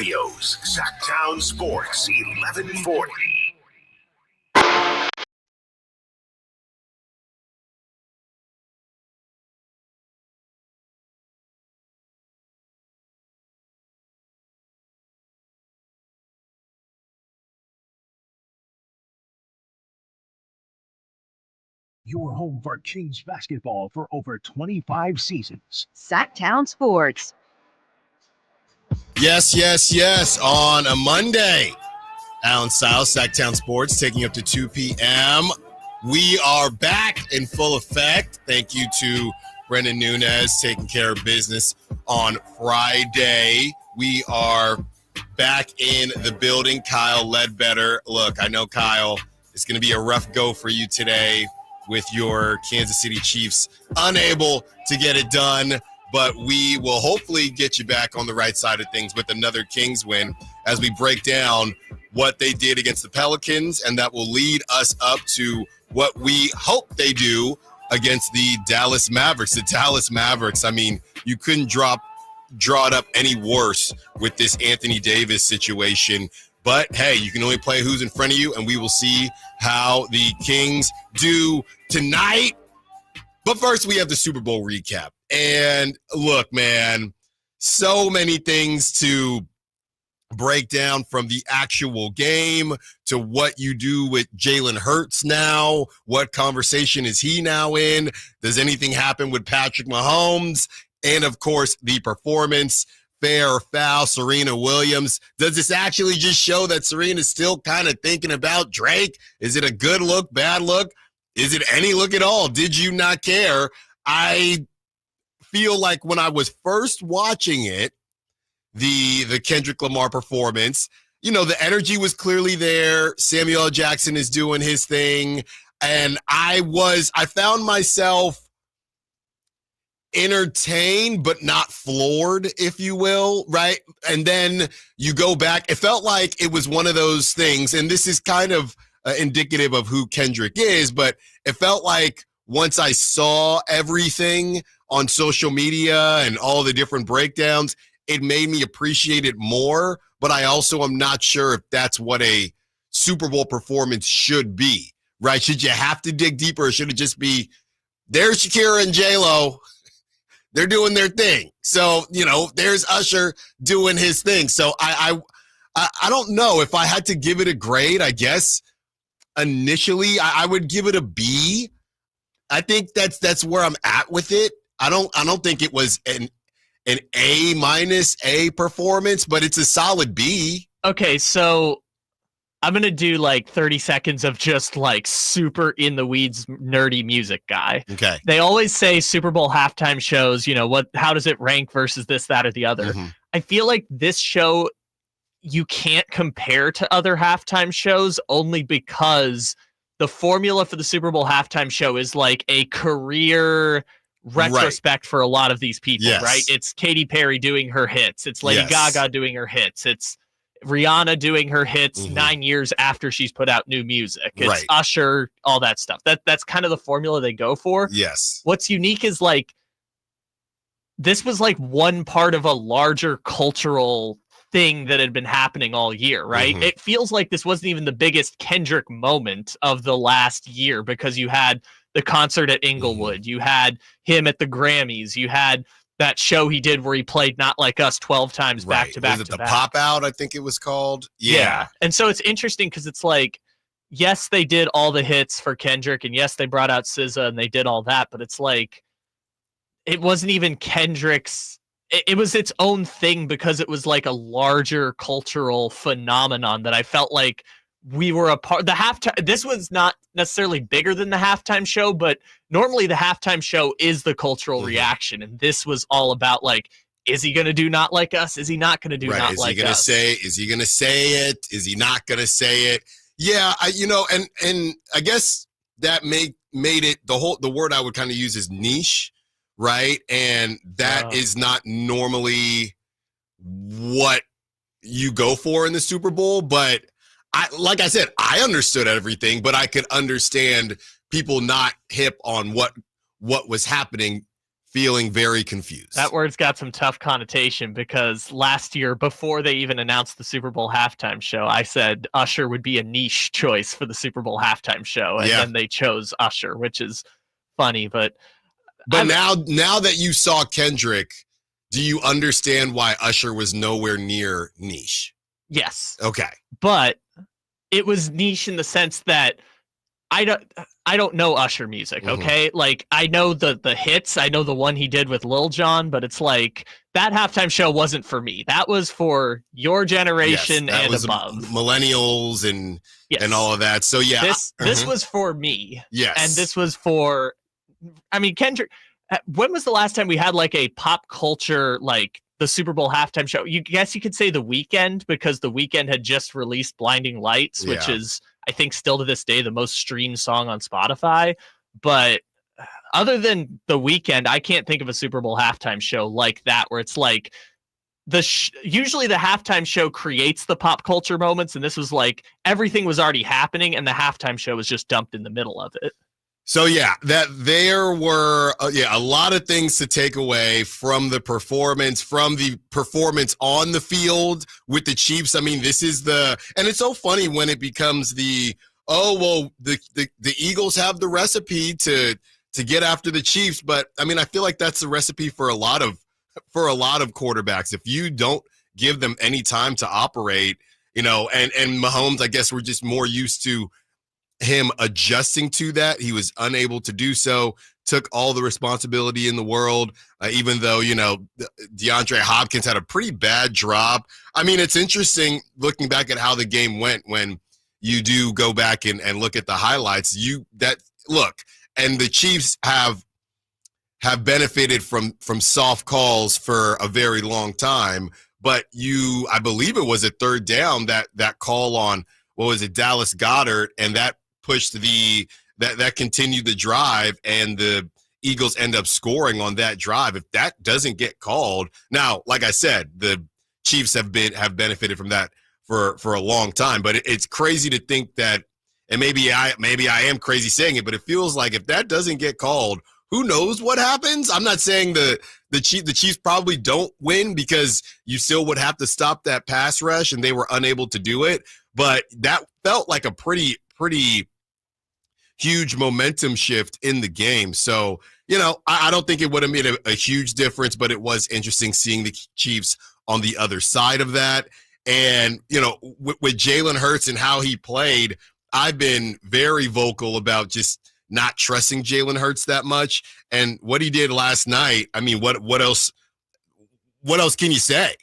Radio's Sacktown Sports 1140. Your home for Kings basketball for over 25 seasons. Sacktown Sports. Yes. On a Monday, Allen Stiles, Sacktown Sports, taking up to 2 p.m. We are back in full effect. Thank you to Brendan Nunez taking care of business on Friday. We are back in the building. Kyle Ledbetter. Look, I know, Kyle, it's going to be a rough go for you today with your Kansas City Chiefs unable to get it done, but we will hopefully get you back on the right side of things with another Kings win as we break down what they did against the Pelicans, and that will lead us up to what we hope they do against the Dallas Mavericks. The Dallas Mavericks, I mean, you couldn't draw it up any worse with this Anthony Davis situation. But, hey, you can only play who's in front of you, and we will see how the Kings do tonight. But first, we have the Super Bowl recap. And, look, man, so many things to break down, from the actual game to what you do with Jalen Hurts now. What conversation is he now in? Does anything happen with Patrick Mahomes? And, of course, the performance. Fair or foul, Serena Williams. Does this actually just show that Serena's still kind of thinking about Drake? Is it a good look, bad look? Is it any look at all? Did you not care? I feel like when I was first watching it, the Kendrick Lamar performance, you know, the energy was clearly there. Samuel L. Jackson is doing his thing. And I found myself entertained but not floored, if you will, right? And then you go back, it felt like it was one of those things, and this is kind of indicative of who Kendrick is, but it felt like once I saw everything on social media and all the different breakdowns, it made me appreciate it more. But I also am not sure if that's what a Super Bowl performance should be, right? Should you have to dig deeper, or should it just be, there's Shakira and J-Lo, they're doing their thing. So, you know, there's Usher doing his thing. So I don't know if I had to give it a grade. I guess initially I would give it a B. I think that's where I'm at with it. I don't think it was an A- performance, but it's a solid B. Okay, so I'm going to do like 30 seconds of just like super in the weeds nerdy music guy. Okay. They always say Super Bowl halftime shows, you know, how does it rank versus this, that, or the other? Mm-hmm. I feel like this show you can't compare to other halftime shows only because the formula for the Super Bowl halftime show is like a career retrospect for a lot of these people, yes. right? It's Katy Perry doing her hits. It's Lady yes. Gaga doing her hits. It's Rihanna doing her hits 9 years after she's put out new music. It's right. Usher, all that stuff. That's kind of the formula they go for. Yes. What's unique is like this was like one part of a larger cultural thing that had been happening all year, right? Mm-hmm. It feels like this wasn't even the biggest Kendrick moment of the last year because you had the concert at Inglewood, you had him at the Grammys, you had that show he did where he played Not Like Us 12 times back to back. Was it the Pop Out, I think it was called? Yeah. And so it's interesting because it's like, yes, they did all the hits for Kendrick, and yes, they brought out SZA and they did all that, but it's like, it wasn't even Kendrick's, it was its own thing because it was like a larger cultural phenomenon that I felt like we were a part. The halftime, this was not necessarily bigger than the halftime show, but normally the halftime show is the cultural reaction, and this was all about like, is he going to do Not Like Us? Is he not going to do Not Like Us? Is he going to say it? Is he not going to say it? Yeah, and I guess that made it the word I would kind of use is niche, right? And that is not normally what you go for in the Super Bowl, but like I said, I understood everything, but I could understand people not hip on what was happening feeling very confused. That word's got some tough connotation because last year, before they even announced the Super Bowl halftime show, I said Usher would be a niche choice for the Super Bowl halftime show, and then they chose Usher, which is funny. But now that you saw Kendrick, do you understand why Usher was nowhere near niche? Yes. Okay. But it was niche in the sense that I don't know Usher music, okay? Like, I know the hits. I know the one he did with Lil Jon, but it's like, that halftime show wasn't for me. That was for your generation and above. Millennials and all of that. So, yeah. This was for me. Yes. And this was for, I mean, Kendrick, when was the last time we had, like, a pop culture, like, the Super Bowl halftime show? You guess you could say The Weeknd, because The Weeknd had just released Blinding Lights, which is, I think, still to this day, the most streamed song on Spotify. But other than The Weeknd, I can't think of a Super Bowl halftime show like that, where it's like usually the halftime show creates the pop culture moments. And this was like everything was already happening and the halftime show was just dumped in the middle of it. So, yeah, that there were a lot of things to take away from the performance on the field with the Chiefs. I mean, this is and it's so funny when it becomes the Eagles have the recipe to get after the Chiefs. But I mean, I feel like that's the recipe for a lot of quarterbacks. If you don't give them any time to operate, and Mahomes, I guess we're just more used to him adjusting to that. He was unable to do so, took all the responsibility in the world, even though, DeAndre Hopkins had a pretty bad drop. I mean, it's interesting looking back at how the game went when you do go back and look at the highlights. And the Chiefs have benefited from soft calls for a very long time, but I believe it was a third down that call on, Dallas Goedert, and that pushed that continued the drive, and the Eagles end up scoring on that drive. If that doesn't get called, now, like I said, the Chiefs have benefited from that for a long time. But it's crazy to think that, and maybe I am crazy saying it, but it feels like if that doesn't get called, who knows what happens? I'm not saying the Chiefs probably don't win, because you still would have to stop that pass rush, and they were unable to do it. But that felt like a pretty huge momentum shift in the game. So, I don't think it would have made a huge difference, but it was interesting seeing the Chiefs on the other side of that. And, with Jalen Hurts and how he played, I've been very vocal about just not trusting Jalen Hurts that much. And what he did last night, I mean, what else can you say?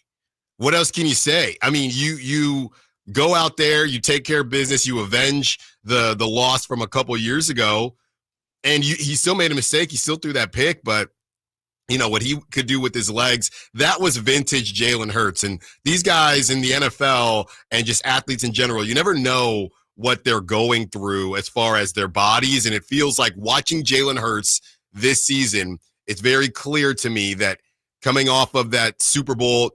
What else can you say? I mean, you go out there, you take care of business, you avenge the loss from a couple years ago, and he still made a mistake. He still threw that pick, but what he could do with his legs, that was vintage Jalen Hurts. And these guys in the NFL and just athletes in general, you never know what they're going through as far as their bodies. And it feels like watching Jalen Hurts this season, it's very clear to me that coming off of that Super Bowl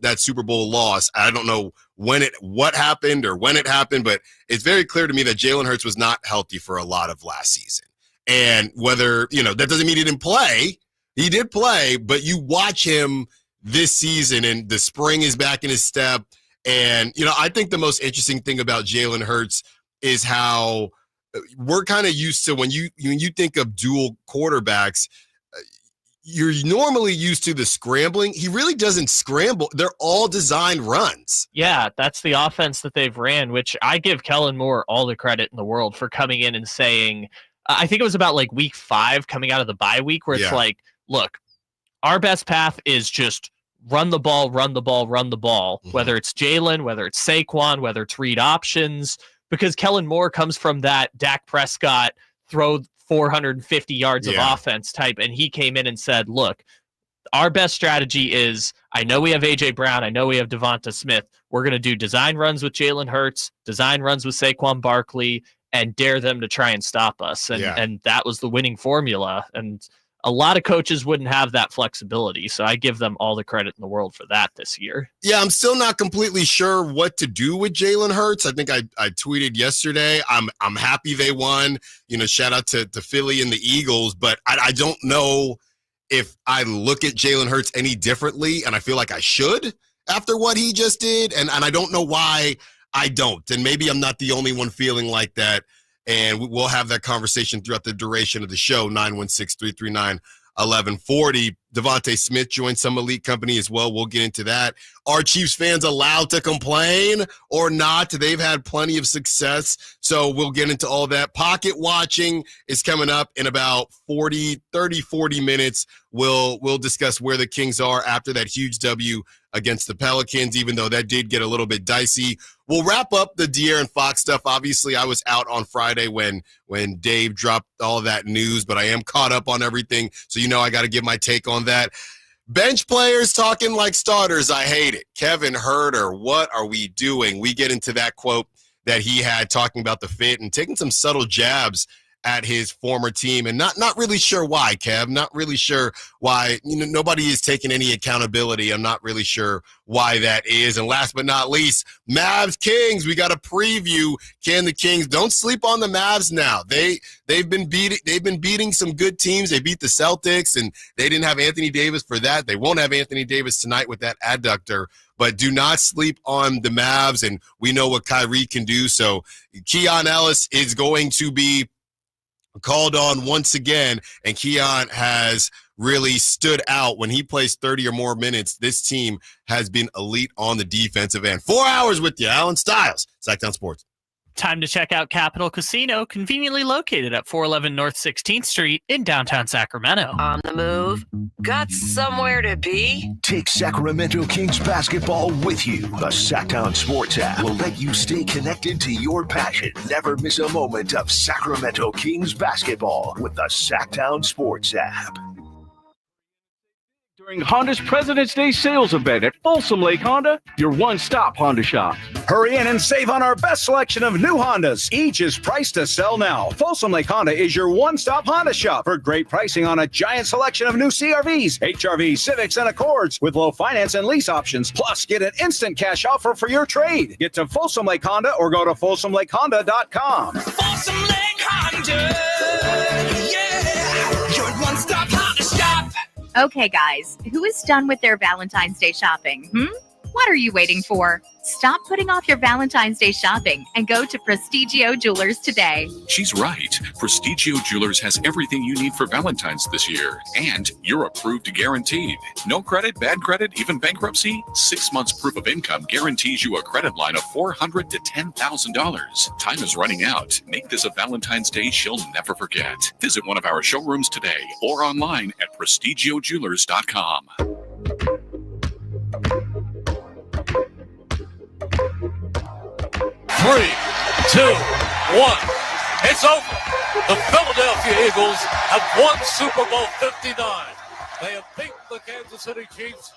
loss, I don't know what happened or when it happened, but it's very clear to me that Jalen Hurts was not healthy for a lot of last season. And whether, that doesn't mean he didn't play. He did play, but you watch him this season and the spring is back in his step. And, I think the most interesting thing about Jalen Hurts is how we're kind of used to when you think of dual quarterbacks, you're normally used to the scrambling. He really doesn't scramble. They're all designed runs. Yeah, that's the offense that they've ran, which I give Kellen Moore all the credit in the world for coming in and saying, I think it was about like week 5 coming out of the bye week, where it's like, look, our best path is just run the ball, whether it's Jalen, whether it's Saquon, whether it's read options, because Kellen Moore comes from that Dak Prescott throw 450 yards of offense type. And he came in and said, look, our best strategy is, I know we have A.J. Brown, I know we have Devonta Smith. We're going to do design runs with Jalen Hurts, design runs with Saquon Barkley, and dare them to try and stop us. And that was the winning formula. And a lot of coaches wouldn't have that flexibility. So I give them all the credit in the world for that this year. Yeah, I'm still not completely sure what to do with Jalen Hurts. I think I tweeted yesterday, I'm happy they won. Shout out to Philly and the Eagles, but I don't know if I look at Jalen Hurts any differently, and I feel like I should after what he just did, and I don't know why I don't. And maybe I'm not the only one feeling like that, and we'll have that conversation throughout the duration of the show, 916-339-1140. Devontae Smith joined some elite company as well. We'll get into that. Are Chiefs fans allowed to complain or not? They've had plenty of success, so we'll get into all that. Pocket watching is coming up in about 40 minutes. We'll discuss where the Kings are after that huge W against the Pelicans, even though that did get a little bit dicey. We'll wrap up the De'Aaron Fox stuff. Obviously, I was out on Friday when Dave dropped all of that news, but I am caught up on everything, so I got to give my take on that. Bench players talking like starters. I hate it. Kevin Huerter, what are we doing? We get into that quote that he had talking about the fit and taking some subtle jabs at his former team, and not really sure why, Kev. Not really sure why. Nobody is taking any accountability. I'm not really sure why that is. And last but not least, Mavs Kings. We got a preview. Can the Kings? Don't sleep on the Mavs now. They've been beating some good teams. They beat the Celtics, and they didn't have Anthony Davis for that. They won't have Anthony Davis tonight with that adductor. But do not sleep on the Mavs, and we know what Kyrie can do. So Keon Ellis is going to be called on once again, and Keon has really stood out. When he plays 30 or more minutes, this team has been elite on the defensive end. 4 hours with you, Allen Stiles, Sacktown Sports. Time to check out Capital Casino, conveniently located at 411 North 16th Street in downtown Sacramento. On the move? Got somewhere to be? Take Sacramento Kings basketball with you. The Sacktown Sports app will let you stay connected to your passion. Never miss a moment of Sacramento Kings basketball with the Sacktown Sports app. During Honda's President's Day sales event at Folsom Lake Honda, your one-stop Honda shop. Hurry in and save on our best selection of new Hondas. Each is priced to sell now. Folsom Lake Honda is your one-stop Honda shop for great pricing on a giant selection of new CRVs, HRVs, Civics, and Accords with low finance and lease options. Plus, get an instant cash offer for your trade. Get to Folsom Lake Honda or go to folsomlakehonda.com. Folsom Lake Honda, yeah, your one-stop Honda shop. Okay, guys, who is done with their Valentine's Day shopping? What are you waiting for? Stop putting off your Valentine's Day shopping and go to Prestigio Jewelers today. She's right. Prestigio Jewelers has everything you need for Valentine's this year. And you're approved guaranteed. No credit, bad credit, even bankruptcy? 6 months proof of income guarantees you a credit line of $400 to $10,000. Time is running out. Make this a Valentine's Day she'll never forget. Visit one of our showrooms today or online at prestigiojewelers.com. 3, 2, 1. It's over. The Philadelphia Eagles have won Super Bowl 59. They have beaten the Kansas City Chiefs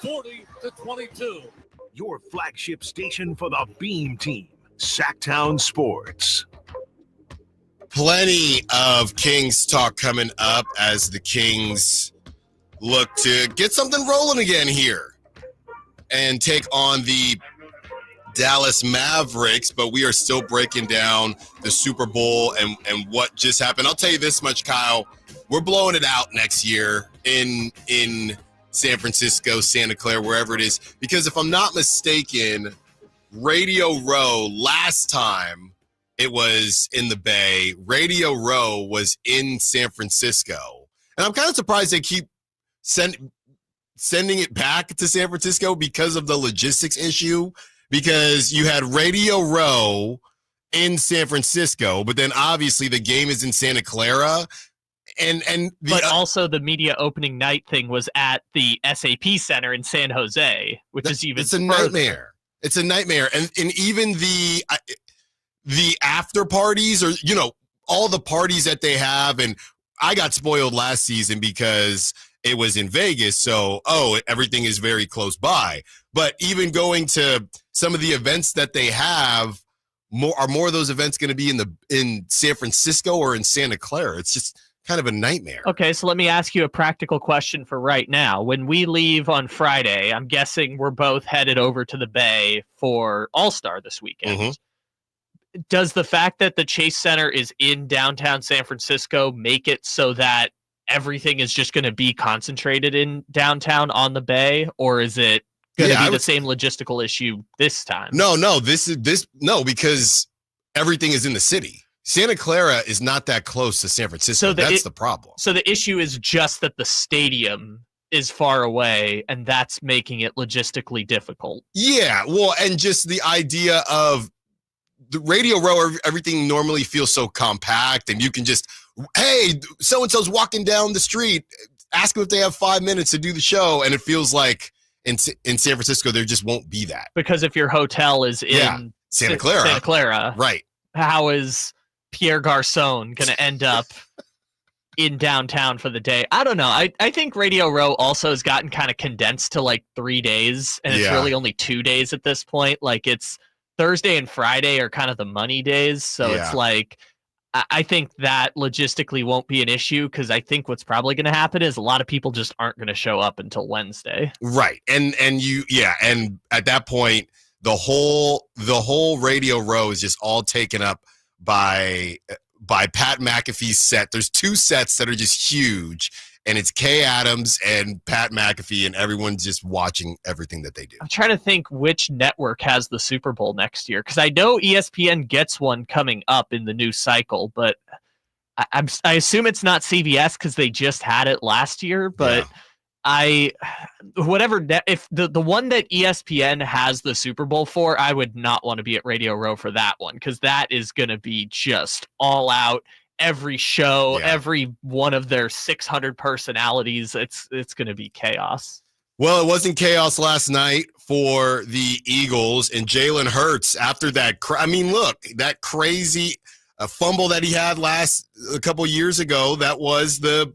40-22. Your flagship station for the Beam Team, Sacktown Sports. Plenty of Kings talk coming up as the Kings look to get something rolling again here and take on the Dallas Mavericks, but we are still breaking down the Super Bowl and what just happened. I'll tell you this much, Kyle. We're blowing it out next year in San Francisco, Santa Clara, wherever it is. Because if I'm not mistaken, Radio Row last time it was in the Bay, Radio Row was in San Francisco. And I'm kind of surprised they keep sending it back to San Francisco because of the logistics issue. Because you had Radio Row in San Francisco, but then obviously the game is in Santa Clara. But also the media opening night thing was at the SAP Center in San Jose, which is even it's a nightmare. It's a nightmare. And even the after parties, or all the parties that they have, and I got spoiled last season because it was in Vegas, so everything is very close by. But even going to some of the events that they have, are more of those events going to be in San Francisco or in Santa Clara? It's just kind of a nightmare. Okay, so let me ask you a practical question for right now. When we leave on Friday, I'm guessing we're both headed over to the Bay for All-Star this weekend. Mm-hmm. Does the fact that the Chase Center is in downtown San Francisco make it so that everything is just going to be concentrated in downtown on the Bay, or is it going to be the same logistical issue this time? No, because everything is in the city. Santa Clara is not that close to San Francisco. So that's the problem. So the issue is just that the stadium is far away, and that's making it logistically difficult. Yeah, well, and just the idea of the Radio Row, everything normally feels so compact, and you can just, hey, so-and-so's walking down the street, ask them if they have 5 minutes to do the show, and it feels like in San Francisco, there just won't be that. Because if your hotel is in Santa Clara, right? How is Pierre Garçon going to end up in downtown for the day? I don't know. I think Radio Row also has gotten kind of condensed to like 3 days, and it's really only 2 days at this point. Like, it's Thursday and Friday are kind of the money days. So it's like, I think that logistically won't be an issue, because I think what's probably going to happen is a lot of people just aren't going to show up until Wednesday. Right. And at that point, the whole Radio Row is just all taken up by Pat McAfee's set. There's 2 sets that are just huge, and it's Kay Adams and Pat McAfee, and everyone's just watching everything that they do. I'm trying to think which network has the Super Bowl next year, because I know ESPN gets one coming up in the new cycle, but I assume it's not CBS because they just had it last year. But if the one that ESPN has the Super Bowl for, I would not want to be at Radio Row for that one, because that is going to be just all out. Every show, every one of their 600 personalities, it's going to be chaos. Well, it wasn't chaos last night for the Eagles, and Jalen Hurts, after that, that crazy fumble that he had a couple years ago, that was the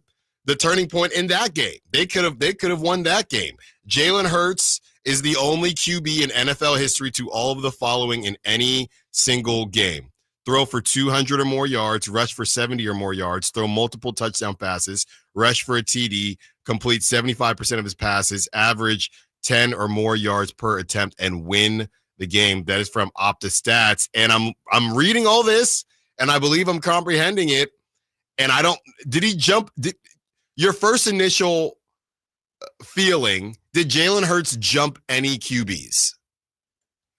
turning point in that game. They could have won that game. Jalen Hurts is the only QB in NFL history to all of the following in any single game: throw for 200 or more yards, rush for 70 or more yards, throw multiple touchdown passes, rush for a TD, complete 75% of his passes, average 10 or more yards per attempt, and win the game. That is from Opta Stats. And I'm reading all this, and I believe I'm comprehending it. And did he jump? Your first initial feeling, did Jalen Hurts jump any QBs?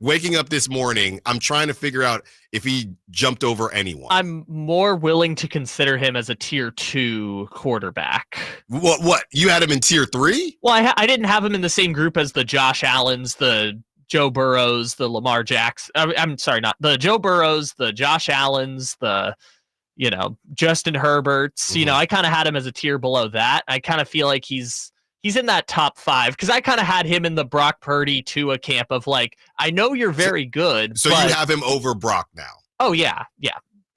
Waking up this morning, I'm trying to figure out if he jumped over anyone. I'm more willing to consider him as a tier 2 quarterback. What? You had him in tier 3? Well, I didn't have him in the same group as the Josh Allens, the Joe Burrows, the Lamar Jackson. I'm sorry, not the Joe Burrows, the Josh Allens, the Justin Herberts. Mm-hmm. I kind of had him as a tier below that. I kind of feel like he's in that top 5, because I kind of had him in the Brock Purdy Tua camp of like, I know you're very good. So you have him over Brock now? Oh, yeah.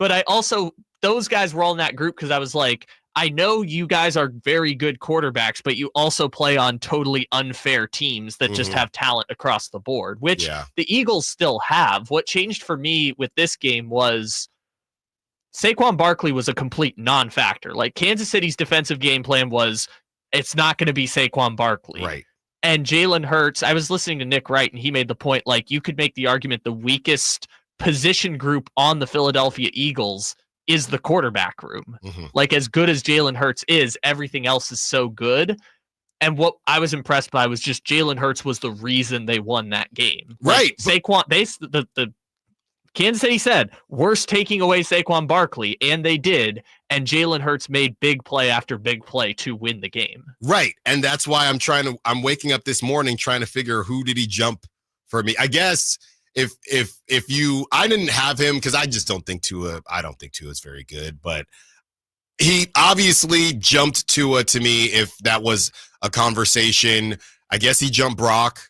But I also, those guys were all in that group because I was like, I know you guys are very good quarterbacks, but you also play on totally unfair teams that just have talent across the board, which the Eagles still have. What changed for me with this game was Saquon Barkley was a complete non-factor. Like, Kansas City's defensive game plan was, it's not going to be Saquon Barkley. Right. And Jalen Hurts, I was listening to Nick Wright, and he made the point, like, you could make the argument the weakest position group on the Philadelphia Eagles is the quarterback room. Like, as good as Jalen Hurts is, everything else is so good. And what I was impressed by was just Jalen Hurts was the reason they won that game. Right. Like, Saquon, the Kansas City said, we're taking away Saquon Barkley, and they did, and Jalen Hurts made big play after big play to win the game. Right, and that's why I'm waking up this morning trying to figure who did he jump for me. I guess I didn't have him because I don't think Tua is very good, but he obviously jumped Tua to me if that was a conversation. I guess he jumped Brock.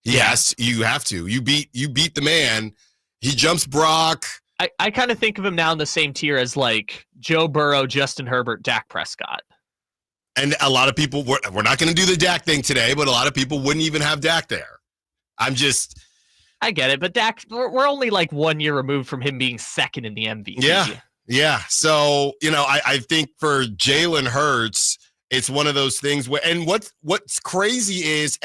You have to. You beat the man. He jumps Brock. I kind of think of him now in the same tier as like Joe Burrow, Justin Herbert, Dak Prescott. And a lot of people, we're not going to do the Dak thing today, but a lot of people wouldn't even have Dak there. I get it, but Dak, we're only like 1 year removed from him being second in the MVP. Yeah. So, I think for Jalen Hurts, it's one of those things where, and what's crazy is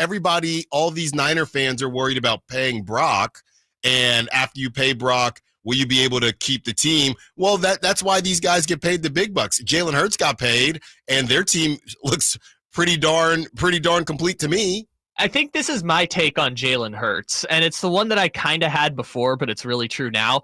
all these Niner fans are worried about paying Brock. And after you pay Brock, will you be able to keep the team? Well, that's why these guys get paid the big bucks. Jalen Hurts got paid, and their team looks pretty darn complete to me. I think this is my take on Jalen Hurts, and it's the one that I kind of had before, but it's really true now.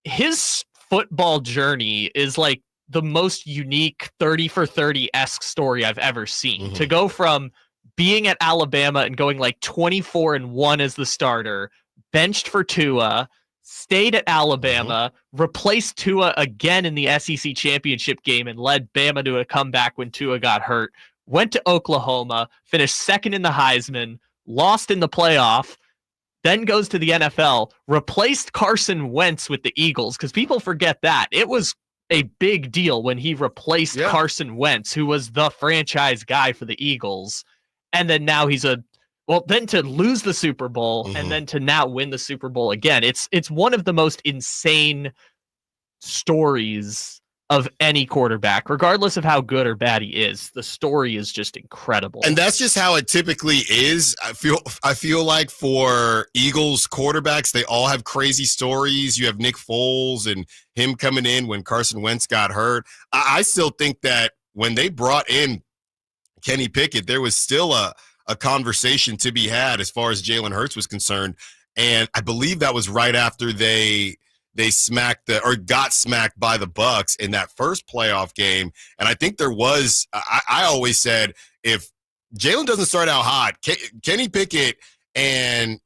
His football journey is like the most unique 30 for 30-esque story I've ever seen. Mm-hmm. To go from being at Alabama and going like 24-1 as the starter, benched for Tua, stayed at Alabama, replaced Tua again in the SEC championship game and led Bama to a comeback when Tua got hurt, went to Oklahoma, finished second in the Heisman, lost in the playoff, then goes to the NFL, replaced Carson Wentz with the Eagles, because people forget that. It was a big deal when he replaced Carson Wentz, who was the franchise guy for the Eagles. And then now he's then to lose the Super Bowl and then to now win the Super Bowl again. It's one of the most insane stories of any quarterback, regardless of how good or bad he is. The story is just incredible. And that's just how it typically is. I feel like for Eagles quarterbacks, they all have crazy stories. You have Nick Foles and him coming in when Carson Wentz got hurt. I still think that when they brought in Kenny Pickett, there was still a conversation to be had as far as Jalen Hurts was concerned. And I believe that was right after they got smacked by the Bucks in that first playoff game. And I think there was, I always said, if Jalen doesn't start out hot, Kenny Pickett and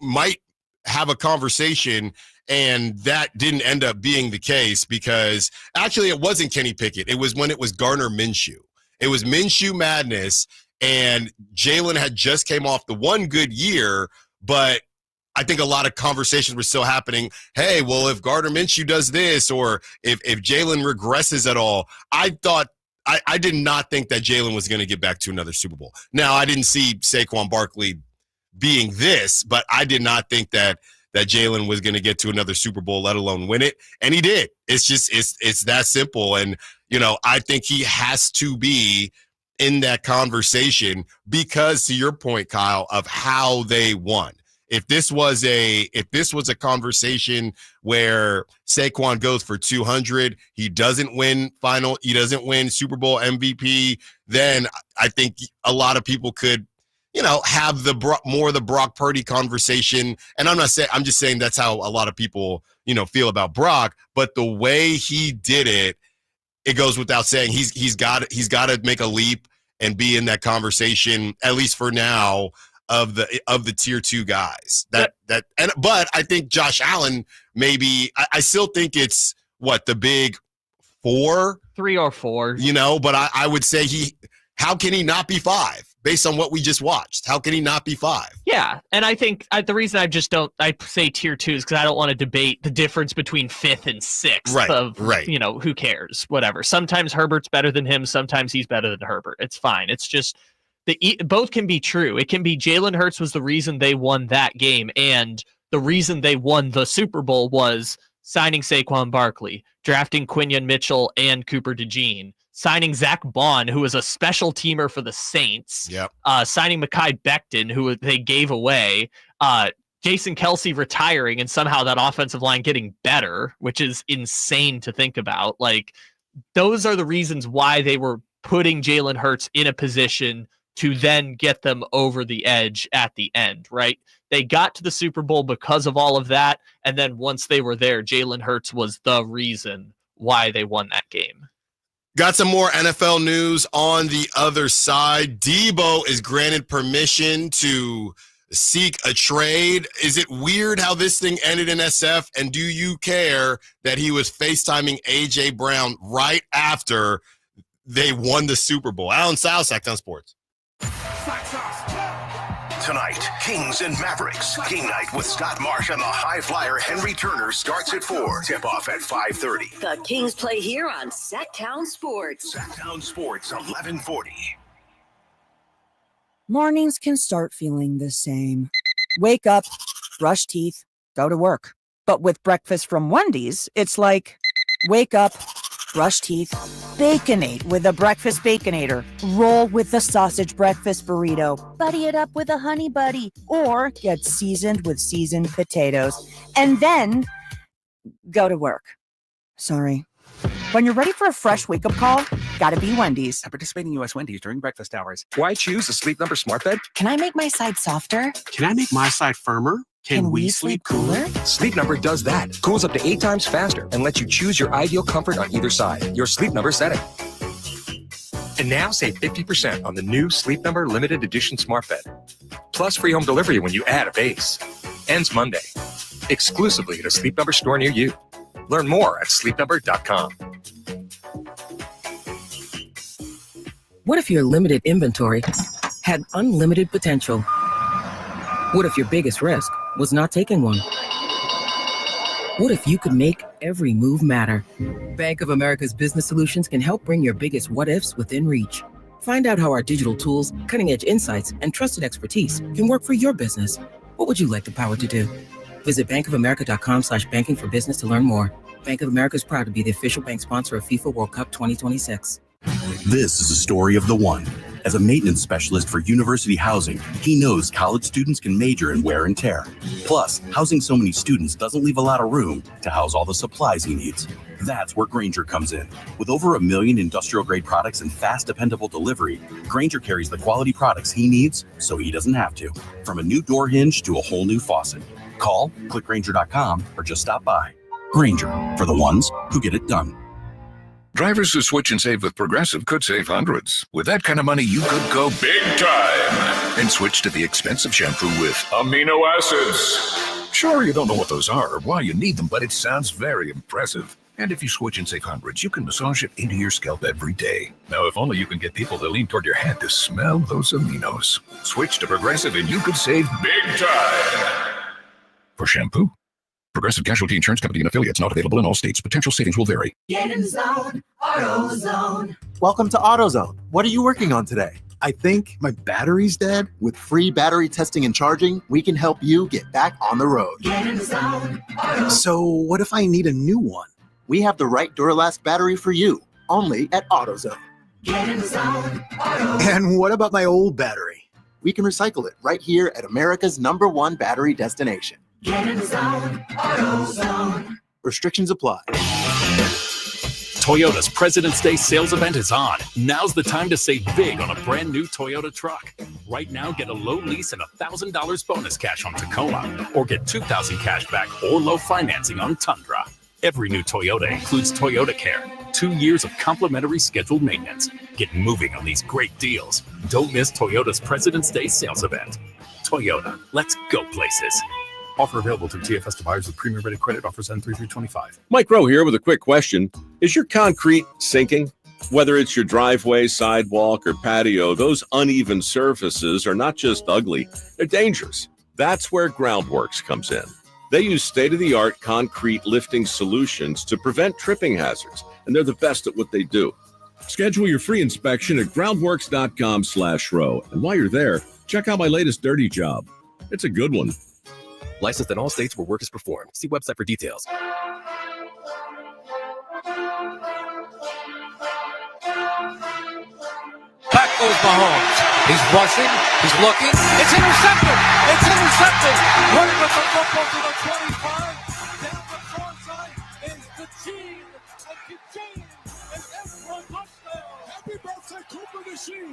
might have a conversation. And that didn't end up being the case, because actually it wasn't Kenny Pickett. It was when it was Gardner Minshew. It was Minshew madness, and Jalen had just came off the one good year, but I think a lot of conversations were still happening. Hey, well, if Gardner Minshew does this, or if Jalen regresses at all, I did not think that Jalen was going to get back to another Super Bowl. Now, I didn't see Saquon Barkley being this, but I did not think that Jalen was going to get to another Super Bowl, let alone win it. And he did. It's just, it's that simple. And, I think he has to be in that conversation because, to your point, Kyle, of how they won. If this was a conversation where Saquon goes for 200, he doesn't win Super Bowl MVP, then I think a lot of people could, have the Brock Purdy conversation. And I'm just saying that's how a lot of people, feel about Brock. But the way he did it, it goes without saying he's got to make a leap and be in that conversation, at least for now, of the tier 2 guys. But I think Josh Allen, maybe I still think it's the big 3 or 4, but I would say how can he not be 5 based on what we just watched? How can he not be 5? Yeah. And I think the reason I say tier 2 is because I don't want to debate the difference between 5th and 6th right. Who cares, whatever. Sometimes Herbert's better than him. Sometimes he's better than Herbert. It's fine. It's just both can be true. It can be Jalen Hurts was the reason they won that game, and the reason they won the Super Bowl was signing Saquon Barkley, drafting Quinyon Mitchell and Cooper DeJean, signing Zach Bond, who was a special teamer for the Saints, signing Mekhi Becton, who they gave away, Jason Kelce retiring, and somehow that offensive line getting better, which is insane to think about. Like, those are the reasons why they were putting Jalen Hurts in a position to then get them over the edge at the end, right? They got to the Super Bowl because of all of that, and then once they were there, Jalen Hurts was the reason why they won that game. Got some more NFL news on the other side. Debo is granted permission to seek a trade. Is it weird how this thing ended in SF? And do you care that he was FaceTiming A.J. Brown right after they won the Super Bowl? Allen Stiles, Sacktown Sports. Tonight, Kings and Mavericks. Game night with Scott Marsh and the high flyer Henry Turner starts at 4. Tip-off at 5:30. The Kings play here on Sacktown Sports. Sacktown Sports, 1140. Mornings can start feeling the same. Wake up, brush teeth, go to work. But with breakfast from Wendy's, it's like, wake up, Brush teeth. Baconate with a breakfast Baconator. Roll with the sausage breakfast burrito. Buddy it up with a honey buddy. Or get seasoned with seasoned potatoes. And then go to work. Sorry. When you're ready for a fresh wake-up call, gotta be Wendy's. At participating U.S. Wendy's during breakfast hours. Why choose a Sleep Number smart bed? Can I make my side softer? Can I make my side firmer? Can we sleep cooler? Sleep Number does that. Cools up to 8 times faster and lets you choose your ideal comfort on either side. Your Sleep Number setting. And now save 50% on the new Sleep Number limited edition smart bed. Plus free home delivery when you add a base. Ends Monday. Exclusively at a Sleep Number store near you. Learn more at sleepnumber.com. What if your limited inventory had unlimited potential? What if your biggest risk was not taking one? What if you could make every move matter? Bank of America's business solutions can help bring your biggest what-ifs within reach. Find out how our digital tools, cutting-edge insights, and trusted expertise can work for your business. What would you like the power to do? Visit bankofamerica.com/banking for business to learn more. Bank of America is proud to be the official bank sponsor of FIFA World Cup 2026. This is a story of the one. As a maintenance specialist for university housing, he knows college students can major in wear and tear. Plus, housing so many students doesn't leave a lot of room to house all the supplies he needs. That's where Grainger comes in. With over 1 million industrial-grade products and fast, dependable delivery, Grainger carries the quality products he needs so he doesn't have to. From a new door hinge to a whole new faucet. Call, click Grainger.com, or just stop by. Grainger, for the ones who get it done. Drivers who switch and save with Progressive could save hundreds. With that kind of money, you could go big time and switch to the expensive shampoo with amino acids. Sure, you don't know what those are or why you need them, but it sounds very impressive. And if you switch and save hundreds, you can massage it into your scalp every day. Now, if only you can get people to lean toward your head to smell those aminos. Switch to Progressive and you could save big time. For shampoo, Progressive Casualty Insurance Company and affiliates, not available in all states. Potential savings will vary. Get in the zone, AutoZone. Welcome to AutoZone. What are you working on today? I think my battery's dead. With free battery testing and charging, we can help you get back on the road. Get in the zone, AutoZone. So what if I need a new one? We have the right Duralast battery for you, only at AutoZone. Get in the zone, AutoZone. And what about my old battery? We can recycle it right here at America's #1 battery destination. Get in the zone, AutoZone. Restrictions apply. Toyota's President's Day sales event is on. Now's the time to save big on a brand new Toyota truck. Right now, get a low lease and $1,000 bonus cash on Tacoma, or get $2,000 cash back or low financing on Tundra. Every new Toyota includes Toyota Care, 2 years of complimentary scheduled maintenance. Get moving on these great deals. Don't miss Toyota's President's Day sales event. Toyota, let's go places. Offer available through TFS to buyers with premium rated credit. Offers end 3/3/25. Mike Rowe here with a quick question. Is your concrete sinking? Whether it's your driveway, sidewalk, or patio, those uneven surfaces are not just ugly, they're dangerous. That's where Groundworks comes in. They use state-of-the-art concrete lifting solutions to prevent tripping hazards, and they're the best at what they do. Schedule your free inspection at groundworks.com/row. And while you're there, check out my latest dirty job. It's a good one. Licensed in all states where work is performed. See website for details. Back goes Mahomes. He's rushing. He's looking. It's intercepted. It's intercepted. Running with the football to the 25. Down the far side is the team of Kijane. And everyone touchdown. Happy birthday, Cooper Machine.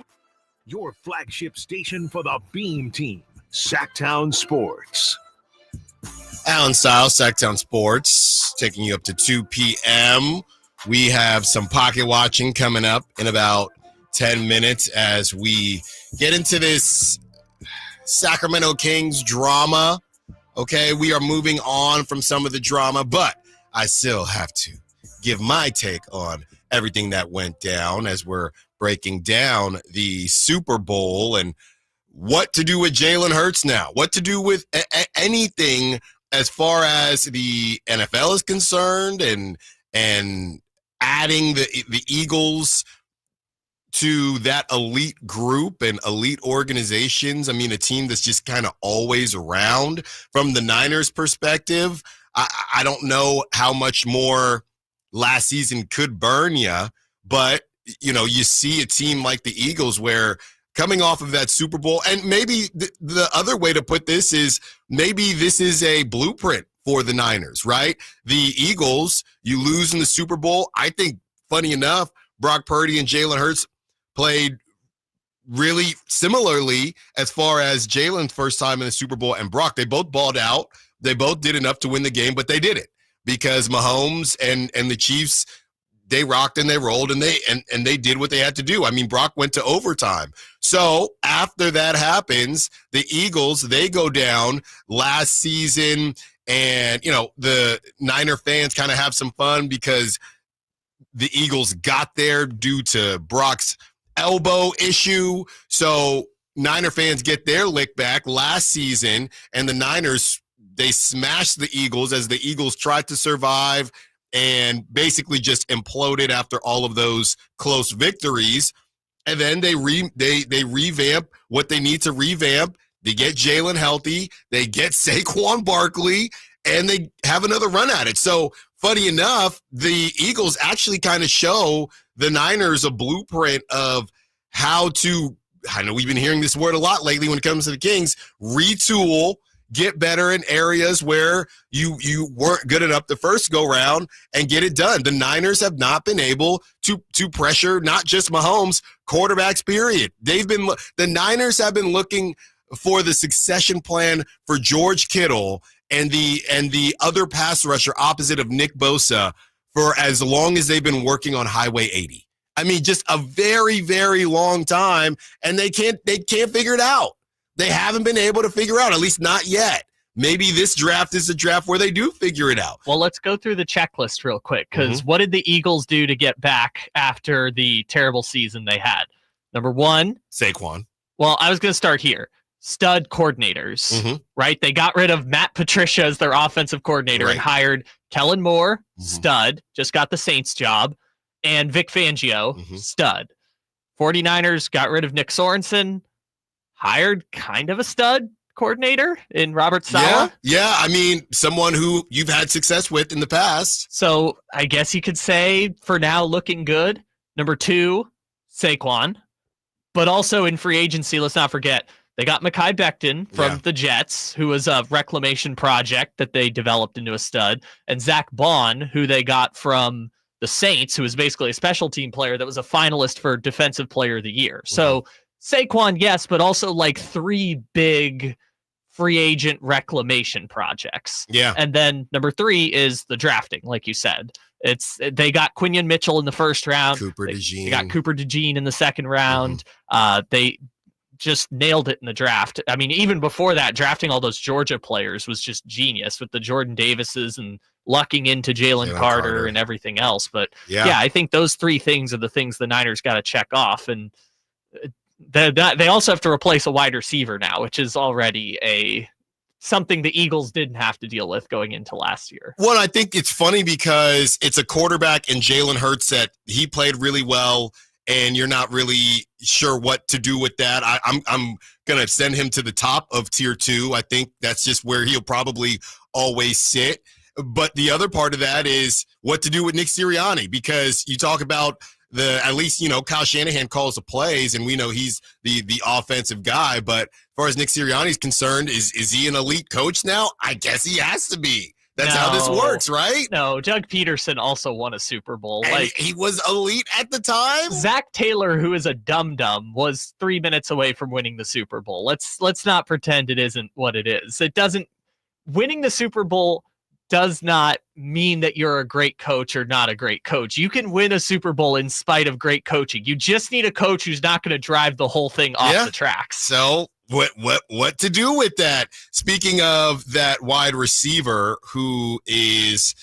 Your flagship station for the Beam Team, Sacktown Sports. Allen Stiles, Sacktown Sports, taking you up to 2 p.m. We have some pocket watching coming up in about 10 minutes as we get into this Sacramento Kings drama. Okay, we are moving on from some of the drama, but I still have to give my take on everything that went down as we're breaking down the Super Bowl and what to do with Jalen Hurts now, what to do with anything as far as the NFL is concerned, and adding the Eagles to that elite group and elite organizations. I mean, a team that's just kind of always around. From the Niners' perspective, I don't know how much more last season could burn you. But, you see a team like the Eagles where coming off of that Super Bowl, and maybe the other way to put this is maybe this is a blueprint for the Niners, right? The Eagles, you lose in the Super Bowl. I think, funny enough, Brock Purdy and Jalen Hurts played really similarly as far as Jalen's first time in the Super Bowl and Brock. They both balled out. They both did enough to win the game, but they didn't because Mahomes and the Chiefs, they rocked and they rolled and they did what they had to do. I mean, Brock went to overtime. So after that happens, the Eagles, they go down last season, and, the Niner fans kind of have some fun because the Eagles got there due to Brock's elbow issue. So Niner fans get their lick back last season, and the Niners, they smashed the Eagles as the Eagles tried to survive and basically just imploded after all of those close victories. And then they revamp what they need to revamp. They get Jalen healthy. They get Saquon Barkley, and they have another run at it. So funny enough, the Eagles actually kind of show the Niners a blueprint of how to, I know we've been hearing this word a lot lately when it comes to the Kings, retool, get better in areas where you weren't good enough the first go round and get it done. The Niners have not been able to pressure not just Mahomes, quarterbacks, period. The Niners have been looking for the succession plan for George Kittle and the other pass rusher opposite of Nick Bosa for as long as they've been working on Highway 80. I mean, just a very, very long time, and they can't figure it out. They haven't been able to figure out, at least not yet. Maybe this draft is a draft where they do figure it out. Well, let's go through the checklist real quick, because what did the Eagles do to get back after the terrible season they had? Number one, Saquon. Well, I was going to start here. Stud coordinators, right? They got rid of Matt Patricia as their offensive coordinator and hired Kellen Moore, stud, just got the Saints job, and Vic Fangio, stud. 49ers got rid of Nick Sorensen, hired kind of a stud coordinator in Robert Saleh. Yeah, I mean, someone who you've had success with in the past. So I guess you could say for now looking good. Number two, Saquon. But also in free agency, let's not forget, they got Mekhi Becton from the Jets, who was a reclamation project that they developed into a stud, and Zach Bond, who they got from the Saints, who was basically a special team player that was a finalist for Defensive Player of the Year. So Saquon, yes, but also like three big free agent reclamation projects. Yeah. And then number three is the drafting, like you said. They got Quinion Mitchell in the first round. They got Cooper DeJean in the second round. They just nailed it in the draft. I mean, even before that, drafting all those Georgia players was just genius with the Jordan Davises and lucking into Jalen Carter and everything else. But yeah, I think those three things are the things the Niners got to check off. And they also have to replace a wide receiver now, which is already something the Eagles didn't have to deal with going into last year. Well, I think it's funny because it's a quarterback in Jalen Hurts that he played really well, and you're not really sure what to do with that. I'm going to send him to the top of tier 2. I think that's just where he'll probably always sit. But the other part of that is what to do with Nick Sirianni, because you talk about at least, Kyle Shanahan calls the plays, and we know he's the offensive guy. But as far as Nick Sirianni is concerned, is he an elite coach now? I guess he has to be. That's how this works, right? No, Doug Peterson also won a Super Bowl. And he was elite at the time. Zach Taylor, who is a dum-dum, was 3 minutes away from winning the Super Bowl. Let's not pretend it isn't what it is. Winning the Super Bowl does not mean that you're a great coach or not a great coach. You can win a Super Bowl in spite of great coaching. You just need a coach who's not going to drive the whole thing off the tracks. So what to do with that? Speaking of that wide receiver who is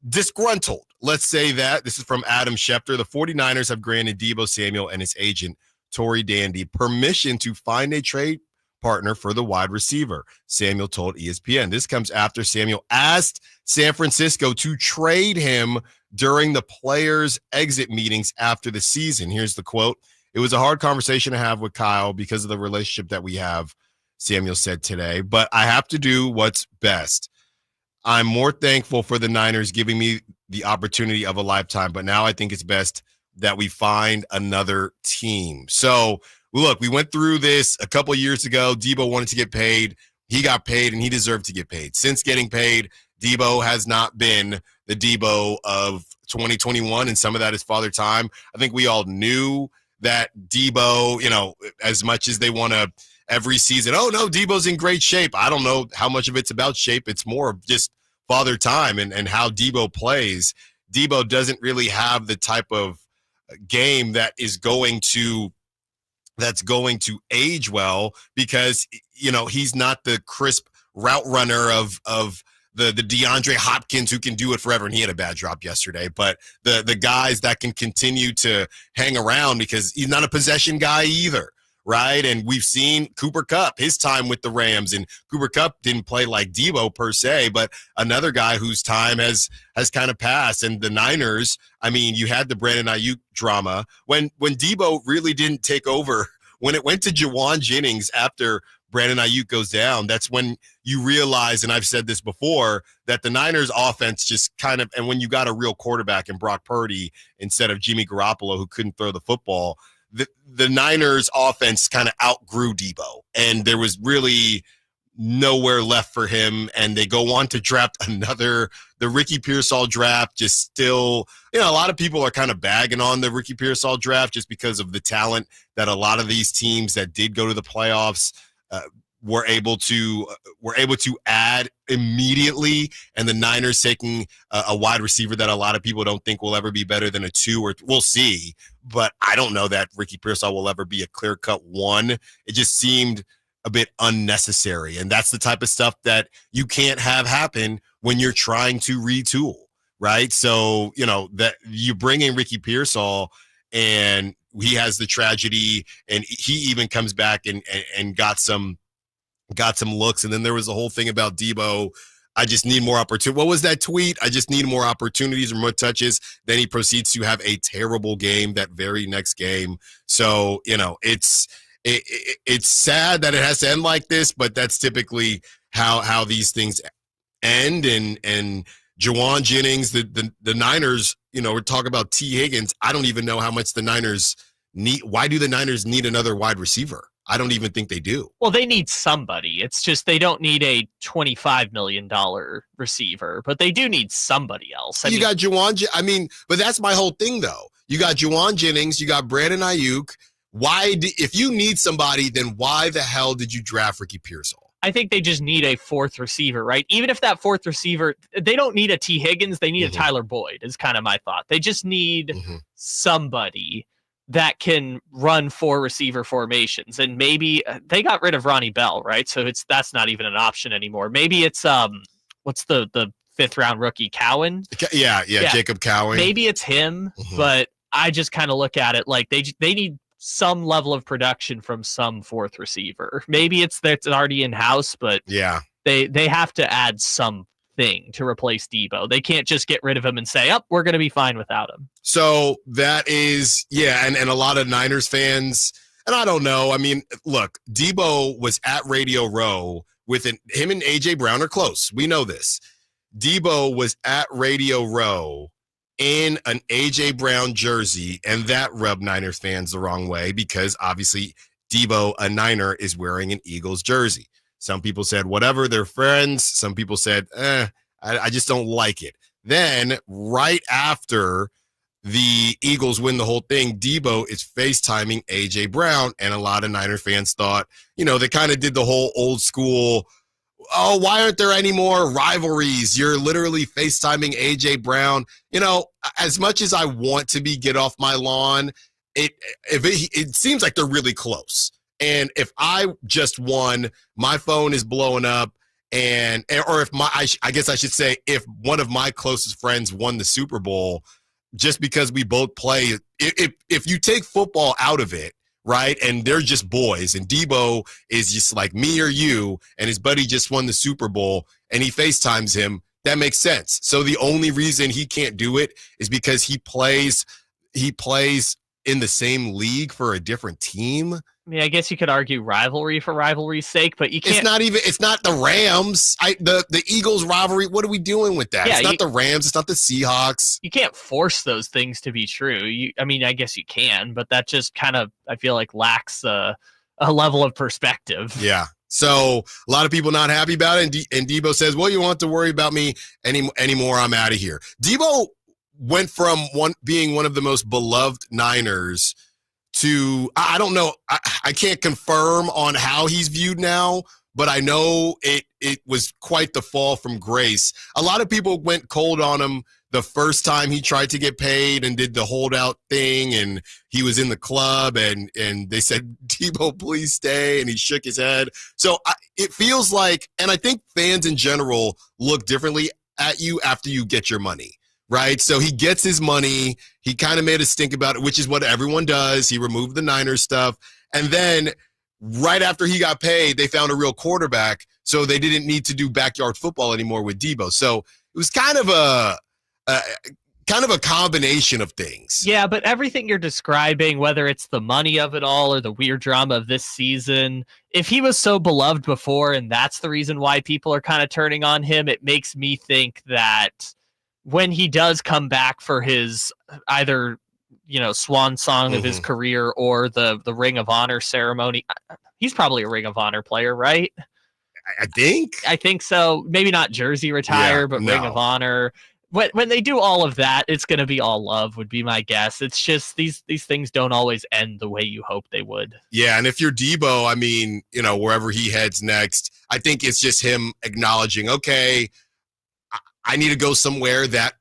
disgruntled, let's say that. This is from Adam Schefter. The 49ers have granted Debo Samuel and his agent, Tory Dandy, permission to find a trade partner for the wide receiver, Samuel told ESPN. This comes after Samuel asked San Francisco to trade him during the players' exit meetings after the season. Here's the quote. "It was a hard conversation to have with Kyle because of the relationship that we have," Samuel said today, "but I have to do what's best. I'm more thankful for the Niners giving me the opportunity of a lifetime. But now I think it's best that we find another team. So, look, we went through this a couple years ago. Debo wanted to get paid. He got paid, and he deserved to get paid. Since getting paid, Debo has not been the Debo of 2021, and some of that is father time. I think we all knew that Debo, as much as they want to every season, oh, no, Debo's in great shape. I don't know how much of it's about shape. It's more of just father time and how Debo plays. Debo doesn't really have the type of game that's going to age well because, he's not the crisp route runner of the DeAndre Hopkins who can do it forever. And he had a bad drop yesterday, but the guys that can continue to hang around because he's not a possession guy either. Right. And we've seen Cooper Kupp, his time with the Rams, and Cooper Kupp didn't play like Debo per se, but another guy whose time has kind of passed. And the Niners, I mean, you had the Brandon Ayuk drama when Debo really didn't take over. When it went to Juwan Jennings after Brandon Ayuk goes down, that's when you realize, and I've said this before, that the Niners offense just kind of, and when you got a real quarterback in Brock Purdy instead of Jimmy Garoppolo who couldn't throw the football, the Niners offense kind of outgrew Debo, and there was really nowhere left for him. And they go on to draft the Ricky Pearsall draft. Just still, a lot of people are kind of bagging on the Ricky Pearsall draft just because of the talent that a lot of these teams that did go to the playoffs were able to add immediately, and the Niners taking a wide receiver that a lot of people don't think will ever be better than a 2, or we'll see, but I don't know that Ricky Pearsall will ever be a clear-cut 1. It just seemed a bit unnecessary, and that's the type of stuff that you can't have happen when you're trying to retool, right? So, that you bring in Ricky Pearsall and he has the tragedy, and he even comes back and got some looks. And then there was the whole thing about Debo. I just need more opportunity. What was that tweet? I just need more opportunities or more touches. Then he proceeds to have a terrible game that very next game. So, it's sad that it has to end like this, but that's typically how these things end. And Juwan Jennings, the Niners, we're talking about T. Higgins. I don't even know how much the Niners need. Why do the Niners need another wide receiver? I don't even think they do. Well, they need somebody. It's just they don't need a $25 million receiver, but they do need somebody else. You got Juwan. But that's my whole thing, though. You got Juwan Jennings. You got Brandon Ayuk. If you need somebody, then why the hell did you draft Ricky Pearsall? I think they just need a fourth receiver, right? Even if that fourth receiver, they don't need a T. Higgins. They need a Tyler Boyd is kind of my thought. They just need somebody that can run 4 receiver formations. And maybe they got rid of Ronnie Bell, right? So that's not even an option anymore. Maybe it's what's the 5th round rookie, Cowan? Yeah, Jacob Cowan. Maybe it's him, but I just kind of look at it like they need some level of production from some fourth receiver. Maybe it's already in house, but yeah, they have to add something to replace Debo. They can't just get rid of him and say, we're going to be fine without him. So that is, and a lot of Niners fans, and I don't know. I mean, look, Debo was at Radio Row with him and A.J. Brown are close. We know this. Debo was at Radio Row in an A.J. Brown jersey, and that rubbed Niners fans the wrong way because obviously Debo, a Niner, is wearing an Eagles jersey. Some people said, whatever, they're friends. Some people said, I just don't like it. Then right after the Eagles win the whole thing, Debo is FaceTiming A.J. Brown, and a lot of Niner fans thought, they kind of did the whole old school, why aren't there any more rivalries? You're literally FaceTiming A.J. Brown. As much as I want to get off my lawn, it seems like they're really close. And if I just won, my phone is blowing up, or if I guess I should say, if one of my closest friends won the Super Bowl, just because we both play, if you take football out of it, right, and they're just boys, and Debo is just like me or you, and his buddy just won the Super Bowl, and he FaceTimes him, that makes sense. So the only reason he can't do it is because he plays in the same league for a different team. I mean, I guess you could argue rivalry for rivalry's sake, but you can't. It's not the Rams. The Eagles rivalry. What are we doing with that? Yeah, it's not the Rams. It's not the Seahawks. You can't force those things to be true. I mean, I guess you can, but that just kind of, I feel like, lacks a level of perspective. Yeah. So a lot of people not happy about it. And Debo says, well, you won't have to worry about me anymore. I'm out of here. Debo went from being one of the most beloved Niners to, I don't know, I can't confirm on how he's viewed now, but I know it was quite the fall from grace. A lot of people went cold on him the first time he tried to get paid and did the holdout thing, and he was in the club, and they said, Debo, please stay, and he shook his head. So it feels like, and I think fans in general look differently at you after you get your money. Right. So he gets his money. He kind of made a stink about it, which is what everyone does. He removed the Niners stuff. And then right after he got paid, they found a real quarterback. So they didn't need to do backyard football anymore with Debo. So it was kind of a combination of things. Yeah, but everything you're describing, whether it's the money of it all or the weird drama of this season, if he was so beloved before and that's the reason why people are kind of turning on him, it makes me think that when he does come back for his either, swan song of his career or the Ring of Honor ceremony, he's probably a Ring of Honor player, right? I think so. Maybe not jersey retire, but Ring of Honor. When they do all of that, it's going to be all love, would be my guess. It's just these things don't always end the way you hope they would. Yeah, and if you're Debo, I mean, wherever he heads next, I think it's just him acknowledging, okay, I need to go somewhere that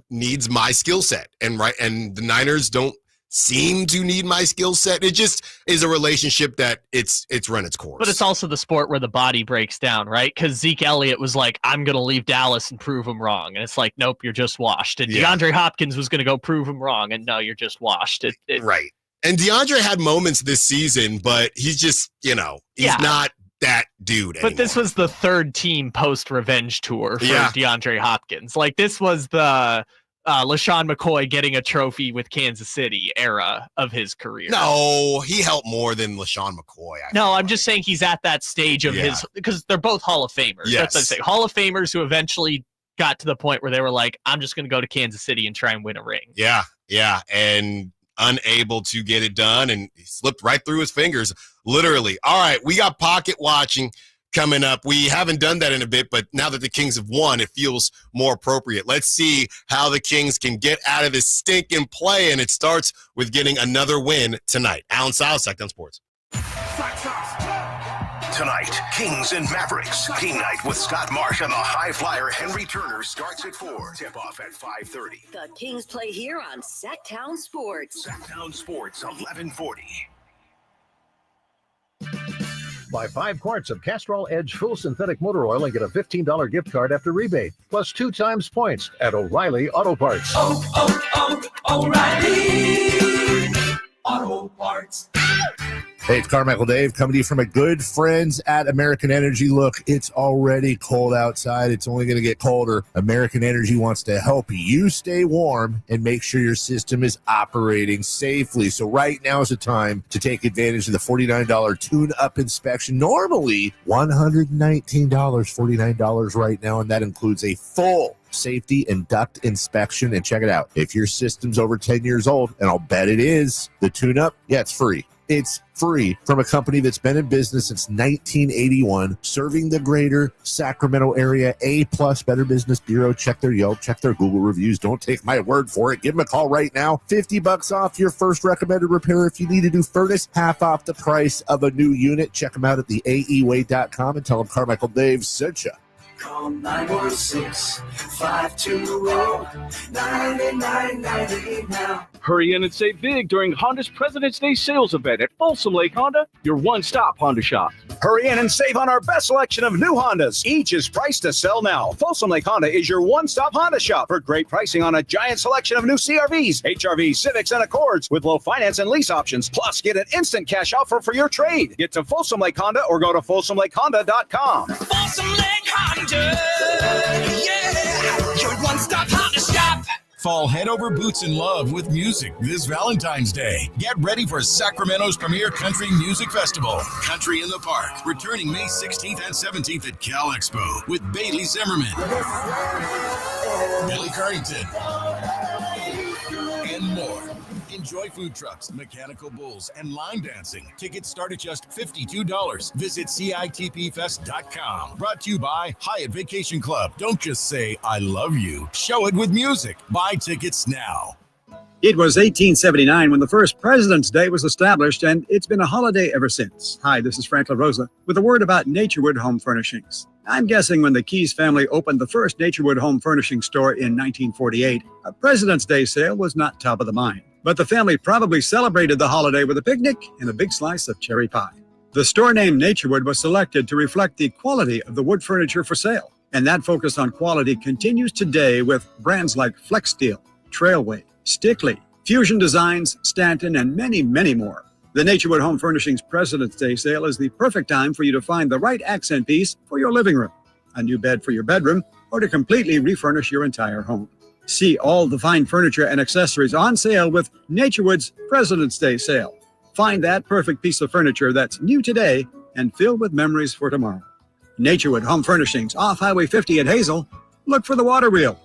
needs my skill set. And the Niners don't seem to need my skill set. It just is a relationship that it's run its course. But it's also the sport where the body breaks down, right? Because Zeke Elliott was like, I'm going to leave Dallas and prove him wrong. And it's like, nope, you're just washed. And DeAndre Hopkins was going to go prove him wrong. And no, you're just washed. Right. And DeAndre had moments this season, but he's just, he's not that dude anymore. But this was the third team post-revenge tour for DeAndre Hopkins. Like, this was the LaShawn McCoy getting a trophy with Kansas City era of his career. No, he helped more than LaShawn McCoy. I'm just saying he's at that stage of his, because they're both Hall of Famers. Yes. That's what I'm saying. Hall of Famers who eventually got to the point where they were like, I'm just going to go to Kansas City and try and win a ring. Yeah. And unable to get it done, and he slipped right through his fingers, literally. All right, we got pocket watching coming up. We haven't done that in a bit, but now that the Kings have won, it feels more appropriate. Let's see how the Kings can get out of this stinking play, and it starts with getting another win tonight. Allen Stiles, Sacktown Sports. Tonight, Kings and Mavericks. Game night with Scott Marsh and the high flyer Henry Turner starts at 4. Tip off at 5:30. The Kings play here on Sacktown Sports. Sacktown Sports, 1140. Buy 5 quarts of Castrol Edge full synthetic motor oil and get a $15 gift card after rebate, plus 2 times points at O'Reilly Auto Parts. O'Reilly Auto Parts. Hey, it's Carmichael Dave coming to you from my good friends at American Energy. Look, it's already cold outside. It's only going to get colder. American Energy wants to help you stay warm and make sure your system is operating safely. So right now is the time to take advantage of the $49 tune-up inspection. Normally $119, $49 right now, and that includes a full safety and duct inspection. And check it out. If your system's over 10 years old, and I'll bet it is, the tune-up, it's free. It's free from a company that's been in business since 1981, serving the greater Sacramento area. A+ Better Business Bureau. Check their Yelp, check their Google reviews. Don't take my word for it. Give them a call right now. $50 off your first recommended repair. If you need a new furnace, half off the price of a new unit. Check them out at theaeway.com and tell them Carmichael Dave sent you. Call 916-520-9998 now. Hurry in and save big during Honda's President's Day sales event at Folsom Lake Honda, your one-stop Honda shop. Hurry in and save on our best selection of new Hondas. Each is priced to sell now. Folsom Lake Honda is your one-stop Honda shop for great pricing on a giant selection of new CRVs, HRVs, Civics, and Accords with low finance and lease options. Plus, get an instant cash offer for your trade. Get to Folsom Lake Honda or go to FolsomLakeHonda.com. Folsom Lake Honda, yeah, your one-stop Honda shop. Fall head over boots in love with music this Valentine's Day. Get ready for Sacramento's premier country music festival, Country in the Park, returning May 16th and 17th at Cal Expo with Bailey Zimmerman, Billy Carrington, and more. Enjoy food trucks, mechanical bulls, and line dancing. Tickets start at just $52. Visit CITPfest.com. Brought to you by Hyatt Vacation Club. Don't just say, I love you. Show it with music. Buy tickets now. It was 1879 when the first President's Day was established, and it's been a holiday ever since. Hi, this is Frank LaRosa with a word about Naturewood Home Furnishings. I'm guessing when the Keys family opened the first Naturewood Home Furnishing store in 1948, a President's Day sale was not top of the mind. But the family probably celebrated the holiday with a picnic and a big slice of cherry pie. The store name Naturewood was selected to reflect the quality of the wood furniture for sale, and that focus on quality continues today with brands like FlexSteel, Trailway, Stickley, Fusion Designs, Stanton, and many, many more. The Naturewood Home Furnishings President's Day sale is the perfect time for you to find the right accent piece for your living room, a new bed for your bedroom, or to completely refurnish your entire home. See all the fine furniture and accessories on sale with Naturewood's President's Day sale. Find that perfect piece of furniture that's new today and filled with memories for tomorrow. Naturewood Home Furnishings, off Highway 50 at Hazel. Look for the water wheel.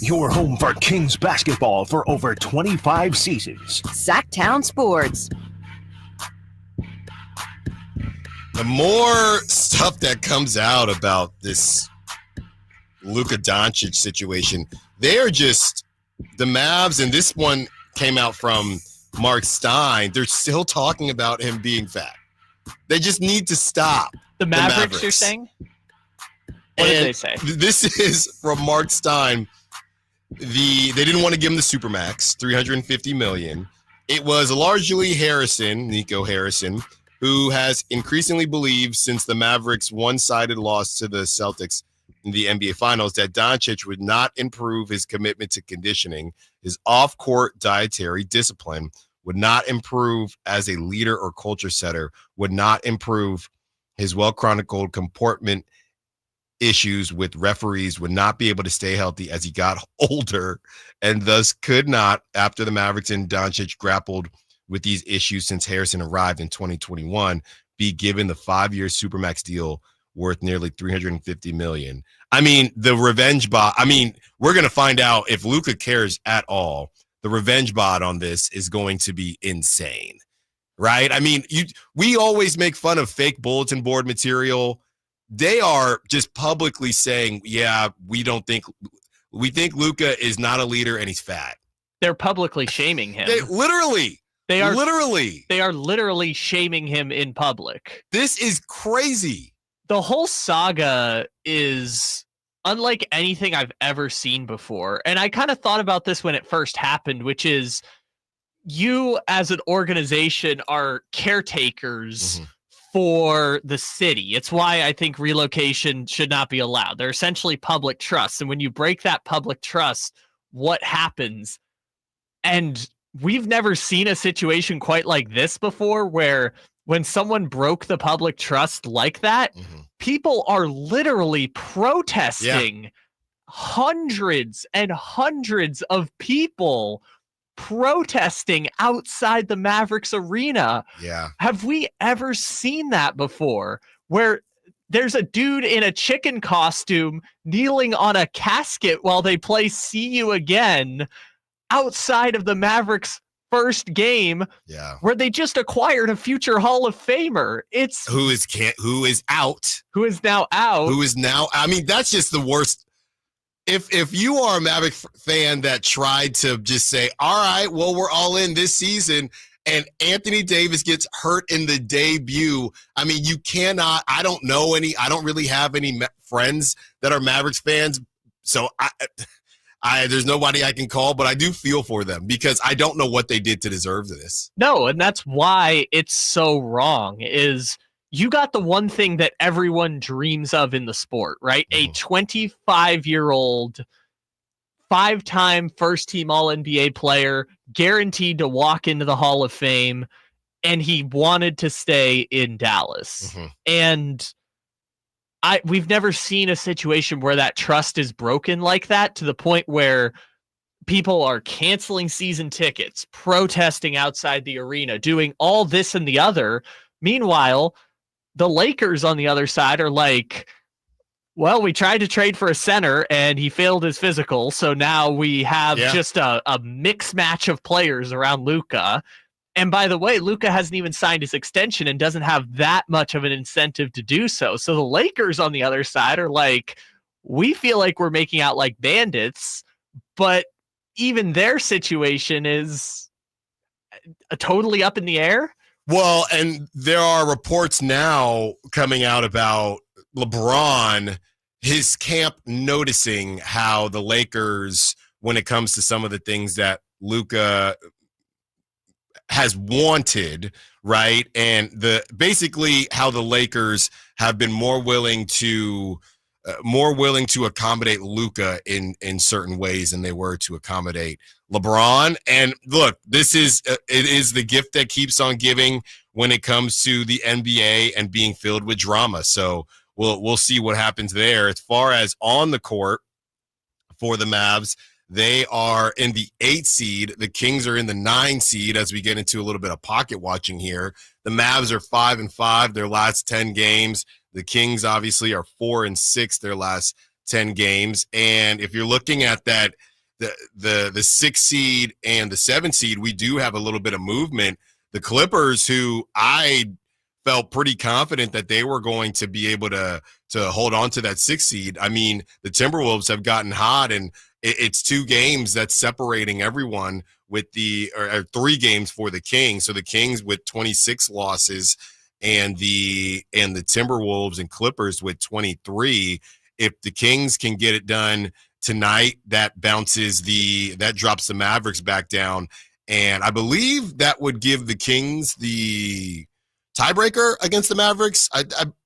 Your home for Kings basketball for over 25 seasons. Sacktown Sports. The more stuff that comes out about this Luka Doncic situation, they are just the Mavs, and this one came out from Mark Stein. They're still talking about him being fat. They just need to stop. The Mavericks, you're saying? What did they say? This is from Mark Stein. They didn't want to give him the Supermax, $350 million. It was largely Nico Harrison, who has increasingly believed since the Mavericks' one-sided loss to the Celtics in the NBA Finals that Doncic would not improve his commitment to conditioning, his off-court dietary discipline, would not improve as a leader or culture setter, would not improve his well-chronicled comportment issues with referees, would not be able to stay healthy as he got older, and thus could not, after the Mavericks and Doncic grappled with these issues since Harrison arrived in 2021, be given the 5-year Supermax deal worth nearly $350 million. I mean, the revenge bot. I mean, we're going to find out if Luca cares at all. The revenge bot on this is going to be insane, right? I mean, we always make fun of fake bulletin board material. They are just publicly saying, yeah, we think Luca is not a leader and he's fat. They're publicly shaming him. They are literally shaming him in public. This is crazy. The whole saga is unlike anything I've ever seen before. And I kind of thought about this when it first happened, which is you as an organization are caretakers for the city. It's why I think relocation should not be allowed. They're essentially public trusts. And when you break that public trust, what happens? And we've never seen a situation quite like this before, where when someone broke the public trust like that, people are literally protesting. Hundreds and hundreds of people protesting outside the Mavericks arena. Yeah. Have we ever seen that before, where there's a dude in a chicken costume kneeling on a casket while they play See You Again outside of the Mavericks' first game, where they just acquired a future Hall of Famer? It's who is now out. I mean, that's just the worst. If you are a Maverick fan that tried to just say, all right, well, we're all in this season, and Anthony Davis gets hurt in the debut, I mean, you cannot. I don't really have any friends that are Mavericks fans, so there's nobody I can call, but I do feel for them because I don't know what they did to deserve this. No, and that's why it's so wrong, is you got the one thing that everyone dreams of in the sport, right? A 25-year-old, 5-time first-team All-NBA player, guaranteed to walk into the Hall of Fame, and he wanted to stay in Dallas. And we've never seen a situation where that trust is broken like that, to the point where people are canceling season tickets, protesting outside the arena, doing all this and the other. Meanwhile, the Lakers on the other side are like, well, we tried to trade for a center and he failed his physical. So now we have just a mix match of players around Luca. And by the way, Luca hasn't even signed his extension and doesn't have that much of an incentive to do so. So the Lakers on the other side are like, we feel like we're making out like bandits, but even their situation is totally up in the air. Well, and there are reports now coming out about LeBron, his camp noticing how the Lakers, when it comes to some of the things that Luka has wanted, right? And basically how the Lakers have been more willing to accommodate Luka in certain ways than they were to accommodate LeBron. And look, it is the gift that keeps on giving when it comes to the NBA and being filled with drama. So we'll see what happens there. As far as on the court for the Mavs, they are in the 8 seed. The Kings are in the 9 seed as we get into a little bit of pocket watching here. The Mavs are 5-5 their last 10 games. The Kings obviously are 4-6 their last 10 games. And if you're looking at that, the 6 seed and the 7 seed, we do have a little bit of movement. The Clippers, who I felt pretty confident that they were going to be able to hold on to that 6 seed. I mean, the Timberwolves have gotten hot, and it's 2 games that's separating everyone with or 3 games for the Kings. So the Kings with 26 losses and the Timberwolves and Clippers with 23. If the Kings can get it done tonight, that drops the Mavericks back down. And I believe that would give the Kings the tiebreaker against the Mavericks.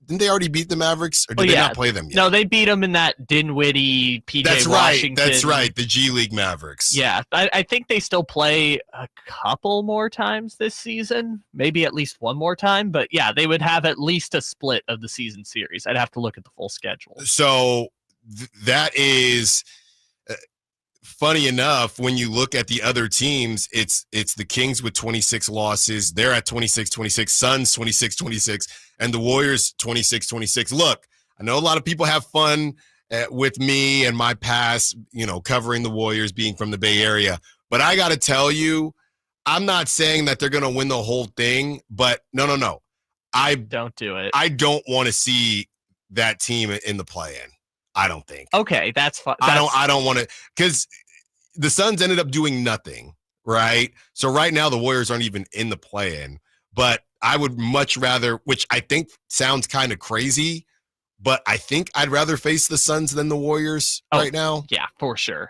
Didn't they already beat the Mavericks, or did they not play them yet? No, they beat them in that Dinwiddie, PJ Washington. That's right, the G League Mavericks. Yeah, I think they still play a couple more times this season, maybe at least one more time. But yeah, they would have at least a split of the season series. I'd have to look at the full schedule. So that is funny enough. When you look at the other teams, it's the Kings with 26 losses. They're at 26-26. Suns 26-26. And the Warriors 26-26. Look, I know a lot of people have fun with me and my past, covering the Warriors, being from the Bay Area. But I got to tell you, I'm not saying that they're going to win the whole thing. But no. Don't do it. I don't want to see that team in the play-in. I don't think. Okay, that's fine. I don't want to, because the Suns ended up doing nothing, right? So right now the Warriors aren't even in the play-in. But I would much rather, which I think sounds kind of crazy, but I think I'd rather face the Suns than the Warriors right now. Yeah, for sure.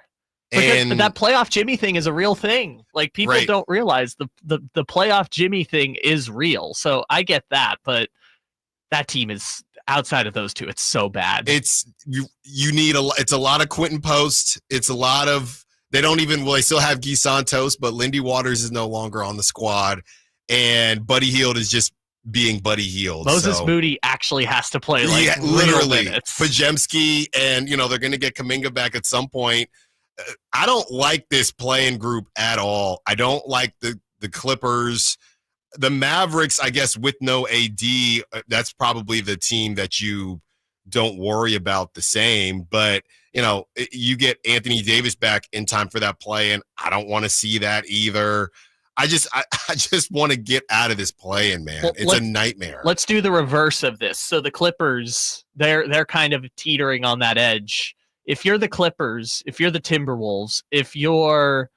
But that playoff Jimmy thing is a real thing. Like, people don't realize the playoff Jimmy thing is real. So I get that, but that team is, outside of those two, it's so bad. It's you need it's a lot of Quentin Post. It's a lot of, they still have Guy Santos, but Lindy Waters is no longer on the squad. And Buddy Hield is just being Buddy Hield. Moses Moody actually has to play literally. Minutes. Pajemski, and they're going to get Kuminga back at some point. I don't like this playing group at all. I don't like the Clippers. The Mavericks, I guess, with no AD, that's probably the team that you don't worry about the same. But, you get Anthony Davis back in time for that play, and I don't want to see that either. I just want to get out of this play-in, man. Well, it's a nightmare. Let's do the reverse of this. So the Clippers, they're kind of teetering on that edge. If you're the Clippers, if you're the Timberwolves, if you're,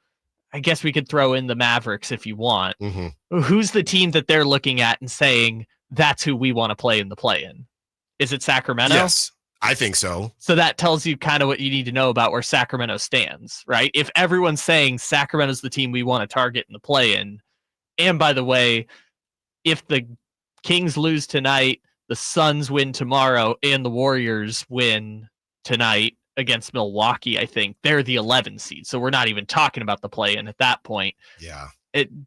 I guess we could throw in the Mavericks if you want. Mm-hmm. Who's the team that they're looking at and saying, that's who we want to play in the play-in? Is it Sacramento? Yes, I think so. So that tells you kind of what you need to know about where Sacramento stands, right? If everyone's saying Sacramento's the team we want to target in the play-in, and by the way, if the Kings lose tonight, the Suns win tomorrow, and the Warriors win tonight against Milwaukee, I think they're the 11 seed. So we're not even talking about the play-in at that point. Yeah.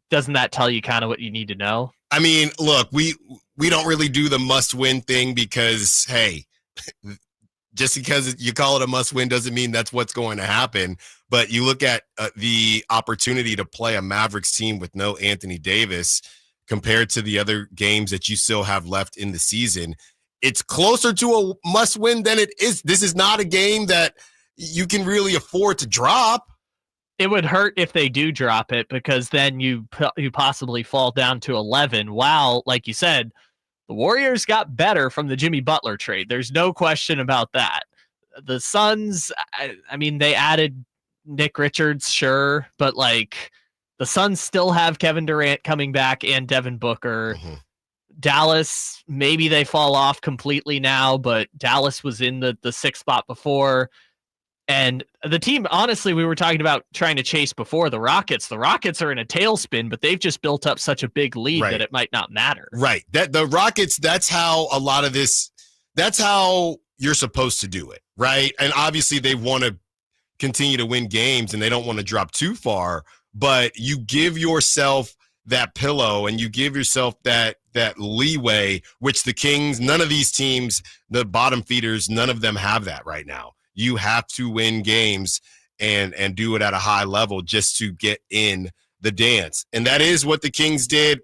Doesn't that tell you kind of what you need to know? I mean, look, we don't really do the must-win thing because, hey, just because you call it a must-win doesn't mean that's what's going to happen. But you look at the opportunity to play a Mavericks team with no Anthony Davis compared to the other games that you still have left in the season. It's closer to a must-win than it is. This is not a game that you can really afford to drop. It would hurt if they do drop it, because then you possibly fall down to 11. While, like you said, the Warriors got better from the Jimmy Butler trade. There's no question about that. The Suns, I mean, they added Nick Richards, sure, but like the Suns still have Kevin Durant coming back and Devin Booker. Mm-hmm. Dallas, maybe they fall off completely now, but Dallas was in the 6th spot before. And the team, honestly, we were talking about trying to chase before the Rockets. The Rockets are in a tailspin, but they've just built up such a big lead that it might not matter. Right. That the Rockets, that's how a lot of this, that's how you're supposed to do it, right? And obviously they want to continue to win games and they don't want to drop too far, but you give yourself that pillow and you give yourself that leeway, which the Kings, none of these teams, the bottom feeders, none of them have that right now. You have to win games and do it at a high level just to get in the dance. And that is what the Kings did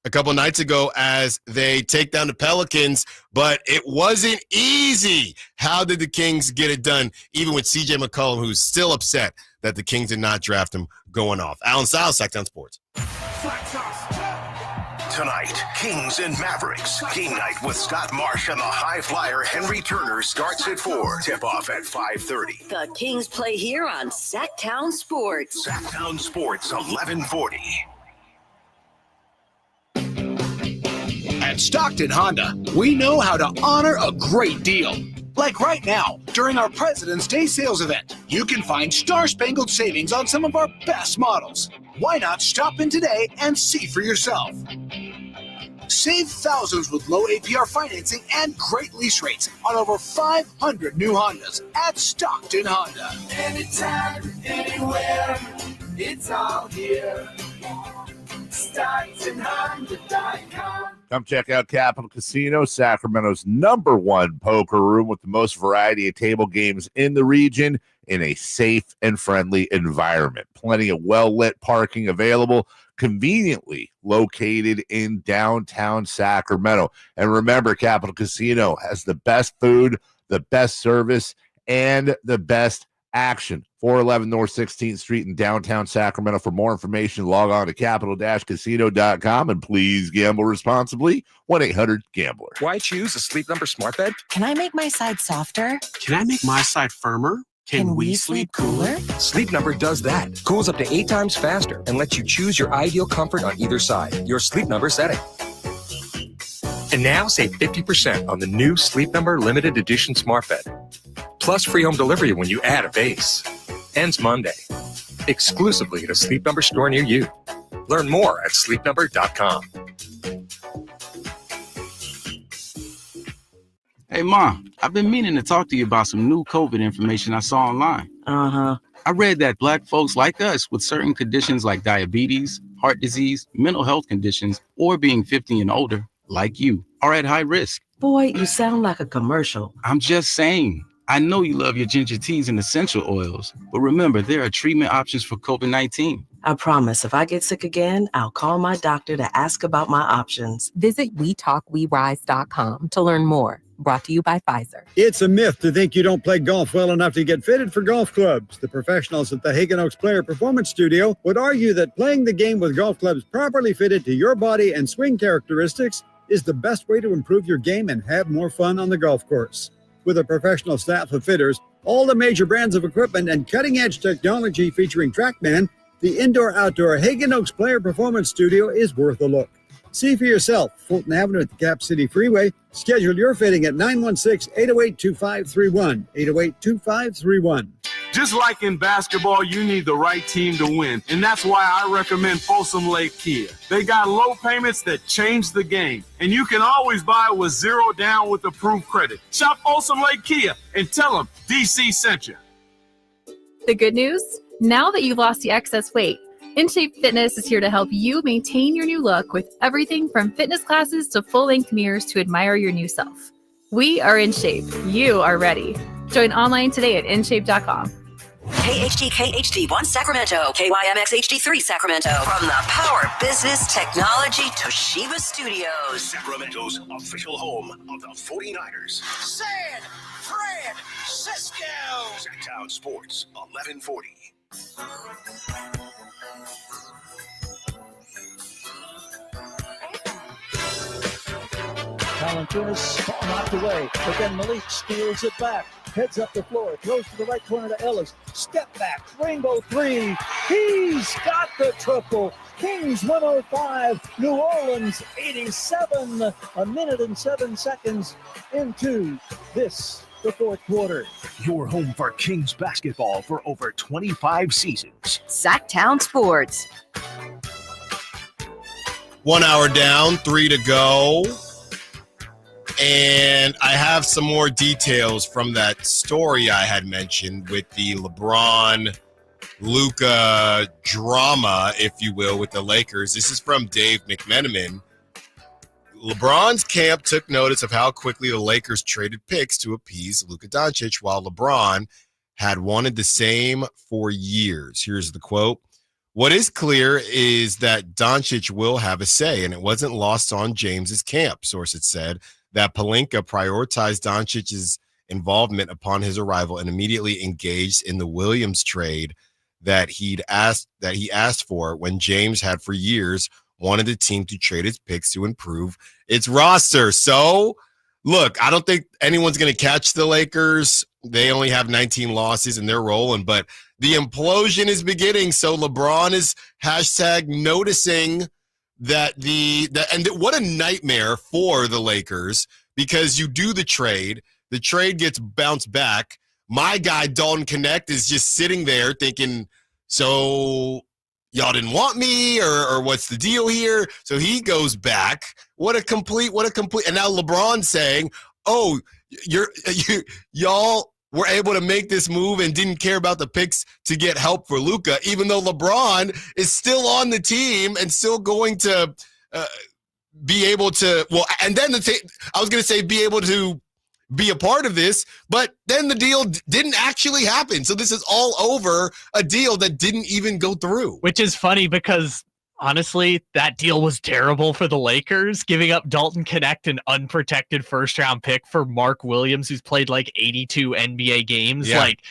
a couple of nights ago as they take down the Pelicans, but it wasn't easy. How did the Kings get it done, even with CJ McCollum, who's still upset that the Kings did not draft him going off? Allen Stiles, Sacktown Sports. Tonight, Kings and Mavericks. Game night with Scott Marsh and the high flyer Henry Turner starts at 4. Tip-off at 5:30. The Kings play here on Sacktown Sports. Sacktown Sports, 1140. At Stockton Honda, we know how to honor a great deal. Like right now, during our President's Day sales event, you can find star-spangled savings on some of our best models. Why not stop in today and see for yourself? Save thousands with low APR financing and great lease rates on over 500 new Hondas at Stockton Honda. Anytime, anywhere, it's all here. StocktonHonda.com. Come check out Capital Casino, Sacramento's #1 poker room with the most variety of table games in the region in a safe and friendly environment. Plenty of well-lit parking available, conveniently located in downtown Sacramento. And remember, Capital Casino has the best food, the best service, and the best action. 411 North 16th Street in downtown Sacramento. For more information, log on to capital-casino.com, and please gamble responsibly. 1-800-GAMBLER. Why choose a Sleep Number smart bed? Can I make my side softer? Can I make my side firmer? Can we sleep cooler? Sleep Number does that. Cools up to 8 times faster and lets you choose your ideal comfort on either side. Your Sleep Number setting. And now save 50% on the new Sleep Number limited edition smart bed. Plus free home delivery when you add a base. Ends Monday. Exclusively at a Sleep Number store near you. Learn more at sleepnumber.com. Hey, Mom, I've been meaning to talk to you about some new COVID information I saw online. Uh-huh. I read that Black folks like us with certain conditions like diabetes, heart disease, mental health conditions, or being 50 and older, like you, are at high risk. Boy, you sound like a commercial. I'm just saying. I know you love your ginger teas and essential oils, but remember, there are treatment options for COVID-19. I promise if I get sick again, I'll call my doctor to ask about my options. Visit WeTalkWeRise.com to learn more. Brought to you by Pfizer. It's a myth to think you don't play golf well enough to get fitted for golf clubs. The professionals at the Hagen Oaks Player Performance Studio would argue that playing the game with golf clubs properly fitted to your body and swing characteristics is the best way to improve your game and have more fun on the golf course. With a professional staff of fitters, all the major brands of equipment, and cutting-edge technology featuring TrackMan, the indoor-outdoor Hagen Oaks Player Performance Studio is worth a look. See for yourself, Fulton Avenue at the Cap City Freeway. Schedule your fitting at 916-808-2531, 808-2531. Just like in basketball, you need the right team to win, and that's why I recommend Folsom Lake Kia. They got low payments that change the game, and you can always buy with 0 down with approved credit. Shop Folsom Lake Kia and tell them DC sent you. The good news? Now that you've lost the excess weight, InShape Fitness is here to help you maintain your new look with everything from fitness classes to full-length mirrors to admire your new self. We are InShape. You are ready. Join online today at InShape.com. KHD1 Sacramento, KYMX HD3 Sacramento. From the Power Business Technology Toshiba Studios. Sacramento's official home of the 49ers. San Francisco. Sacktown Sports, 1140. Valanciunas knocked away, but then Malik steals it back. Heads up the floor, throws to the right corner to Ellis. Step back, rainbow three. He's got the triple. Kings 105, New Orleans 87. A minute and 7 seconds into the fourth quarter. Your home for Kings basketball for over 25 seasons. Sacktown Sports. 1 hour down, 3 to go. And I have some more details from that story I had mentioned with the LeBron Luka drama, if you will, with the Lakers. This is from Dave McMenamin. LeBron's camp took notice of how quickly the Lakers traded picks to appease Luka Doncic, while LeBron had wanted the same for years. Here's the quote. What is clear is that Doncic will have a say, and it wasn't lost on James's camp, sources said. That Pelinka prioritized Doncic's involvement upon his arrival and immediately engaged in the Williams trade that he asked for when James had for years wanted the team to trade its picks to improve its roster. So, look, I don't think anyone's going to catch the Lakers. They only have 19 losses and they're rolling, but the implosion is beginning. So LeBron is hashtag noticing that what a nightmare for the Lakers, because you do the trade gets bounced back. My guy Dalton Connect is just sitting there thinking, so y'all didn't want me, or what's the deal here? So he goes back. What a complete, and now LeBron's saying, oh, y'all were able to make this move and didn't care about the picks to get help for Luca, even though LeBron is still on the team and still going to be able to, and then I was going to say be able to be a part of this, but then the deal didn't actually happen. So this is all over a deal that didn't even go through. Which is funny because honestly, that deal was terrible for the Lakers, giving up Dalton Connect, an unprotected first-round pick, for Mark Williams, who's played like 82 NBA games. Yeah. Like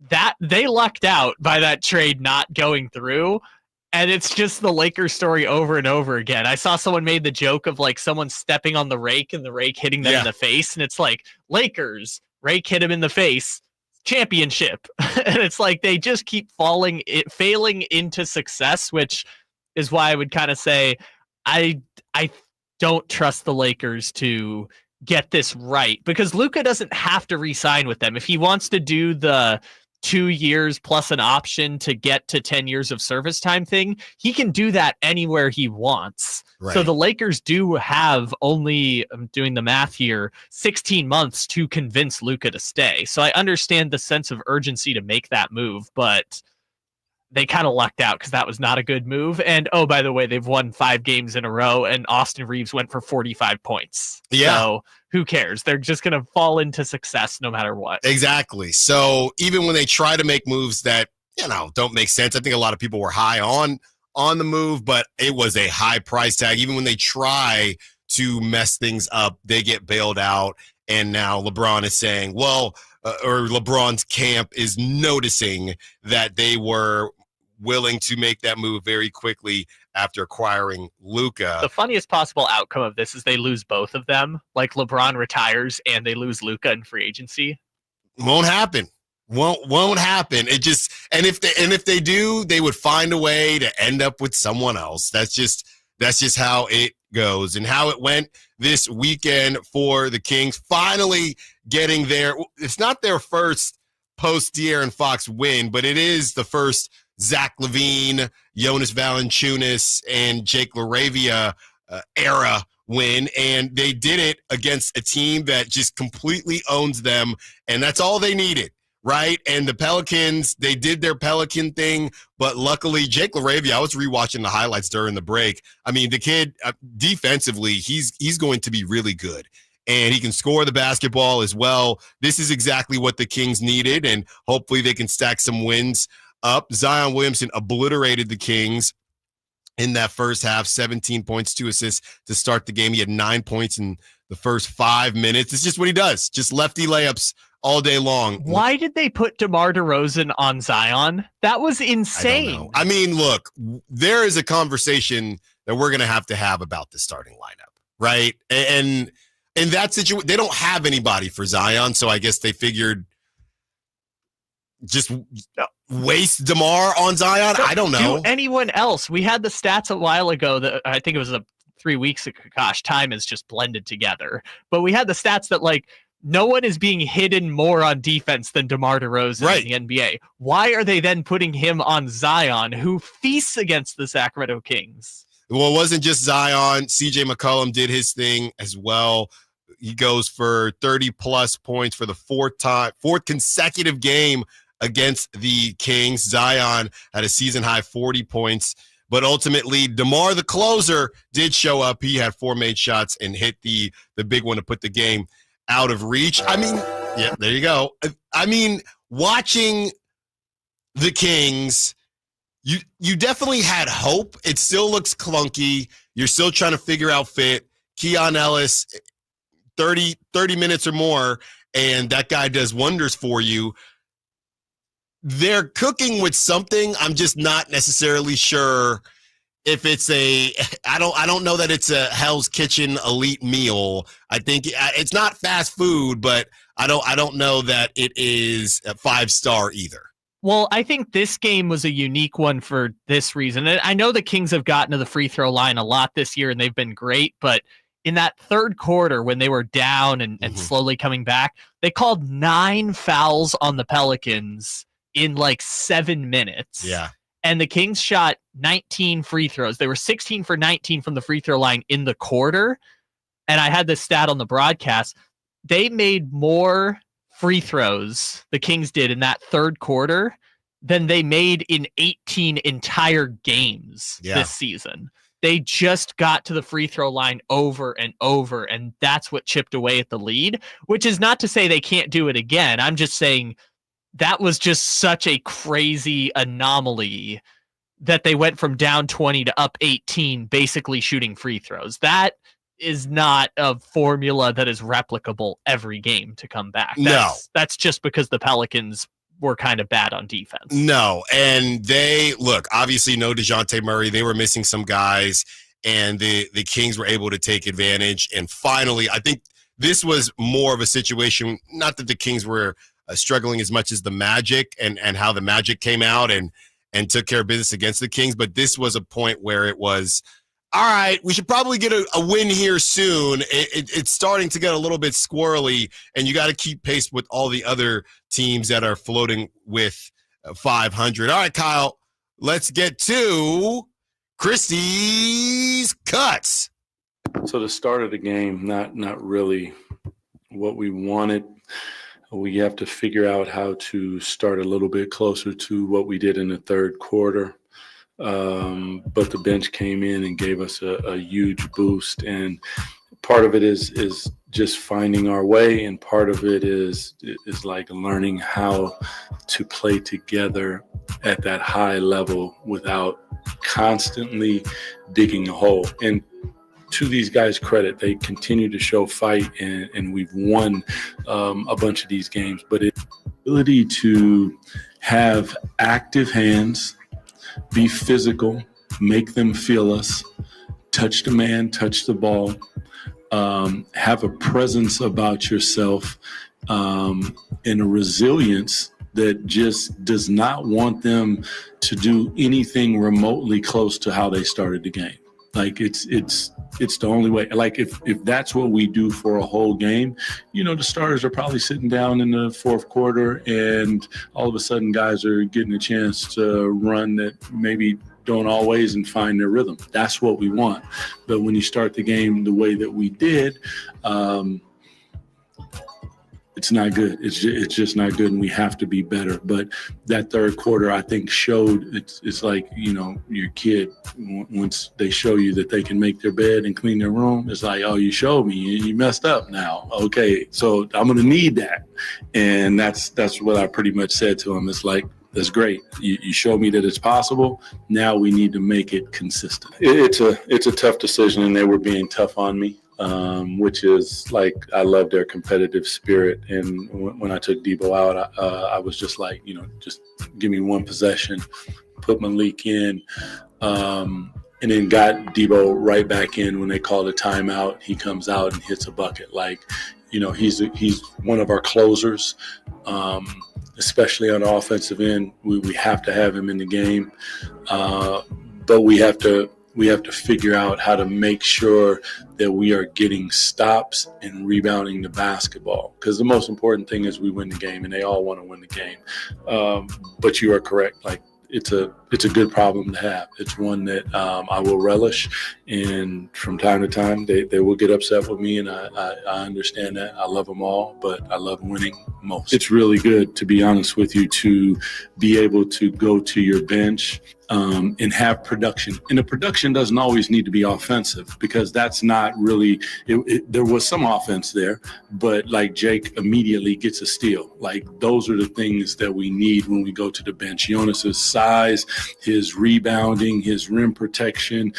that, they lucked out by that trade not going through. And it's just the Lakers story over and over again. I saw someone made the joke of like someone stepping on the rake and the rake hitting them in the face. And it's like, Lakers, rake hit him in the face, championship. And it's like they just keep failing into success, which is why I would kind of say I don't trust the Lakers to get this right, because Luka doesn't have to re-sign with them. If he wants to do the 2 years plus an option to get to 10 years of service time thing, he can do that anywhere he wants. Right. So the Lakers do have only, I'm doing the math here, 16 months to convince Luka to stay. So I understand the sense of urgency to make that move, but they kind of lucked out because that was not a good move. And, oh, by the way, they've won 5 games in a row, and Austin Reeves went for 45 points. Yeah. So who cares? They're just going to fall into success no matter what. Exactly. So even when they try to make moves that, don't make sense, I think a lot of people were high on the move, but it was a high price tag. Even when they try to mess things up, they get bailed out. And now LeBron is saying, or LeBron's camp is noticing that they were willing to make that move very quickly after acquiring Luca. The funniest possible outcome of this is they lose both of them. Like LeBron retires and they lose Luca in free agency. Won't happen. Won't happen. It just, and if they do, they would find a way to end up with someone else. That's just how it goes, and how it went this weekend for the Kings, finally getting there. It's not their first post De'Aaron Fox win, but it is the first Zach LaVine, Jonas Valanciunas, and Jake LaRavia era win, and they did it against a team that just completely owns them, and that's all they needed. right? And the Pelicans, they did their Pelican thing, but luckily Jake LaRavia, I was rewatching the highlights during the break. I mean, the kid defensively, he's going to be really good. And he can score the basketball as well. This is exactly what the Kings needed, and hopefully they can stack some wins up. Zion Williamson obliterated the Kings in that first half, 17 points, 2 assists to start the game. He had 9 points in the first 5 minutes. It's just what he does, just lefty layups all day long. Why did they put DeMar DeRozan on Zion? That was insane. I don't know. I mean, look, there is a conversation that we're going to have about the starting lineup, right? And in that situation, they don't have anybody for Zion, so I guess they figured just waste DeMar on Zion. I don't know. Do anyone else? We had the stats a while ago that I think it was 3 weeks ago. Gosh, time is just blended together. But we had the stats that like no one is being hidden more on defense than DeMar DeRozan in the NBA. Why are they then putting him on Zion, who feasts against the Sacramento Kings? Well, it wasn't just Zion. CJ McCollum did his thing as well. He goes for 30-plus points for the fourth consecutive game against the Kings. Zion had a season-high 40 points. But ultimately, DeMar, the closer, did show up. He had 4 made shots and hit the big one to put the game out of reach. I mean, yeah, there you go. I mean, watching the Kings, you definitely had hope. It still looks clunky. You're still trying to figure out fit. Keon Ellis, 30 minutes or more, and that guy does wonders for you. They're cooking with something. I'm just not necessarily sure if it's I don't know that it's a Hell's Kitchen elite meal. I think it's not fast food, but I don't know that it is a 5-star either. Well, I think this game was a unique one for this reason. And I know the Kings have gotten to the free throw line a lot this year, and they've been great, but in that third quarter when they were down and slowly coming back, they called 9 fouls on the Pelicans in like 7 minutes. Yeah. And the Kings shot 19 free throws. They were 16 for 19 from the free throw line in the quarter. And I had this stat on the broadcast. They made more free throws, the Kings did, in that third quarter than they made in 18 entire games this season. They just got to the free throw line over and over, and that's what chipped away at the lead, which is not to say they can't do it again. I'm just saying that was just such a crazy anomaly that they went from down 20 to up 18, basically shooting free throws. That is not a formula that is replicable every game to come back. That's just because the Pelicans were kind of bad on defense. No, and they, look, obviously no DeJounte Murray. They were missing some guys, and the Kings were able to take advantage. And finally, I think this was more of a situation, not that the Kings were struggling as much as the Magic and how the Magic came out and took care of business against the Kings, but this was a point where it was, all right, we should probably get a win here soon. It's starting to get a little bit squirrely, and you got to keep pace with all the other teams that are floating with 500. All right, Kyle, let's get to Christie's Cuts. So the start of the game, not really what we wanted. We have to figure out how to start a little bit closer to what we did in the third quarter. But the bench came in and gave us a huge boost. And part of it is just finding our way. And part of it is like learning how to play together at that high level without constantly digging a hole. And to these guys' credit, they continue to show fight, and we've won a bunch of these games. But it's the ability to have active hands, be physical, make them feel us, touch the man, touch the ball, have a presence about yourself, and a resilience that just does not want them to do anything remotely close to how they started the game. Like it's the only way. Like if that's what we do for a whole game, the starters are probably sitting down in the fourth quarter, and all of a sudden guys are getting a chance to run that maybe don't always and find their rhythm. That's what we want. But when you start the game the way that we did, it's not good. It's just not good, and we have to be better. But that third quarter, I think, showed it's like, your kid, once they show you that they can make their bed and clean their room, it's like, oh, you showed me, you messed up now. Okay, so I'm going to need that. And that's what I pretty much said to him. It's like, that's great. You show me that it's possible. Now we need to make it consistent. It's a tough decision, and they were being tough on me. Which is like, I love their competitive spirit. And when I took Debo out, I was just like, just give me one possession, put Malik in, and then got Debo right back in when they called a timeout. He comes out and hits a bucket. Like, he's one of our closers, especially on the offensive end. We have to have him in the game, but we have to figure out how to make sure that we are getting stops and rebounding the basketball, because the most important thing is we win the game, and they all want to win the game. But you are correct. Like, it's a good problem to have. It's one that I will relish, and from time to time they will get upset with me, and I understand that. I love them all, but I love winning most. It's really good, to be honest with you, to be able to go to your bench and have production. And the production doesn't always need to be offensive, because that's not really there was some offense there, but like Jake immediately gets a steal. Like, those are the things that we need when we go to the bench. Jonas's size, his rebounding, his rim protection,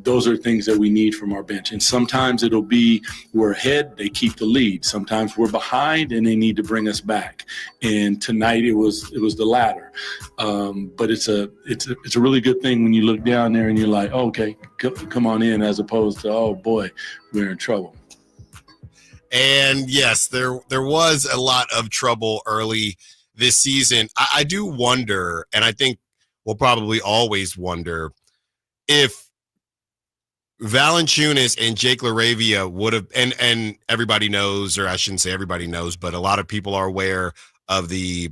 those are things that we need from our bench. And sometimes it'll be we're ahead, they keep the lead. Sometimes we're behind and they need to bring us back. And tonight it was the latter. But it's a really good thing when you look down there and you're like, oh, okay, come on in, as opposed to, oh boy, we're in trouble. And yes, there was a lot of trouble early this season. I do wonder, and I think we'll probably always wonder, if Valanciunas and Jake LaRavia would have, and everybody knows, or I shouldn't say everybody knows, but a lot of people are aware of the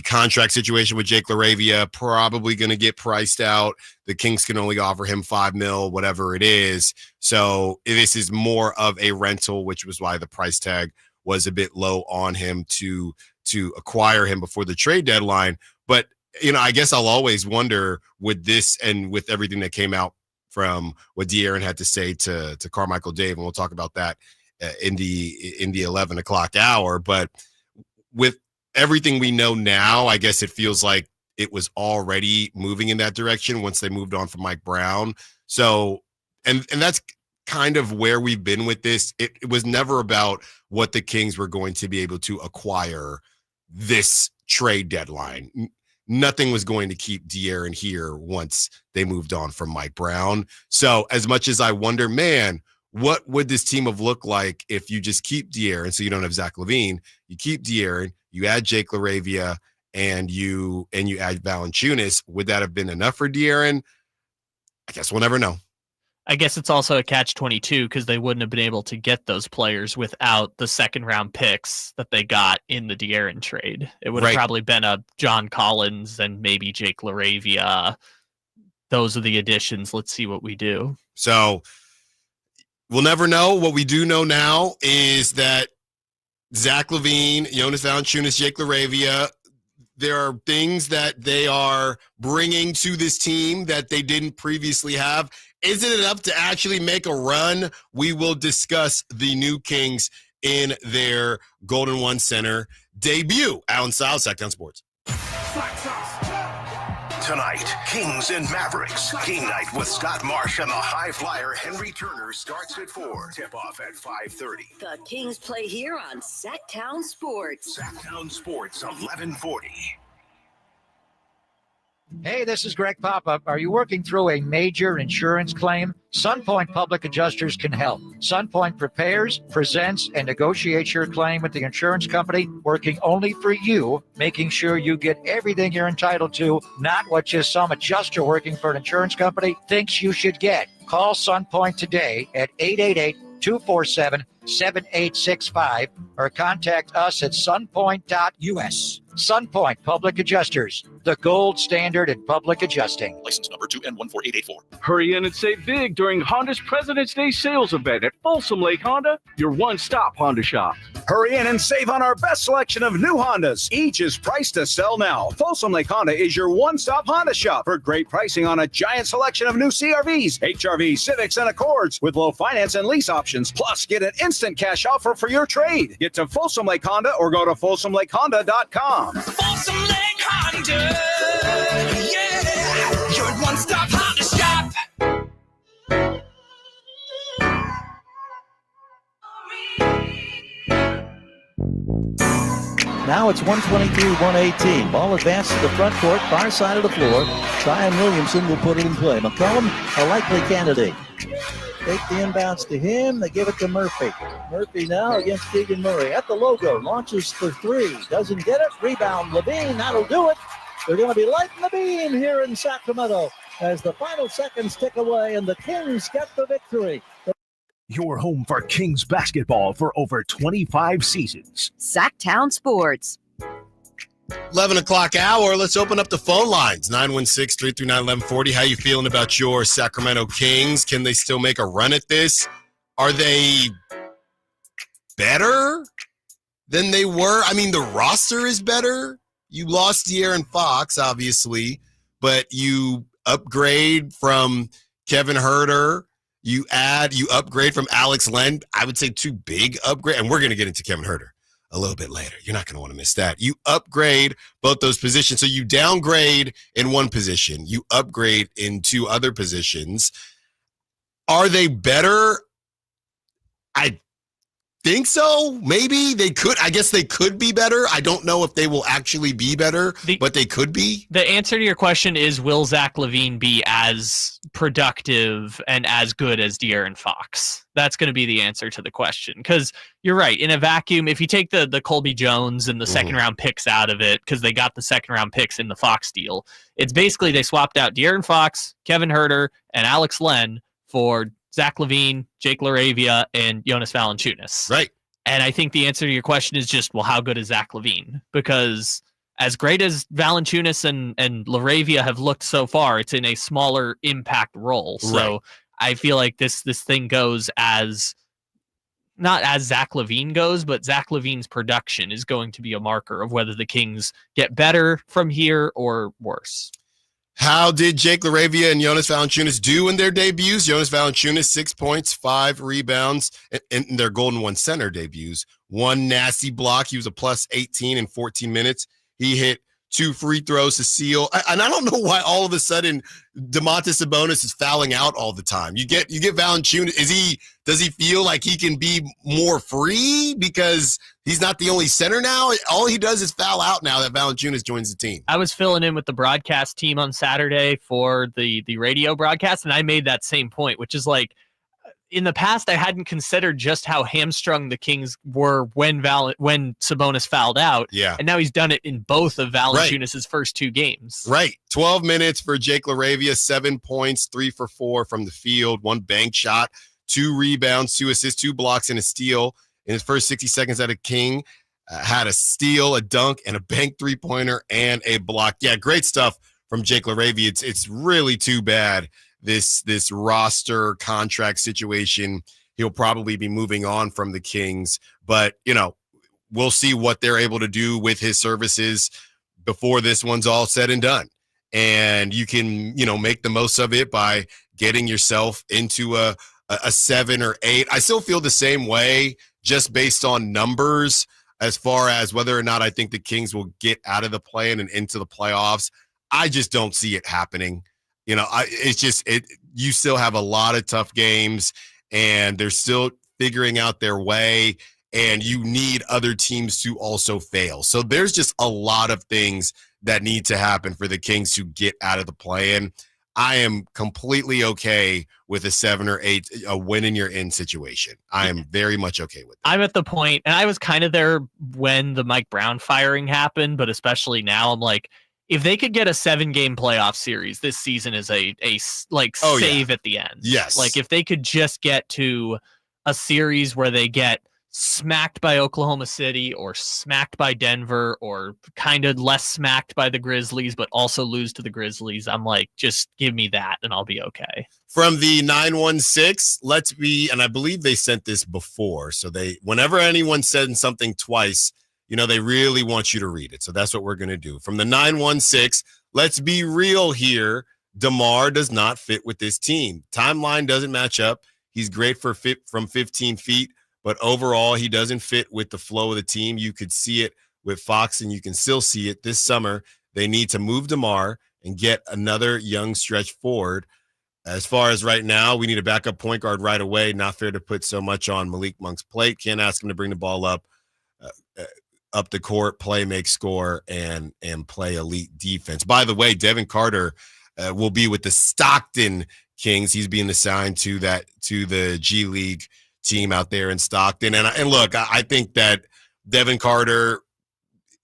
contract situation with Jake LaRavia, probably going to get priced out. The Kings can only offer him $5 million, whatever it is. So this is more of a rental, which was why the price tag was a bit low on him to acquire him before the trade deadline. But, I guess I'll always wonder with this, and with everything that came out from what De'Aaron had to say to Carmichael Dave, and we'll talk about that in the 11 o'clock hour. But with everything we know now, I guess it feels like it was already moving in that direction once they moved on from Mike Brown. So, and that's kind of where we've been with this. It was never about what the Kings were going to be able to acquire this trade deadline. Nothing was going to keep De'Aaron here once they moved on from Mike Brown. So as much as I wonder, man, what would this team have looked like if you just keep De'Aaron, so you don't have Zach LaVine, you keep De'Aaron, you add Jake LaRavia, and you add Valanciunas? Would that have been enough for De'Aaron? I guess we'll never know. I guess it's also a catch-22, because they wouldn't have been able to get those players without the second-round picks that they got in the De'Aaron trade. It would have probably been a John Collins and maybe Jake LaRavia. Those are the additions. Let's see what we do. So we'll never know. What we do know now is that Zach LaVine, Jonas Valanciunas, Jake LaRavia, there are things that they are bringing to this team that they didn't previously have. Is it enough to actually make a run? We will discuss the new Kings in their Golden One Center debut. Allen Stiles, Sacktown Sports. Tonight, Kings and Mavericks. Game night with Scott Marsh and the high flyer Henry Turner starts at 4. Tip-off at 5:30. The Kings play here on Sacktown Sports. Sacktown Sports, 1140. Hey, this is Greg Papa. Are you working through a major insurance claim? SunPoint Public Adjusters can help. SunPoint prepares, presents, and negotiates your claim with the insurance company, working only for you, making sure you get everything you're entitled to, not what just some adjuster working for an insurance company thinks you should get. Call SunPoint today at 888-247-7865 or contact us at sunpoint.us. SunPoint Public Adjusters, the gold standard in public adjusting. License number 142N14884. Hurry in and save big during Honda's President's Day sales event at Folsom Lake Honda, your one-stop Honda shop. Hurry in and save on our best selection of new Hondas. Each is priced to sell now. Folsom Lake Honda is your one-stop Honda shop for great pricing on a giant selection of new CRVs, HRVs, Civics, and Accords with low finance and lease options. Plus, get an instant cash offer for your trade. Get to Folsom Lake Honda or go to folsomlakehonda.com. Folsom Lake Honda, yeah, your one-stop Honda shop. Now it's 123-118. Ball advanced to the front court, far side of the floor. Tryon Williamson will put it in play. McCollum, a likely candidate. Take the inbounds to him. They give it to Murphy. Murphy now against Keegan Murray. At the logo, launches for three. Doesn't get it. Rebound, Levine. That'll do it. They're going to be lighting the beam here in Sacramento as the final seconds tick away and the Kings get the victory. Your home for Kings basketball for over 25 seasons. Sacktown Sports. 11 o'clock hour. Let's open up the phone lines. 916-339-1140. How you feeling about your Sacramento Kings? Can they still make a run at this? Are they better than they were? I mean, the roster is better. You lost De'Aaron Fox, obviously, but you upgrade from Kevin Huerter. You upgrade from Alex Len. I would say two big upgrade, and we're going to get into Kevin Huerter a little bit later. You're not going to want to miss that. You upgrade both those positions. So you downgrade in one position. You upgrade in two other positions. Are they better? I think so. Maybe they could. I guess they could be better. I don't know if they will actually be better, but they could be. The answer to your question is, will Zach LaVine be as productive and as good as De'Aaron Fox? That's going to be the answer to the question. Because you're right. In a vacuum, if you take the Colby Jones and the second round picks out of it, because they got the second round picks in the Fox deal, it's basically they swapped out De'Aaron Fox, Kevin Huerter, and Alex Len for Zach LaVine, Jake LaRavia, and Jonas Valanciunas. Right. And I think the answer to your question is just, well, how good is Zach LaVine? Because as great as Valanciunas and LaRavia have looked so far, it's in a smaller impact role. So Right. I feel like this thing goes as, not as Zach LaVine goes, but Zach LaVine's production is going to be a marker of whether the Kings get better from here or worse. How did Jake LaRavia and Jonas Valanciunas do in their debuts? Jonas Valanciunas, 6 points, 5 rebounds in their Golden One Center debuts. One nasty block. He was a plus 18 in 14 minutes. He hit 2 free throws to seal. And I don't know why all of a sudden Domantas Sabonis is fouling out all the time. You get Valanciunas. Does he feel like he can be more free because he's not the only center now? All he does is foul out now that Valanciunas joins the team. I was filling in with the broadcast team on Saturday for the radio broadcast, and I made that same point, which is like, in the past, I hadn't considered just how hamstrung the Kings were when Sabonis fouled out. Yeah. And now he's done it in both of Valanciunas' first 2 games. Right. 12 minutes for Jake LaRavia, 7 points, 3 for 4 from the field, 1 bank shot, 2 rebounds, 2 assists, 2 blocks, and a steal. In his first 60 seconds at a King, had a steal, a dunk, and a bank 3-pointer, and a block. Yeah, great stuff from Jake LaRavia. It's really too bad. This roster contract situation, he'll probably be moving on from the Kings, but we'll see what they're able to do with his services before this one's all said and done. And you can, make the most of it by getting yourself into a 7 or 8. I still feel the same way just based on numbers as far as whether or not I think the Kings will get out of the play-in and into the playoffs. I just don't see it happening. You still have a lot of tough games and they're still figuring out their way, and you need other teams to also fail. So there's just a lot of things that need to happen for the Kings to get out of the play-in. I am completely okay with a 7 or 8, a win and you're in situation. I am very much okay with that. I'm at the point, and I was kind of there when the Mike Brown firing happened, but especially now I'm like, if they could get a 7-game playoff series, this season is a save at the end. Yes. Like if they could just get to a series where they get smacked by Oklahoma City or smacked by Denver or kind of less smacked by the Grizzlies, but also lose to the Grizzlies, I'm like, just give me that and I'll be okay. From the 916, and I believe they sent this before. So whenever anyone said something twice, they really want you to read it. So that's what we're going to do. From the 916, let's be real here. DeMar does not fit with this team. Timeline doesn't match up. He's great from 15 feet. But overall, he doesn't fit with the flow of the team. You could see it with Fox, and you can still see it this summer. They need to move DeMar and get another young stretch forward. As far as right now, we need a backup point guard right away. Not fair to put so much on Malik Monk's plate. Can't ask him to bring the ball up the court, play, make, score, and play elite defense. By the way, Devin Carter will be with the Stockton Kings. He's being assigned to the G League team out there in Stockton. And look, I think that Devin Carter,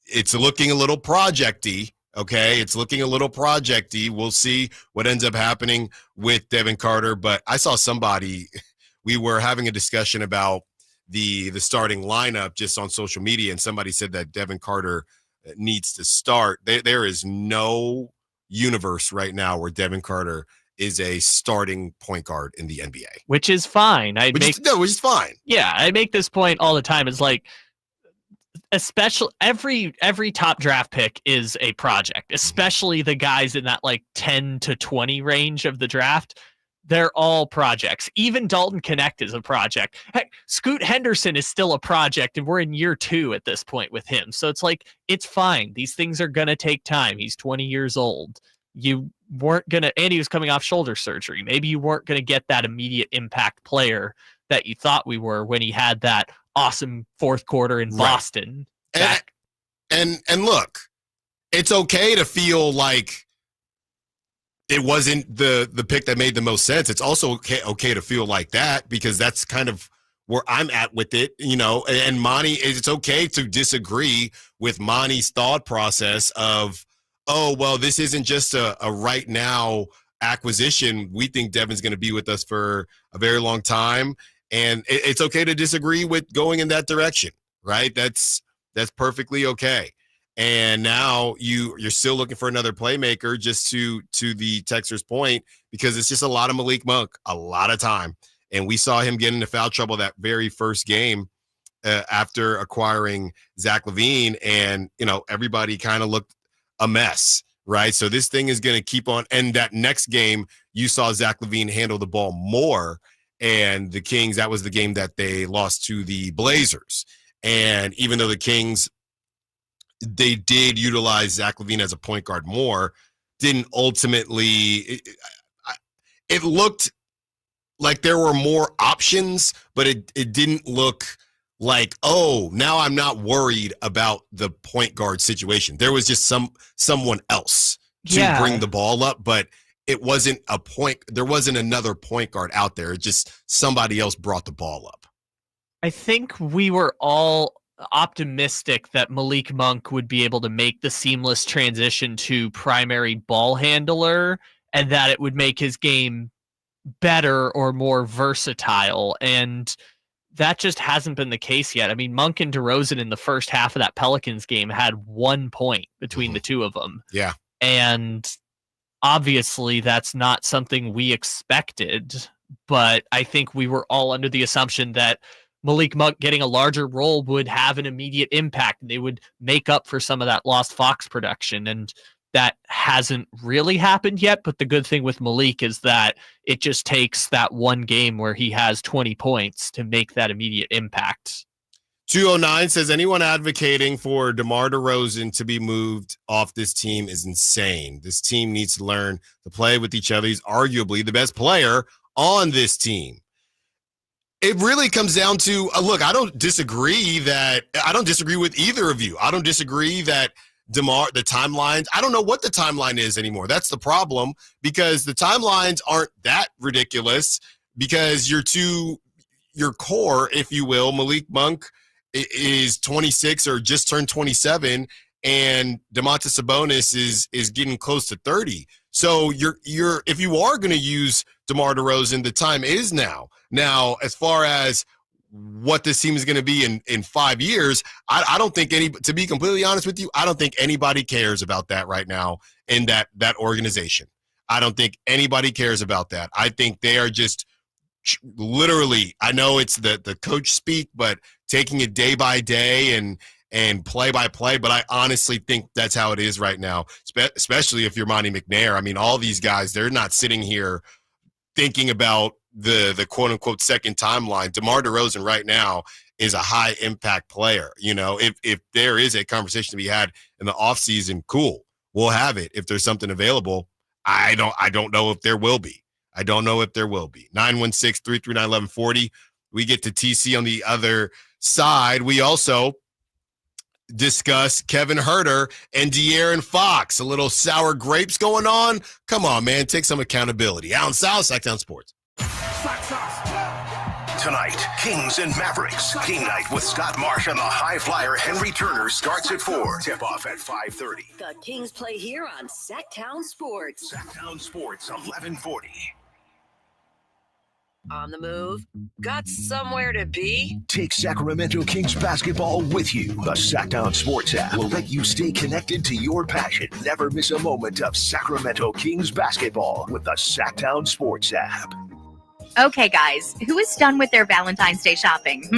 it's looking a little project-y, okay? It's looking a little project-y. We'll see what ends up happening with Devin Carter. But I saw we were having a discussion about the starting lineup just on social media, and somebody said that Devin Carter needs to start. There is no universe right now where Devin Carter is a starting point guard in the NBA, which is fine. Which is fine. Yeah, I make this point all the time. It's like, especially every top draft pick is a project, especially the guys in that like 10 to 20 range of the draft. They're all projects. Even Dalton Connect is a project. Heck, Scoot Henderson is still a project, and we're in year 2 at this point with him. So it's like, it's fine. These things are going to take time. He's 20 years old. You weren't going to, and he was coming off shoulder surgery. Maybe you weren't going to get that immediate impact player that you thought we were when he had that awesome fourth quarter in Boston. And look, it's okay to feel like it wasn't the pick that made the most sense. It's also okay to feel like that, because that's kind of where I'm at with it, and Monty, it's okay to disagree with Monty's thought process of, oh, well, this isn't just a right now acquisition. We think Devin's going to be with us for a very long time. And it's okay to disagree with going in that direction, right? That's perfectly okay. And now you're still looking for another playmaker, just to the Texer's point, because it's just a lot of Malik Monk, a lot of time. And we saw him get into foul trouble that very first game after acquiring Zach LaVine, and, everybody kind of looked a mess, right? So this thing is going to keep on. And that next game, you saw Zach LaVine handle the ball more, and the Kings, that was the game that they lost to the Blazers. And even though the Kings, they did utilize Zach LaVine as a point guard more, didn't ultimately, it looked like there were more options, but it didn't look like, oh, now I'm not worried about the point guard situation. There was just someone else to bring the ball up, but it wasn't there wasn't another point guard out there. It just somebody else brought the ball up. I think we were all optimistic that Malik Monk would be able to make the seamless transition to primary ball handler, and that it would make his game better or more versatile. And that just hasn't been the case yet. I mean, Monk and DeRozan in the first half of that Pelicans game had 1 point between the two of them. Yeah. And obviously that's not something we expected, but I think we were all under the assumption that Malik Monk getting a larger role would have an immediate impact, and they would make up for some of that lost Fox production. And that hasn't really happened yet. But the good thing with Malik is that it just takes that one game where he has 20 points to make that immediate impact. 209 says, anyone advocating for DeMar DeRozan to be moved off this team is insane. This team needs to learn to play with each other. He's arguably the best player on this team. It really comes down to, look, I don't disagree with either of you. I don't disagree that DeMar, the timelines, I don't know what the timeline is anymore. That's the problem, because the timelines aren't that ridiculous, because your core, if you will, Malik Monk is 26 or just turned 27, and Domantas Sabonis is getting close to 30. So if you are going to use DeMar DeRozan, the time is now. Now, as far as what this team is going to be in 5 years, I don't think to be completely honest with you, I don't think anybody cares about that right now in that organization. I don't think anybody cares about that. I think they are just literally, I know it's the coach speak, but taking it day by day and play by play. But I honestly think that's how it is right now, especially if you're Monty McNair. I mean, all these guys, they're not sitting here thinking about the quote unquote second timeline. DeMar DeRozan right now is a high impact player. You know, if there is a conversation to be had in the offseason, cool, we'll have it. If there's something available, I don't know if there will be. 916-339-1140. We get to TC on the other side. We also discuss Kevin Huerter and De'Aaron Fox. A little sour grapes going on. Come on, man. Take some accountability. Allen Stiles, Sacktown Sports. Tonight, Kings and Mavericks. Game night with Scott Marsh and the high flyer Henry Turner starts at 4. Tip-off at 5:30. The Kings play here on Sacktown Sports. Sacktown Sports, 1140. On the move? Got somewhere to be? Take Sacramento Kings basketball with you. The Sacktown Sports app will let you stay connected to your passion. Never miss a moment of Sacramento Kings basketball with the Sacktown Sports app. Okay, guys, who is done with their Valentine's Day shopping?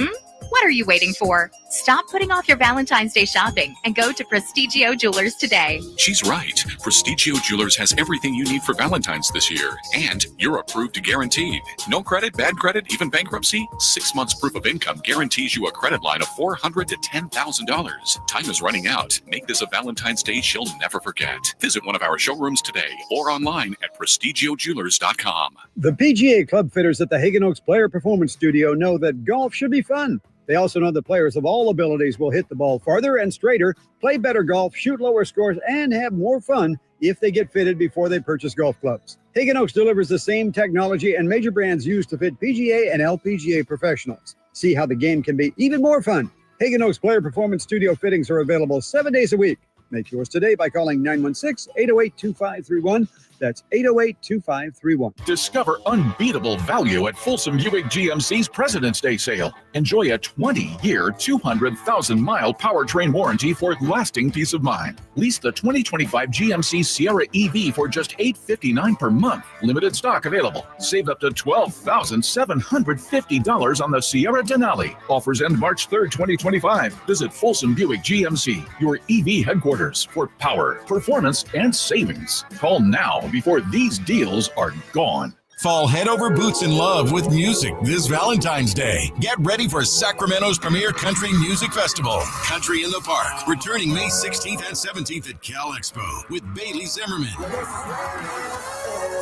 What are you waiting for? Stop putting off your Valentine's Day shopping and go to Prestigio Jewelers today. She's right. Prestigio Jewelers has everything you need for Valentine's this year. And you're approved to guaranteed. No credit, bad credit, even bankruptcy? 6 months proof of income guarantees you a credit line of $400 to $10,000. Time is running out. Make this a Valentine's Day she'll never forget. Visit one of our showrooms today or online at prestigiojewelers.com. The PGA Club fitters at the Hagen Oaks Player Performance Studio know that golf should be fun. They also know that players of all abilities will hit the ball farther and straighter, play better golf, shoot lower scores, and have more fun if they get fitted before they purchase golf clubs. Hagen Oaks delivers the same technology and major brands used to fit PGA and LPGA professionals. See how the game can be even more fun. Hagen Oaks Player Performance Studio fittings are available 7 days a week. Make yours today by calling 916-808-2531. That's 808-2531. Discover unbeatable value at Folsom Buick GMC's President's Day sale. Enjoy a 20-year, 200,000-mile powertrain warranty for lasting peace of mind. Lease the 2025 GMC Sierra EV for just $859 per month. Limited stock available. Save up to $12,750 on the Sierra Denali. Offers end March 3rd, 2025. Visit Folsom Buick GMC, your EV headquarters for power, performance, and savings. Call now before these deals are gone. Fall head over boots in love with music this Valentine's Day. Get ready for Sacramento's premier country music festival, Country in the Park, returning May 16th and 17th at Cal Expo with Bailey Zimmerman,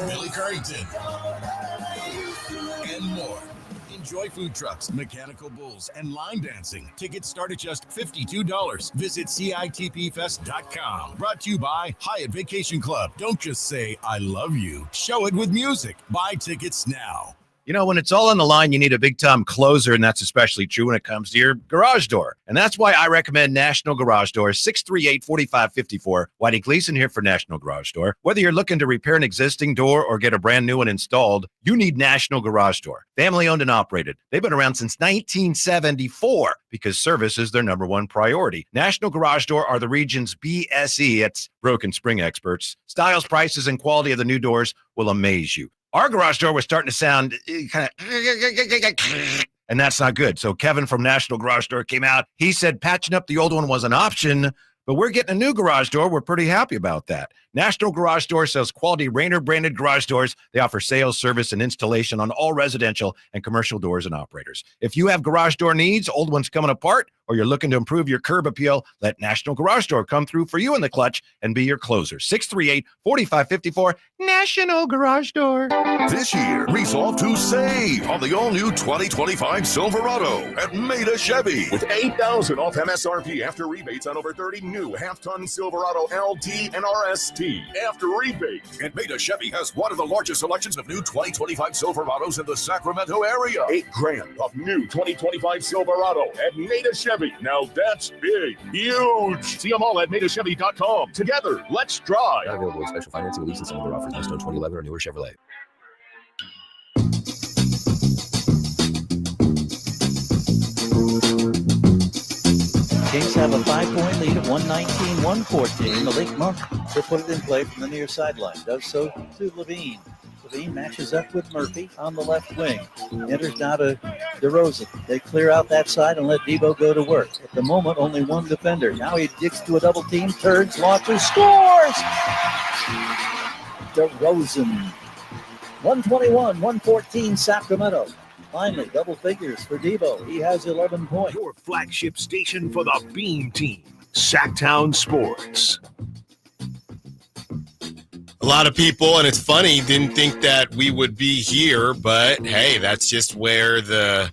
Billy Currington, and more. Enjoy food trucks, mechanical bulls, and line dancing. Tickets start at just $52. Visit CITPfest.com. Brought to you by Hyatt Vacation Club. Don't just say, I love you. Show it with music. Buy tickets now. You know, when it's all on the line, you need a big-time closer, and that's especially true when it comes to your garage door. And that's why I recommend National Garage Door, 638-4554. Whitey Gleason here for National Garage Door. Whether you're looking to repair an existing door or get a brand new one installed, you need National Garage Door. Family-owned and operated. They've been around since 1974 because service is their number one priority. National Garage Door are the region's BSE, it's broken spring experts. Styles, prices, and quality of the new doors will amaze you. Our garage door was starting to sound kind of, and that's not good. So Kevin from National Garage Door came out. He said patching up the old one was an option, but we're getting a new garage door. We're pretty happy about that. National Garage Door sells quality Rainer branded garage doors. They offer sales, service, and installation on all residential and commercial doors and operators. If you have garage door needs, old ones coming apart, or you're looking to improve your curb appeal, let National Garage Door come through for you in the clutch and be your closer. 638-4554, National Garage Door. This year, resolve to save on the all-new 2025 Silverado at Maida Chevy. With $8,000 off MSRP after rebates on over 30 new half-ton Silverado LT and RST. After rebate. And Maida Chevy has one of the largest selections of new 2025 Silverados in the Sacramento area. $8,000 off new 2025 Silverado at Maida Chevy. Now that's big. Huge. See them all at MaidaChevy.com. Together, let's drive. Not available with special financing, lease, and some other offers. Based on 2011 or newer Chevrolet. Kings have a 5-point lead at 119-114. Malik Monk will put it in play from the near sideline. Does so to Levine. Levine matches up with Murphy on the left wing. Enters now to DeRozan. They clear out that side and let Debo go to work. At the moment, only one defender. Now he digs to a double team, turns, launches, scores! DeRozan. 121-114 Sacramento. Finally, double figures for Debo. He has 11 points. Your flagship station for the Beam Team, Sacktown Sports. A lot of people, and it's funny, didn't think that we would be here, but hey, that's just where the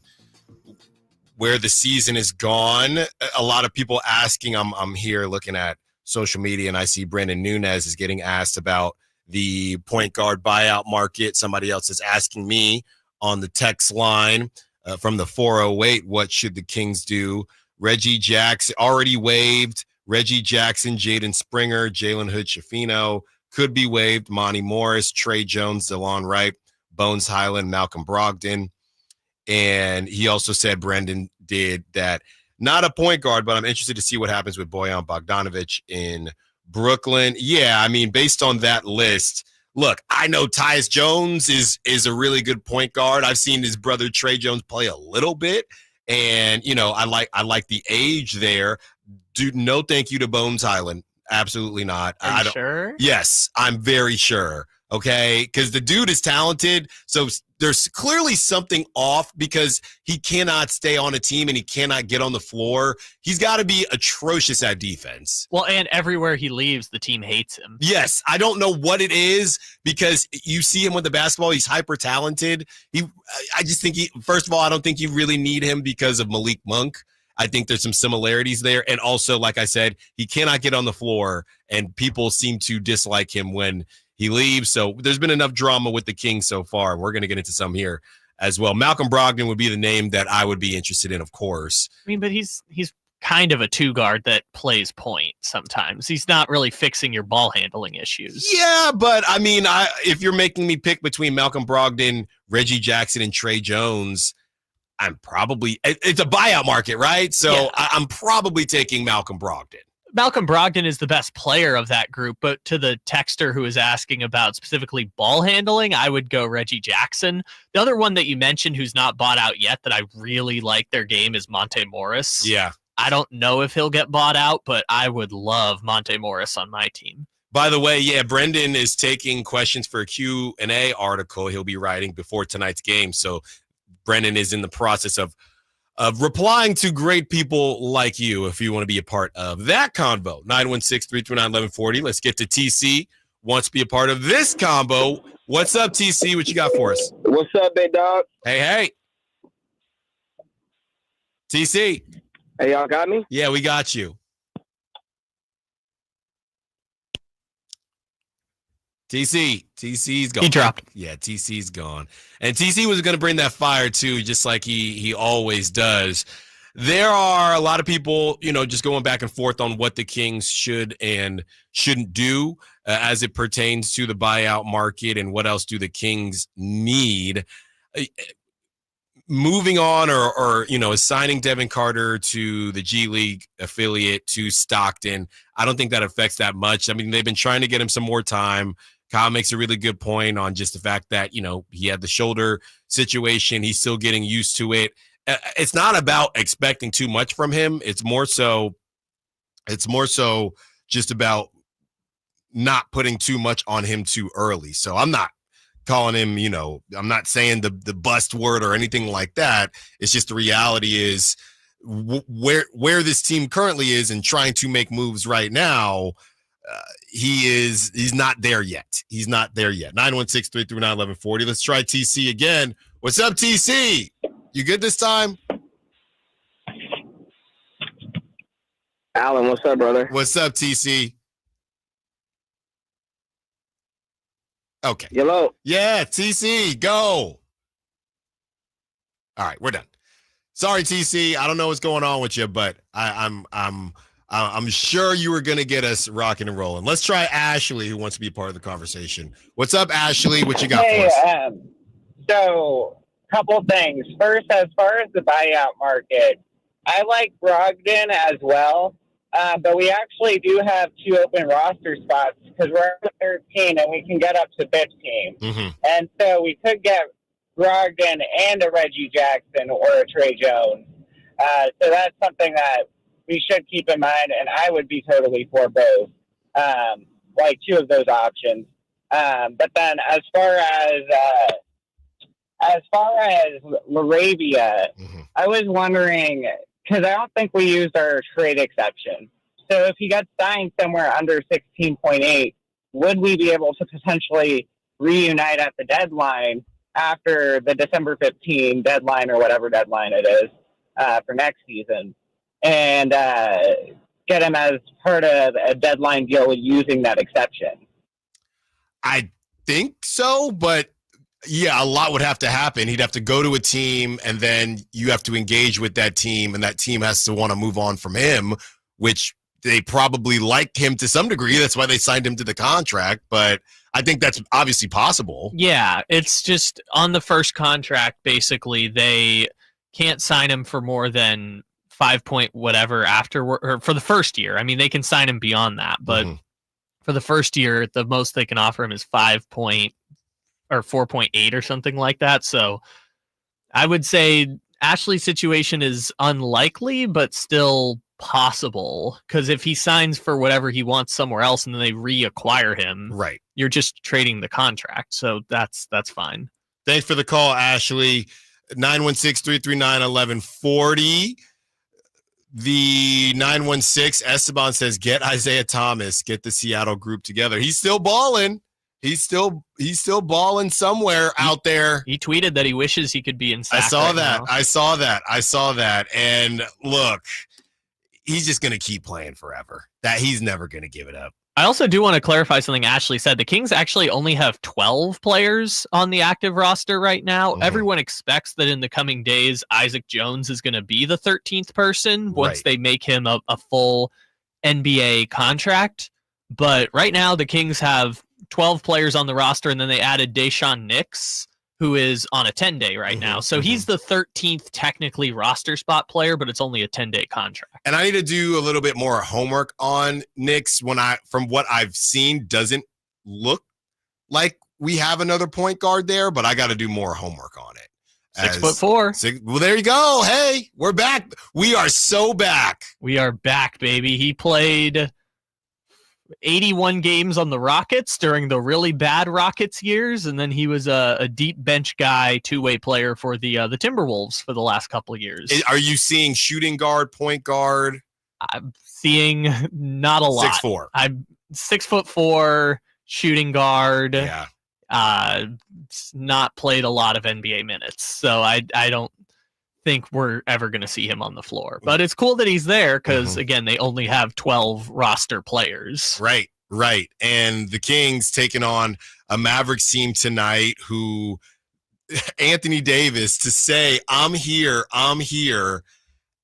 season is gone. A lot of people asking. I'm here looking at social media, and I see Brandon Nunez is getting asked about the point guard buyout market. Somebody else is asking me on the text line from the 408, what should the Kings do? Reggie Jackson already waived. Reggie Jackson, Jaden Springer, Jalen Hood-Schifino could be waived. Monty Morris, Trey Jones, DeLon Wright, Bones Highland, Malcolm Brogdon. And he also said, Brendan did, that not a point guard, but I'm interested to see what happens with Bojan Bogdanovic in Brooklyn. Yeah, I mean, based on that list, look, I know Tyus Jones is a really good point guard. I've seen his brother Trey Jones play a little bit, and I like the age there. Dude, no thank you to Bones Highland. Absolutely not. Are you sure? Yes, I'm very sure. Okay, because the dude is talented, so there's clearly something off because he cannot stay on a team and he cannot get on the floor. He's got to be atrocious at defense. Well, and everywhere he leaves, the team hates him. Yes, I don't know what it is because you see him with the basketball. He's hyper talented. I just think first of all, I don't think you really need him because of Malik Monk. I think there's some similarities there. And also, like I said, he cannot get on the floor, and people seem to dislike him when he leaves. So there's been enough drama with the Kings so far. We're going to get into some here as well. Malcolm Brogdon would be the name that I would be interested in, of course. I mean, but he's kind of a two guard that plays point sometimes. He's not really fixing your ball handling issues. Yeah, but I mean, if you're making me pick between Malcolm Brogdon, Reggie Jackson, and Trey Jones, it's a buyout market, right? So yeah. I'm probably taking Malcolm Brogdon. Malcolm Brogdon is the best player of that group, but to the texter who is asking about specifically ball handling, I would go Reggie Jackson. The other one that you mentioned who's not bought out yet that I really like their game is Monte Morris. Yeah. I don't know if he'll get bought out, but I would love Monte Morris on my team. By the way, yeah, Brendan is taking questions for a Q&A article he'll be writing before tonight's game. So Brendan is in the process of replying to great people like you if you want to be a part of that convo. 916-339-1140. Let's get to TC. Wants to be a part of this combo. What's up, TC? What you got for us? What's up, big dog? Hey. TC. Hey, y'all got me? Yeah, we got you. TC's gone. He dropped. Yeah, TC's gone. And TC was going to bring that fire too, just like he always does. There are a lot of people, just going back and forth on what the Kings should and shouldn't do as it pertains to the buyout market and what else do the Kings need. Moving on or assigning Devin Carter to the G League affiliate to Stockton, I don't think that affects that much. I mean, they've been trying to get him some more time. Kyle makes a really good point on just the fact that, he had the shoulder situation. He's still getting used to it. It's not about expecting too much from him. It's more so just about not putting too much on him too early. So I'm not calling him, I'm not saying the bust word or anything like that. It's just the reality is where this team currently is and trying to make moves right now. He's not there yet. 916-339-1140. Let's try TC again. What's up, TC? You good this time? Allen, what's up, brother? What's up, TC? Okay. Hello. Yeah, TC, go. All right, we're done. Sorry, TC. I don't know what's going on with you, but I'm sure you were going to get us rocking and rolling. Let's try Ashley, who wants to be a part of the conversation. What's up, Ashley? What you got for us? So, couple things. First, as far as the buyout market, I like Brogdon as well, but we actually do have 2 open roster spots because we're at 13 and we can get up to 15. Mm-hmm. And so we could get Brogdon and a Reggie Jackson or a Trey Jones. So that's something that we should keep in mind, and I would be totally for both, like 2 of those options. But then as far as LaRavia, I was wondering, because I don't think we used our trade exception. So if he got signed somewhere under 16.8, would we be able to potentially reunite at the deadline after the December 15 deadline or whatever deadline it is for next season and get him as part of a deadline deal using that exception? I think so, but yeah, a lot would have to happen. He'd have to go to a team, and then you have to engage with that team, and that team has to want to move on from him, which they probably like him to some degree. That's why they signed him to the contract, but I think that's obviously possible. Yeah, it's just on the first contract, basically, they can't sign him for more than 5 point whatever afterward, or for the first year. I mean, they can sign him beyond that, but for the first year, the most they can offer him is 5 point or 4.8 or something like that. So I would say Ashley's situation is unlikely, but still possible, because if he signs for whatever he wants somewhere else and then they reacquire him, right, you're just trading the contract. So that's fine. Thanks for the call, Ashley. 916-339-1140. The 916 Esteban says, get Isaiah Thomas, get the Seattle group together. He's still balling. He's still balling somewhere out there. He tweeted that he wishes he could be in SAC. I saw that. And look, he's just going to keep playing forever. That he's never going to give it up. I also do want to clarify something Ashley said. The Kings actually only have 12 players on the active roster right now. Everyone expects that in the coming days, Isaac Jones is going to be the 13th person once they make him a full NBA contract. But right now, the Kings have 12 players on the roster, and then they added Deshaun Nix, who is on a 10-day right now. So he's the 13th technically roster spot player, but it's only a 10-day contract. And I need to do a little bit more homework on Nix. From what I've seen, doesn't look like we have another point guard there, but I got to do more homework on it. 6'4". Well, there you go. Hey, we're back. We are so back. We are back, baby. He played 81 games on the Rockets during the really bad Rockets years, and then he was a deep bench guy, two-way player for the Timberwolves for the last couple of years. Are you seeing shooting guard, point guard? I'm seeing not a lot. 6'4". I'm 6'4", shooting guard. Yeah. Not played a lot of NBA minutes, so I don't think we're ever going to see him on the floor. But it's cool that he's there because, again, they only have 12 roster players. Right. And the Kings taking on a Mavericks team tonight who Anthony Davis to say, I'm here,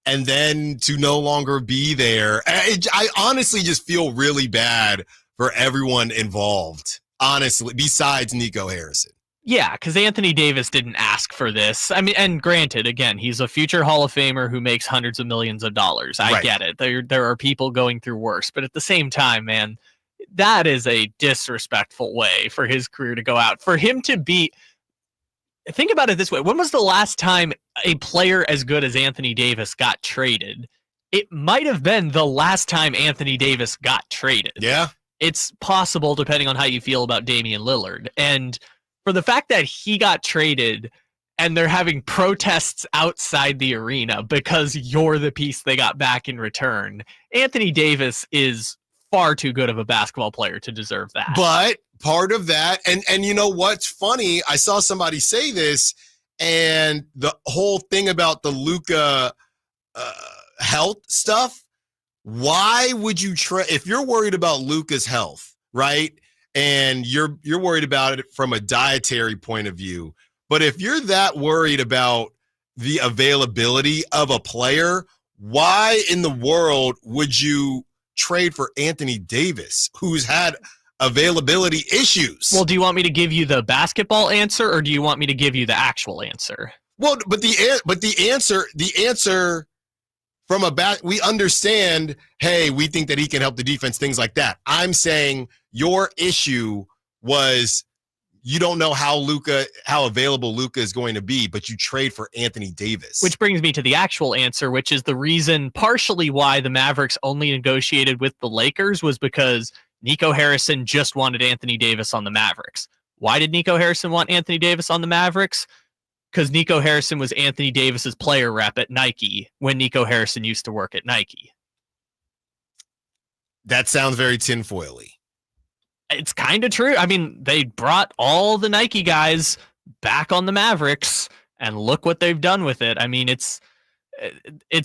and then to no longer be there. I honestly just feel really bad for everyone involved, honestly, besides Nico Harrison. Yeah, because Anthony Davis didn't ask for this. I mean, and granted, again, he's a future Hall of Famer who makes hundreds of millions of dollars. I get it. There are people going through worse. But at the same time, man, that is a disrespectful way for his career to go out. For him to be... Think about it this way. When was the last time a player as good as Anthony Davis got traded? It might have been the last time Anthony Davis got traded. Yeah. It's possible, depending on how you feel about Damian Lillard. And for the fact that he got traded and they're having protests outside the arena because you're the piece they got back in return, Anthony Davis is far too good of a basketball player to deserve that. But part of that, and you know what's funny? I saw somebody say this, and the whole thing about the Luca health stuff. Why would you if you're worried about Luca's health, right? And you're worried about it from a dietary point of view. But if you're that worried about the availability of a player, why in the world would you trade for Anthony Davis, who's had availability issues? Well, do you want me to give you the basketball answer, or do you want me to give you the actual answer? Well, but the answer we understand, hey, we think that he can help the defense, things like that. I'm saying your issue was you don't know how available Luca is going to be, but you trade for Anthony Davis. Which brings me to the actual answer, which is the reason partially why the Mavericks only negotiated with the Lakers was because Nico Harrison just wanted Anthony Davis on the Mavericks. Why did Nico Harrison want Anthony Davis on the Mavericks? Because Nico Harrison was Anthony Davis's player rep at Nike when Nico Harrison used to work at Nike. That sounds very tinfoily. It's kind of true. I mean, they brought all the Nike guys back on the Mavericks, and look what they've done with it. I mean, it's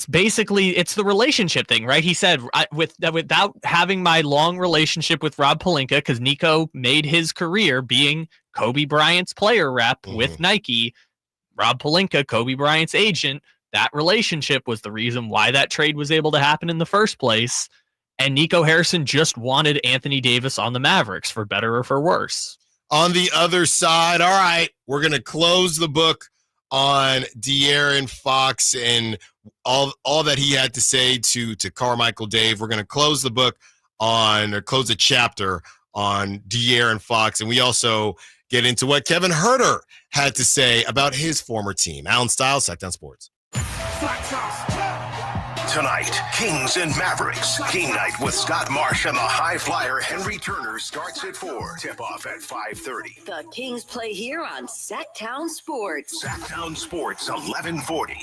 basically, it's the relationship thing, right? He said, without having my long relationship with Rob Pelinka, because Nico made his career being Kobe Bryant's player rep with Nike, Rob Pelinka, Kobe Bryant's agent, that relationship was the reason why that trade was able to happen in the first place. And Nico Harrison just wanted Anthony Davis on the Mavericks, for better or for worse. On the other side, all right, we're going to close the book on De'Aaron Fox and all that he had to say to Carmichael Dave. We're going to close the book close a chapter on De'Aaron Fox. And we also get into what Kevin Huerter had to say about his former team. Allen Stiles, Sacktown Sports. Tonight, Kings and Mavericks. Game night with Scott Marsh and the high flyer Henry Turner starts at 4. Tip-off at 5:30. The Kings play here on Sacktown Sports. Sacktown Sports, 1140.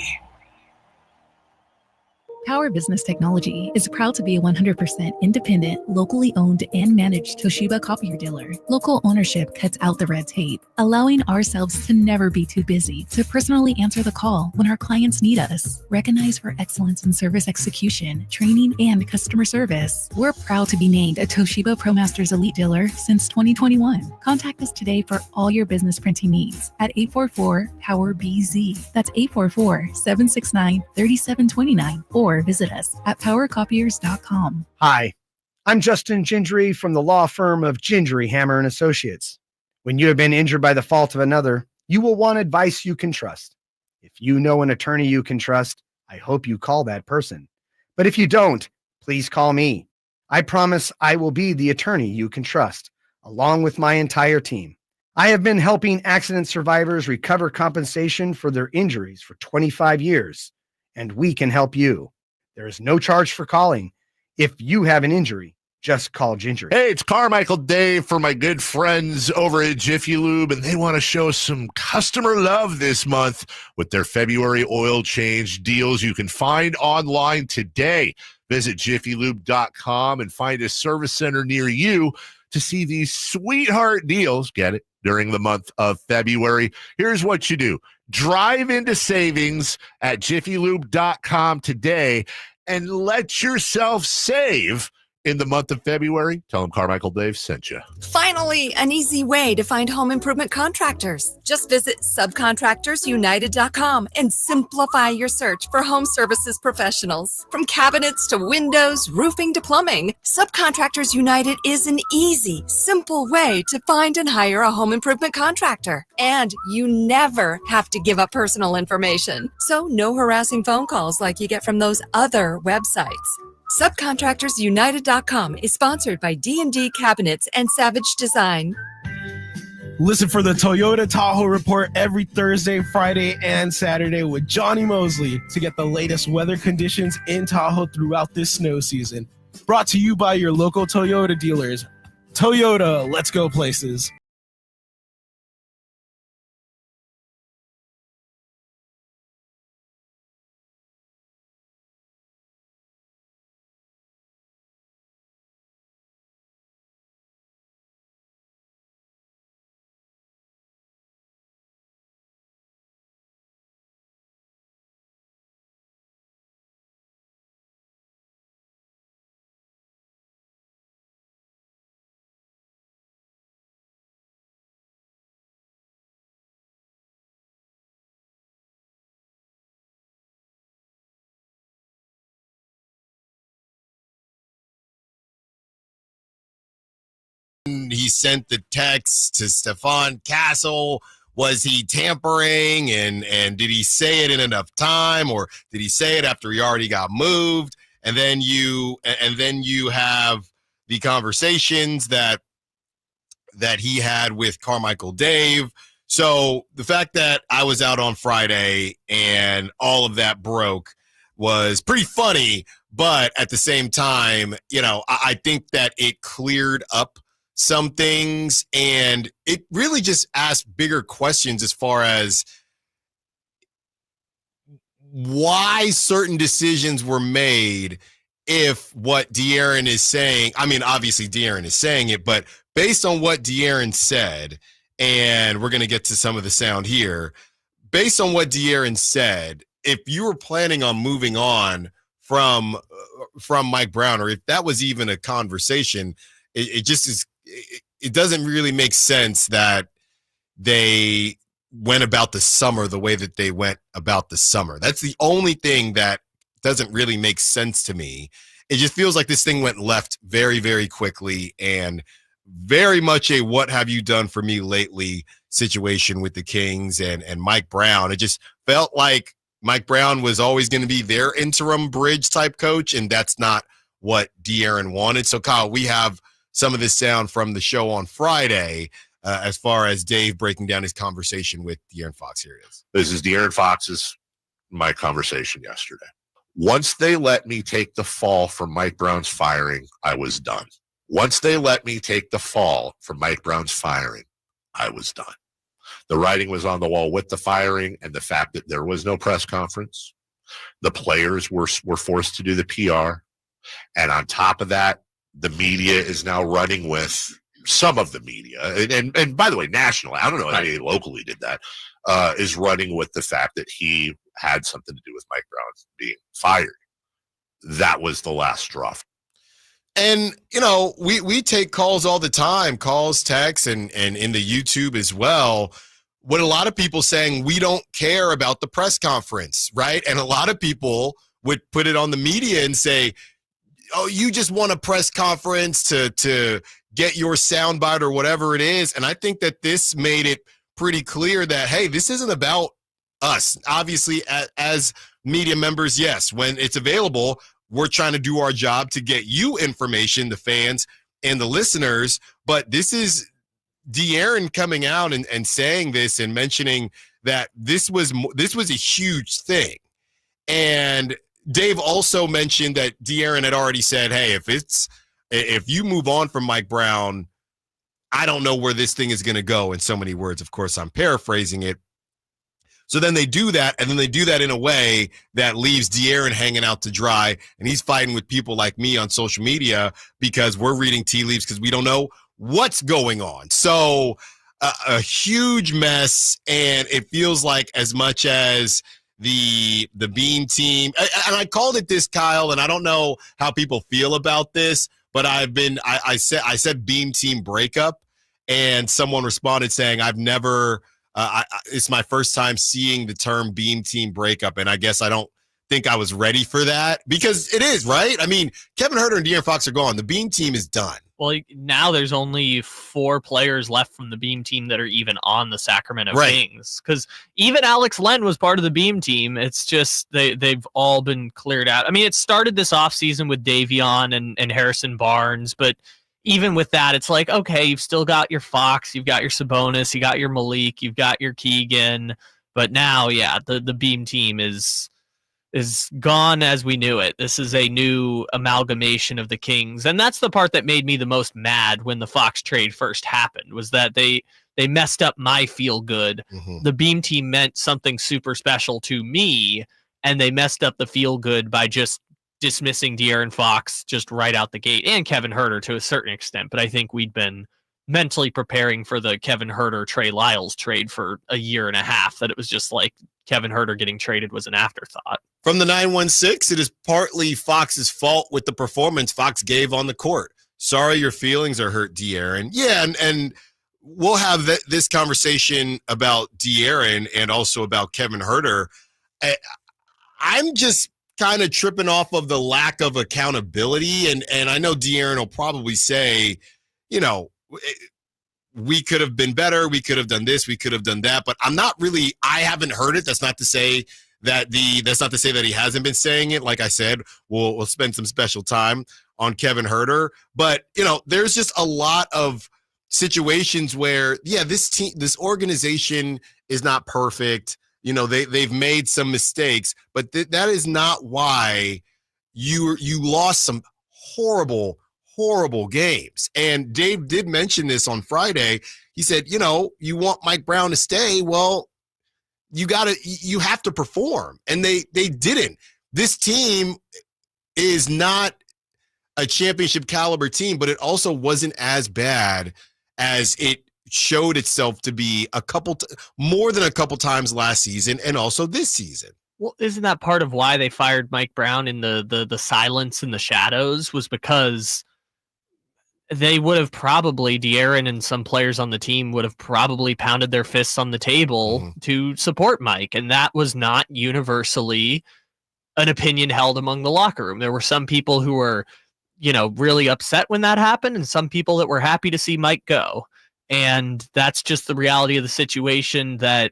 Power Business Technology is proud to be a 100% independent, locally owned and managed Toshiba copier dealer. Local ownership cuts out the red tape, allowing ourselves to never be too busy to personally answer the call when our clients need us. Recognized for excellence in service execution, training, and customer service, we're proud to be named a Toshiba ProMasters Elite Dealer since 2021. Contact us today for all your business printing needs at 844-POWER-BZ. That's 844-769-3729 or visit us at powercopiers.com. Hi, I'm Justin Gingery from the law firm of Gingery, Hammer & Associates. When you have been injured by the fault of another, you will want advice you can trust. If you know an attorney you can trust, I hope you call that person. But if you don't, please call me. I promise I will be the attorney you can trust, along with my entire team. I have been helping accident survivors recover compensation for their injuries for 25 years, and we can help you. There is no charge for calling. If you have an injury, just call Gingery. Hey, it's Carmichael Dave for my good friends over at Jiffy Lube, and they want to show some customer love this month with their February oil change deals you can find online today. Visit jiffylube.com and find a service center near you to see these sweetheart deals. Get it? During the month of February. Here's what you do. Drive into savings at jiffylube.com today and let yourself save in the month of February. Tell them Carmichael Dave sent you. Finally, an easy way to find home improvement contractors. Just visit subcontractorsunited.com and simplify your search for home services professionals. From cabinets to windows, roofing to plumbing, Subcontractors United is an easy, simple way to find and hire a home improvement contractor. And you never have to give up personal information. So no harassing phone calls like you get from those other websites. Subcontractorsunited.com is sponsored by D&D Cabinets and Savage Design. Listen for the Toyota Tahoe Report every Thursday, Friday, and Saturday with Johnny Mosley to get the latest weather conditions in Tahoe throughout this snow season. Brought to you by your local Toyota dealers. Toyota, let's go places. He sent the text to Stefan Castle Was he tampering, and did he say it in enough time, or did he say it after he already got moved? And then you have the conversations that he had with Carmichael Dave. So the fact that I was out on Friday and all of that broke was pretty funny, but at the same time, I think that it cleared up some things, and it really just asked bigger questions as far as why certain decisions were made. If what De'Aaron is saying, I mean, obviously De'Aaron is saying it, but based on what De'Aaron said, and we're going to get to some of the sound here, based on what De'Aaron said, if you were planning on moving on from Mike Brown, or if that was even a conversation, it just is. It doesn't really make sense that they went about the summer the way that they went about the summer. That's the only thing that doesn't really make sense to me. It just feels like this thing went left very, very quickly, and very much a what have you done for me lately situation with the Kings and Mike Brown. It just felt like Mike Brown was always going to be their interim bridge type coach, and that's not what De'Aaron wanted. So, Kyle, we have some of this sound from the show on Friday as far as Dave breaking down his conversation with De'Aaron Fox. Here it is. This is De'Aaron Fox's my conversation yesterday. Once they let me take the fall for Mike Brown's firing, I was done. Once they let me take the fall for Mike Brown's firing, I was done. The writing was on the wall with the firing and the fact that there was no press conference. The players were forced to do the PR. And on top of that, the media is now running with some of the media. And by the way, nationally, I don't know if anybody locally did that, is running with the fact that he had something to do with Mike Brown being fired. That was the last straw. And, we take calls all the time, calls, texts, and in the YouTube as well. What a lot of people saying, we don't care about the press conference, right? And a lot of people would put it on the media and say, oh, you just want a press conference to get your soundbite or whatever it is. And I think that this made it pretty clear that, hey, this isn't about us. Obviously, as media members, yes, when it's available, we're trying to do our job to get you information, the fans and the listeners. But this is De'Aaron coming out and saying this and mentioning that this was a huge thing. And Dave also mentioned that De'Aaron had already said, hey, if you move on from Mike Brown, I don't know where this thing is going to go, in so many words. Of course, I'm paraphrasing it. So then they do that, and then they do that in a way that leaves De'Aaron hanging out to dry, and he's fighting with people like me on social media because we're reading tea leaves because we don't know what's going on. So a huge mess, and it feels like as much as the Beam team, and I called it this, Kyle, and I don't know how people feel about this, but I said Beam team breakup, and someone responded saying I've never it's my first time seeing the term Beam team breakup, and I guess I don't think I was ready for that, because it is, right? I mean, Kevin Huerter and De'Aaron Fox are gone. The Beam team is done. Well, now there's only 4 players left from the Beam team that are even on the Sacramento Kings. Because even Alex Len was part of the Beam team. It's just they've all been cleared out. I mean, it started this offseason with Davion and Harrison Barnes, but even with that, it's like, okay, you've still got your Fox, you've got your Sabonis, you got your Malik, you've got your Keegan. But now, yeah, the Beam team is gone as we knew it. This is a new amalgamation of the Kings. And that's the part that made me the most mad when the Fox trade first happened, was that they messed up my feel good. Mm-hmm. The Beam team meant something super special to me, and they messed up the feel good by just dismissing De'Aaron Fox just right out the gate, and Kevin Huerter to a certain extent. But I think we'd been mentally preparing for the Kevin Huerter Trey Lyles trade for a year and a half, that it was just like Kevin Huerter getting traded was an afterthought. From the 916, it is partly Fox's fault with the performance Fox gave on the court. Sorry your feelings are hurt, De'Aaron. Yeah, and we'll have this conversation about De'Aaron and also about Kevin Huerter. I'm just kind of tripping off of the lack of accountability, and I know De'Aaron will probably say, we could have been better. We could have done this. We could have done that. But I haven't heard it. That's not to say that he hasn't been saying it. Like I said, we'll spend some special time on Kevin Huerter. But, there's just a lot of situations where, this organization is not perfect. They've made some mistakes, but that is not why you lost some horrible games. And Dave did mention this on Friday. He said, you want Mike Brown to stay. Well, you have to perform. And they didn't. This team is not a championship caliber team, but it also wasn't as bad as it showed itself to be more than a couple times last season and also this season. Well, isn't that part of why they fired Mike Brown in the silence and the shadows, was because they would have probably, De'Aaron and some players on the team would have probably pounded their fists on the table to support Mike. And that was not universally an opinion held among the locker room. There were some people who were, really upset when that happened, and some people that were happy to see Mike go. And that's just the reality of the situation that,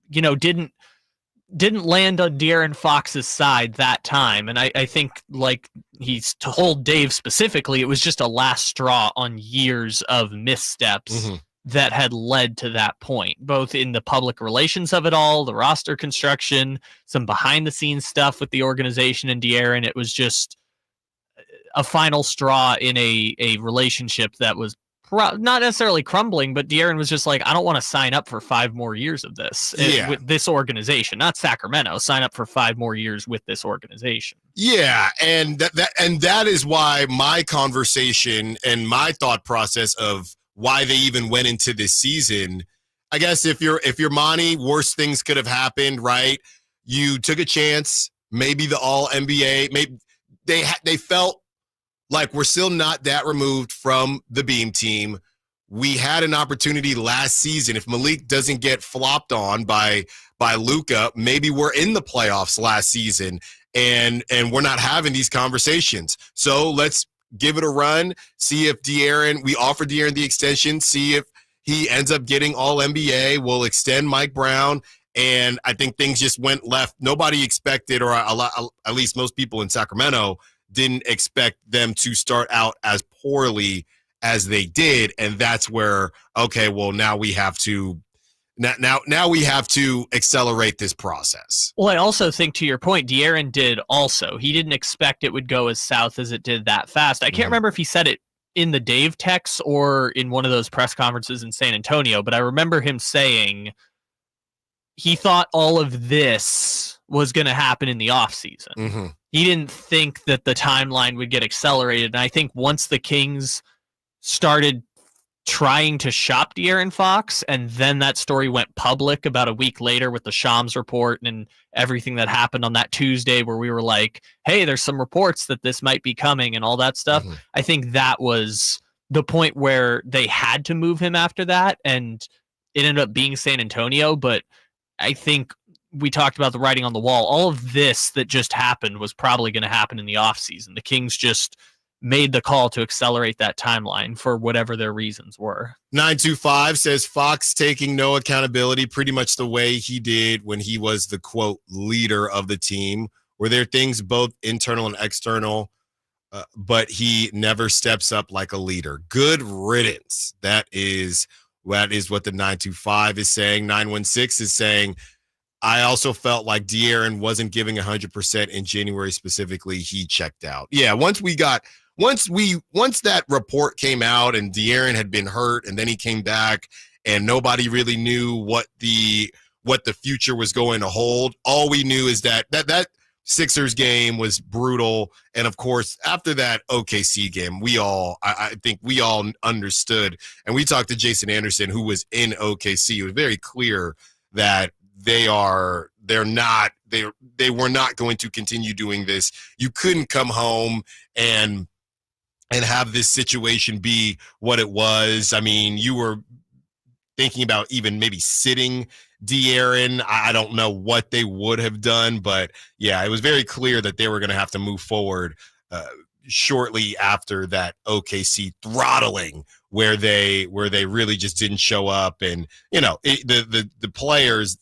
didn't land on De'Aaron Fox's side that time. And I think, like he's told Dave specifically, it was just a last straw on years of missteps that had led to that point, both in the public relations of it all, the roster construction, some behind the scenes stuff with the organization and De'Aaron. It was just a final straw in a relationship that was not necessarily crumbling, but De'Aaron was just like, I don't want to sign up for 5 more years of this with this organization, not Sacramento. Sign up for 5 more years with this organization. Yeah, and that is why my conversation and my thought process of why they even went into this season. I guess if you're Monty, worse things could have happened, right? You took a chance, maybe the All NBA. Maybe they felt like we're still not that removed from the Beam team. We had an opportunity last season. If Malik doesn't get flopped on by Luca, maybe we're in the playoffs last season, and we're not having these conversations. So let's give it a run, see if we offer De'Aaron the extension, see if he ends up getting All NBA. We'll extend Mike Brown. And I think things just went left. Nobody expected, or at least most people in Sacramento didn't expect them to start out as poorly as they did. And that's where, okay, well, now we have to accelerate this process. Well, I also think, to your point, De'Aaron did also. He didn't expect it would go as south as it did that fast. I can't remember if he said it in the Dave text or in one of those press conferences in San Antonio, but I remember him saying he thought all of this was going to happen in the offseason. He didn't think that the timeline would get accelerated. And I think once the Kings started trying to shop De'Aaron Fox, and then that story went public about a week later with the Shams report and everything that happened on that Tuesday, where we were like, hey, there's some reports that this might be coming and all that stuff. I think that was the point where they had to move him after that, and it ended up being San Antonio. But I think we talked about the writing on the wall. All of this that just happened was probably going to happen in the offseason. The Kings just made the call to accelerate that timeline for whatever their reasons were. 925 says Fox taking no accountability, pretty much the way he did when he was the, quote, leader of the team. Were there things both internal and external, but he never steps up like a leader? Good riddance. That is what the 925 is saying. 916 is saying, I also felt like De'Aaron wasn't giving 100% in January specifically. He checked out. Yeah, once that report came out and De'Aaron had been hurt, and then he came back and nobody really knew what the future was going to hold. All we knew is that Sixers game was brutal, and of course after that OKC game, I think we all understood, and we talked to Jason Anderson, who was in OKC. It was very clear that they were not going to continue doing this. You couldn't come home and have this situation be what it was. I mean, you were thinking about even maybe sitting De'Aaron. I don't know what they would have done, but yeah, it was very clear that they were going to have to move forward, shortly after that OKC throttling where they really just didn't show up. And, the players,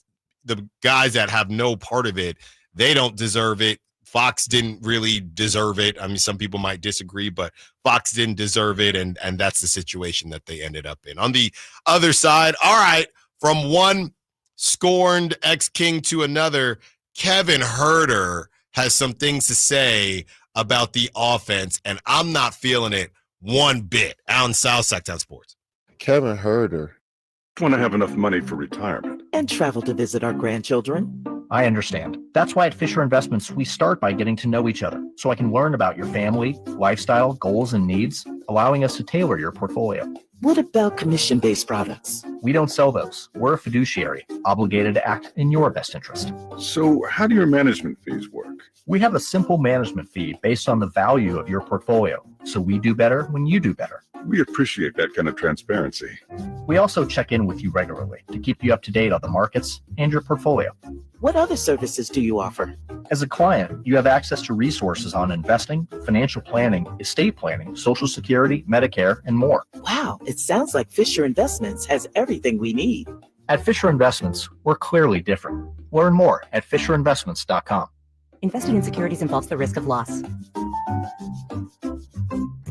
the guys that have no part of it, they don't deserve it. Fox didn't really deserve it. I mean, some people might disagree, but Fox didn't deserve it, and that's the situation that they ended up in. On the other side, all right, from one scorned ex-King to another, Kevin Huerter has some things to say about the offense, and I'm not feeling it one bit. Allen Stiles, Sacktown Sports. Kevin Huerter. Want to have enough money for retirement. And travel to visit our grandchildren. I understand. That's why at Fisher Investments, we start by getting to know each other so I can learn about your family, lifestyle, goals, and needs, allowing us to tailor your portfolio. What about commission-based products? We don't sell those. We're a fiduciary, obligated to act in your best interest. So how do your management fees work? We have a simple management fee based on the value of your portfolio, so we do better when you do better. We appreciate that kind of transparency. We also check in with you regularly to keep you up to date on the markets and your portfolio. What other services do you offer? As a client, you have access to resources on investing, financial planning, estate planning, Social Security, Medicare, and more. Wow, it sounds like Fisher Investments has everything we need. At Fisher Investments, we're clearly different. Learn more at FisherInvestments.com. Investing in securities involves the risk of loss.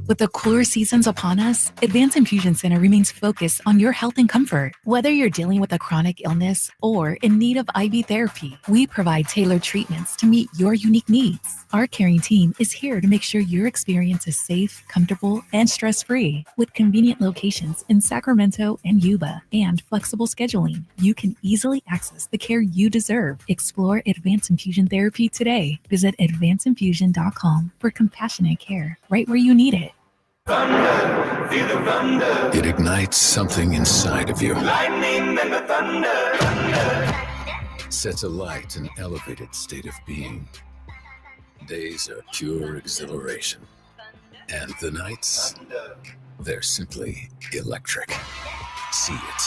With the cooler seasons upon us, Advanced Infusion Center remains focused on your health and comfort. Whether you're dealing with a chronic illness or in need of IV therapy, we provide tailored treatments to meet your unique needs. Our caring team is here to make sure your experience is safe, comfortable, and stress-free. With convenient locations in Sacramento and Yuba and flexible scheduling, you can easily access the care you deserve. Explore Advanced Infusion Therapy today. Visit advancedinfusion.com for compassionate care right where you need it. Thunder, feel the thunder. It ignites something inside of you. Lightning and the thunder. Sets alight an elevated state of being. Days are pure exhilaration. And the nights, they're simply electric. See it,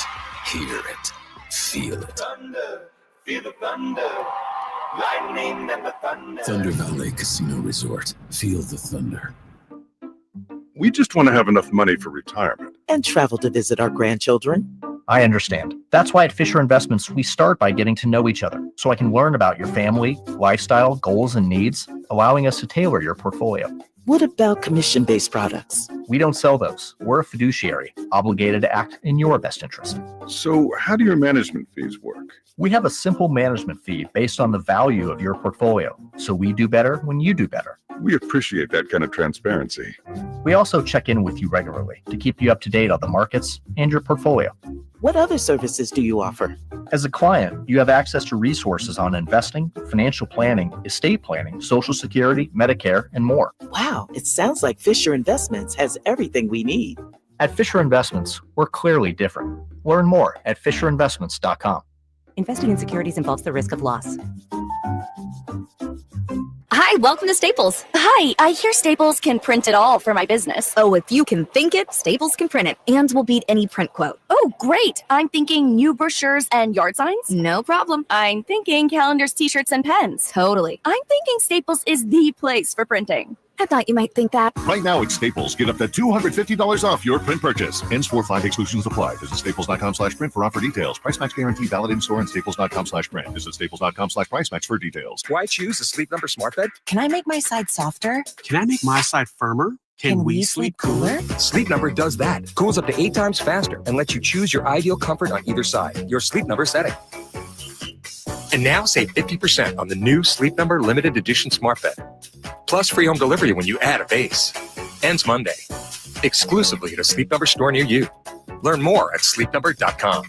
hear it, feel it. Thunder, feel the thunder. Lightning and the thunder. Thunder Valley Casino Resort. Feel the thunder. We just want to have enough money for retirement. And travel to visit our grandchildren. I understand. That's why at Fisher Investments, we start by getting to know each other so I can learn about your family, lifestyle, goals, and needs, allowing us to tailor your portfolio. What about commission-based products? We don't sell those. We're a fiduciary, obligated to act in your best interest. So how do your management fees work? We have a simple management fee based on the value of your portfolio, so we do better when you do better. We appreciate that kind of transparency. We also check in with you regularly to keep you up to date on the markets and your portfolio. What other services do you offer? As a client, you have access to resources on investing, financial planning, estate planning, Social Security, Medicare, and more. Wow, it sounds like Fisher Investments has everything we need. At Fisher Investments, we're clearly different. Learn more at FisherInvestments.com. Investing in securities involves the risk of loss. Hi, welcome to Staples. Hi, I hear Staples can print it all for my business. Oh, if you can think it, Staples can print it, and will beat any print quote. Oh, great. I'm thinking new brochures and yard signs. No problem. I'm thinking calendars, t-shirts, and pens. Totally. I'm thinking Staples is the place for printing. I thought you might think that. Right now at Staples, get up to $250 off your print purchase. Ends 4/5 exclusions apply. Visit staples.com/print for offer details. Price match guarantee valid in store and staples.com/print. Visit staples.com/price match for details. Do I choose a Sleep Number smart bed? Can I make my side softer? Can I make my side firmer? Can we sleep cooler? Sleep Number does that. Cools up to 8 times faster and lets you choose your ideal comfort on either side. Your Sleep Number setting. And now save 50% on the new Sleep Number limited edition smart bed. Plus free home delivery when you add a base. Ends Monday. Exclusively at a Sleep Number store near you. Learn more at sleepnumber.com.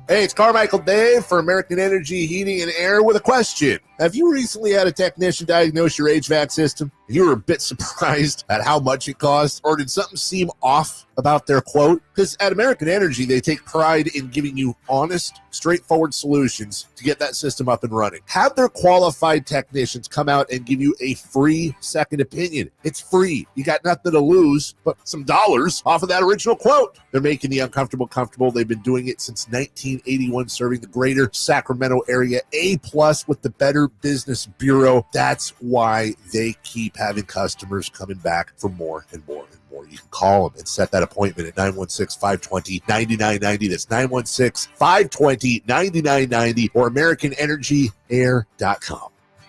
Hey, it's Carmichael Dave for American Energy Heating and Air with a question. Have you recently had a technician diagnose your HVAC system? You were a bit surprised at how much it cost, or did something seem off about their quote? Because at American Energy, they take pride in giving you honest, straightforward solutions to get that system up and running. Have their qualified technicians come out and give you a free second opinion. It's free. You got nothing to lose but some dollars off of that original quote. They're making the uncomfortable comfortable. They've been doing it since 1981, serving the greater Sacramento area. A+ with the Better Business Bureau. That's why they keep having customers coming back for more and more and more. You can call them and set that appointment at 916-520-9990. That's 916-520-9990 or AmericanEnergyAir.com.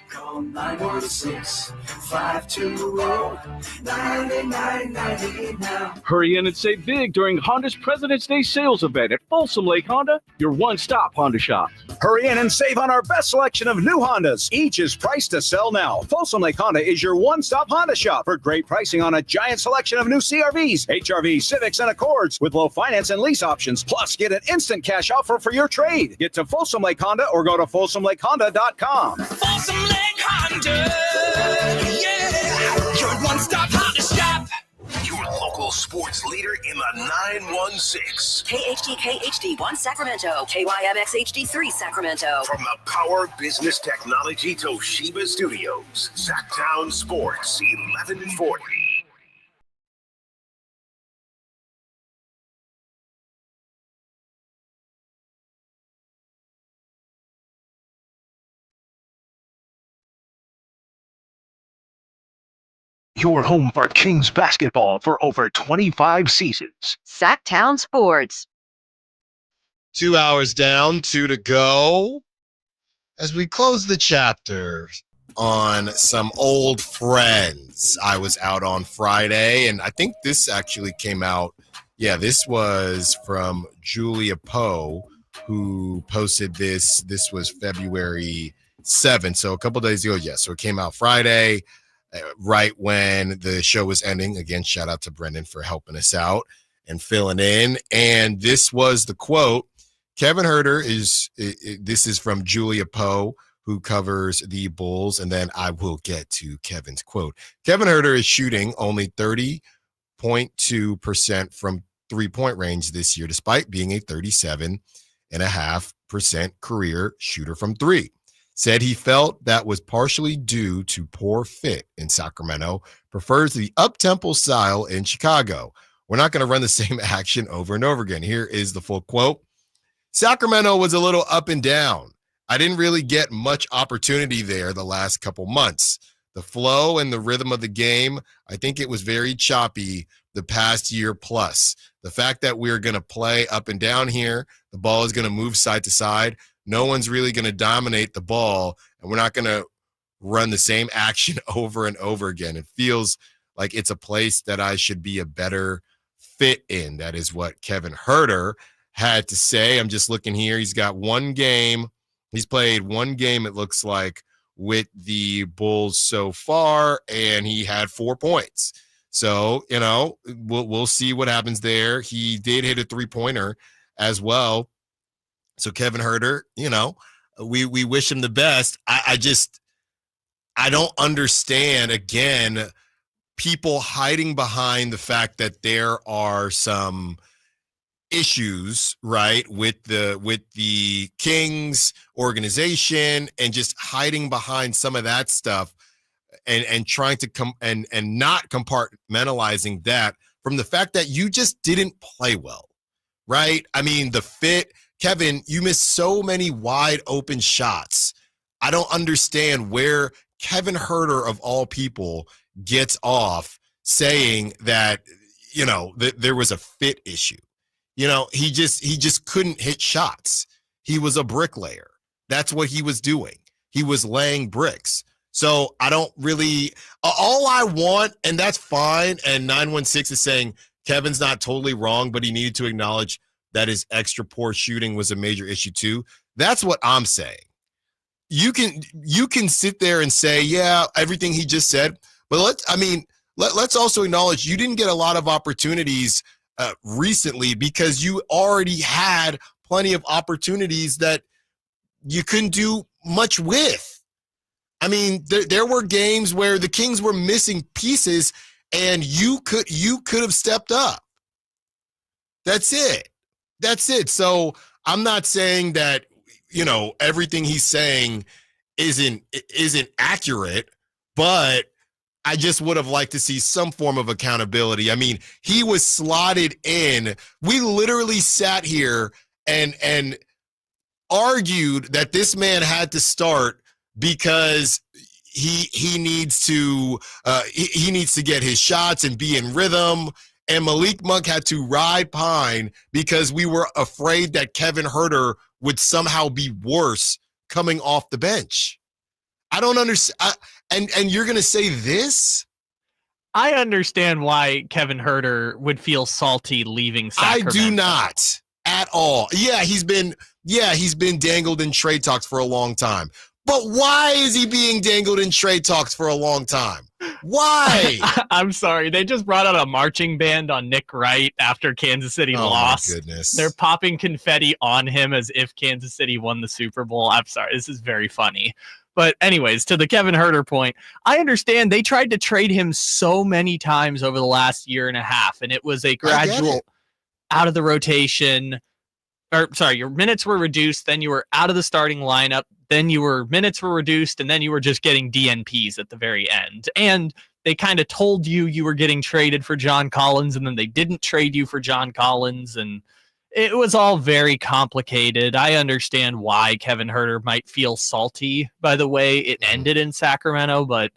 Call 916-520-9990 now. Hurry in and save big during Honda's President's Day sales event at Folsom Lake Honda, your one-stop Honda shop. Hurry in and save on our best selection of new Hondas. Each is priced to sell now. Folsom Lake Honda is your one-stop Honda shop for great pricing on a giant selection of new CRVs, HRVs, Civics, and Accords with low finance and lease options. Plus, get an instant cash offer for your trade. Get to Folsom Lake Honda or go to FolsomLakeHonda.com. Folsom Lake Honda, yeah, your one-stop Honda shop. Your local sports leader in the 916. KHD1 Sacramento, KYMX HD3 Sacramento. From the Power Business Technology Toshiba Studios, Sacktown Sports 1140. Your home for Kings basketball for over 25 seasons. Sacktown Sports. 2 hours down, 2 to go. As we close the chapter on some old friends, I was out on Friday, and I think this actually came out. Yeah, this was from Julia Poe, who posted this. This was February 7th, so a couple days ago. Yeah, so it came out Friday. Right when the show was ending. Again, shout out to Brendan for helping us out and filling in. And this was the quote. Kevin Huerter this is from Julia Poe, who covers the Bulls. And then I will get to Kevin's quote. Kevin Huerter is shooting only 30.2% from three-point range this year, despite being a 37.5% career shooter from three. Said he felt that was partially due to poor fit in Sacramento, prefers the up-tempo style in Chicago. We're not going to run the same action over and over again. Here is the full quote. Sacramento was a little up and down. I didn't really get much opportunity there the last couple months. The flow and the rhythm of the game, I think it was very choppy the past year plus. The fact that we're going to play up and down here, the ball is going to move side to side. No one's really going to dominate the ball, and we're not going to run the same action over and over again. It feels like it's a place that I should be a better fit in. That is what Kevin Huerter had to say. I'm just looking here. He's got one game. He's played one game, it looks like, with the Bulls so far, and he had 4 points. So, we'll see what happens there. He did hit a three-pointer as well. So Kevin Huerter, we wish him the best. I don't understand, again, people hiding behind the fact that there are some issues, right, with the Kings organization and just hiding behind some of that stuff and trying to and not compartmentalizing that from the fact that you just didn't play well, right? I mean, the fit. Kevin, you missed so many wide open shots. I don't understand where Kevin Huerter, of all people, gets off saying that, that there was a fit issue. He just couldn't hit shots. He was a bricklayer. That's what he was doing. He was laying bricks. So I don't really, all I want, and that's fine, and 916 is saying Kevin's not totally wrong, but he needed to acknowledge that his extra poor shooting was a major issue too. That's what I'm saying. You can sit there and say, yeah, everything he just said, but let's also acknowledge you didn't get a lot of opportunities recently because you already had plenty of opportunities that you couldn't do much with. I mean, there were games where the Kings were missing pieces, and you could have stepped up. That's it. So I'm not saying that, everything he's saying isn't accurate, but I just would have liked to see some form of accountability. I mean, he was slotted in. We literally sat here and argued that this man had to start because he needs to get his shots and be in rhythm. And Malik Monk had to ride pine because we were afraid that Kevin Huerter would somehow be worse coming off the bench. I don't understand. And you're going to say this? I understand why Kevin Huerter would feel salty leaving Sacramento. I do not at all. Yeah, he's been dangled in trade talks for a long time. But why is he being dangled in trade talks for a long time? Why? I'm sorry. They just brought out a marching band on Nick Wright after Kansas City lost. Oh, my goodness. They're popping confetti on him as if Kansas City won the Super Bowl. I'm sorry. This is very funny. But anyways, to the Kevin Huerter point, I understand they tried to trade him so many times over the last year and a half, and it was a gradual out of the rotation. Or sorry, your minutes were reduced, then you were out of the starting lineup, then minutes were reduced, and then you were just getting DNPs at the very end. And they kind of told you were getting traded for John Collins, and then they didn't trade you for John Collins, and it was all very complicated. I understand why Kevin Huerter might feel salty by the way it ended in Sacramento, but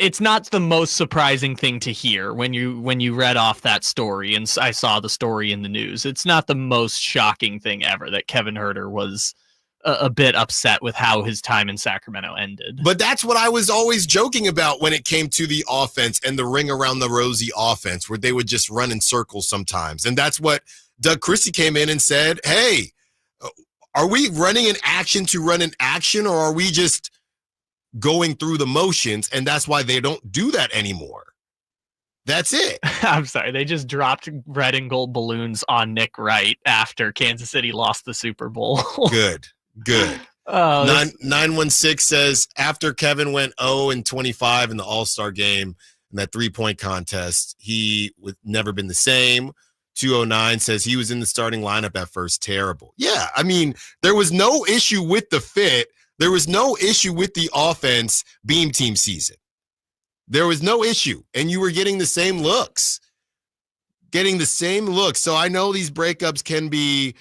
it's not the most surprising thing to hear when you read off that story, and I saw the story in the news. It's not the most shocking thing ever that Kevin Huerter was a bit upset with how his time in Sacramento ended. But that's what I was always joking about when it came to the offense and the ring around the rosy offense, where they would just run in circles sometimes. And that's what Doug Christie came in and said, hey, are we running an action to run an action, or are we just going through the motions? And that's why they don't do that anymore. That's it. I'm sorry. They just dropped red and gold balloons on Nick Wright after Kansas City lost the Super Bowl. Good. 916 says, after Kevin went 0-25 in the All-Star game in that 3-point contest, he would never been the same. 209 says he was in the starting lineup at first. Terrible. Yeah, I mean, there was no issue with the fit. There was no issue with the offense beam team season. There was no issue, and you were getting the same looks. So I know these breakups can be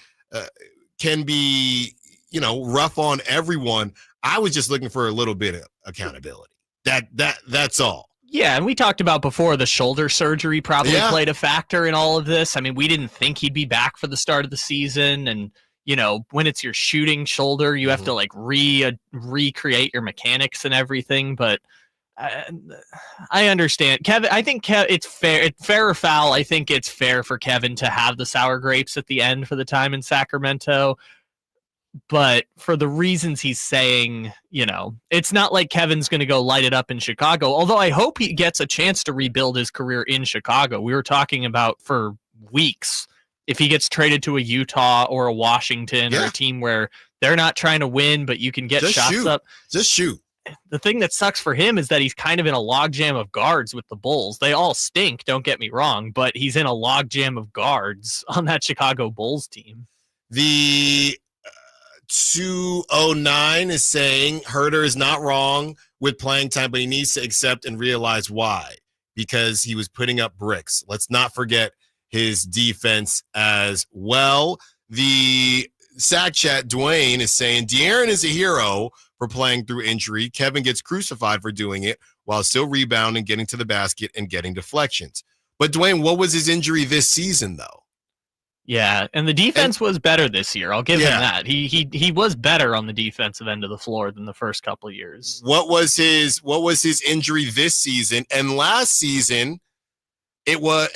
rough on everyone. I was just looking for a little bit of accountability. That's all. Yeah, and we talked about before the shoulder surgery probably played a factor in all of this. I mean, we didn't think he'd be back for the start of the season, and when it's your shooting shoulder, you have to like recreate your mechanics and everything. But I understand, Kevin. I think it's fair. Fair or foul, I think it's fair for Kevin to have the sour grapes at the end for the time in Sacramento. But for the reasons he's saying, it's not like Kevin's going to go light it up in Chicago. Although I hope he gets a chance to rebuild his career in Chicago. We were talking about for weeks, if he gets traded to a Utah or a Washington or a team where they're not trying to win, but you can get shots up. Just shoot. The thing that sucks for him is that he's kind of in a logjam of guards with the Bulls. They all stink, don't get me wrong, but he's in a logjam of guards on that Chicago Bulls team. The 209 is saying Huerter is not wrong with playing time, but he needs to accept and realize why. Because he was putting up bricks. Let's not forget his defense as well. The Sack Chat, Dwayne, is saying De'Aaron is a hero for playing through injury. Kevin gets crucified for doing it while still rebounding, getting to the basket, and getting deflections. But Dwayne, what was his injury this season, though? Yeah, and the defense was better this year. I'll give him that. He was better on the defensive end of the floor than the first couple of years. What was his injury this season? And last season, it was.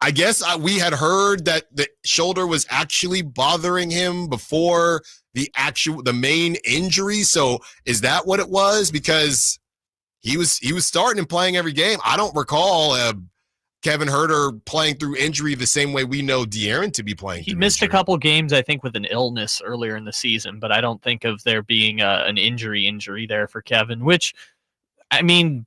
I guess we had heard that the shoulder was actually bothering him before the main injury. So is that what it was? Because he was starting and playing every game. I don't recall Kevin Huerter playing through injury the same way we know De'Aaron to be playing. He missed a couple games, I think, with an illness earlier in the season, but I don't think of there being an injury there for Kevin, which, I mean,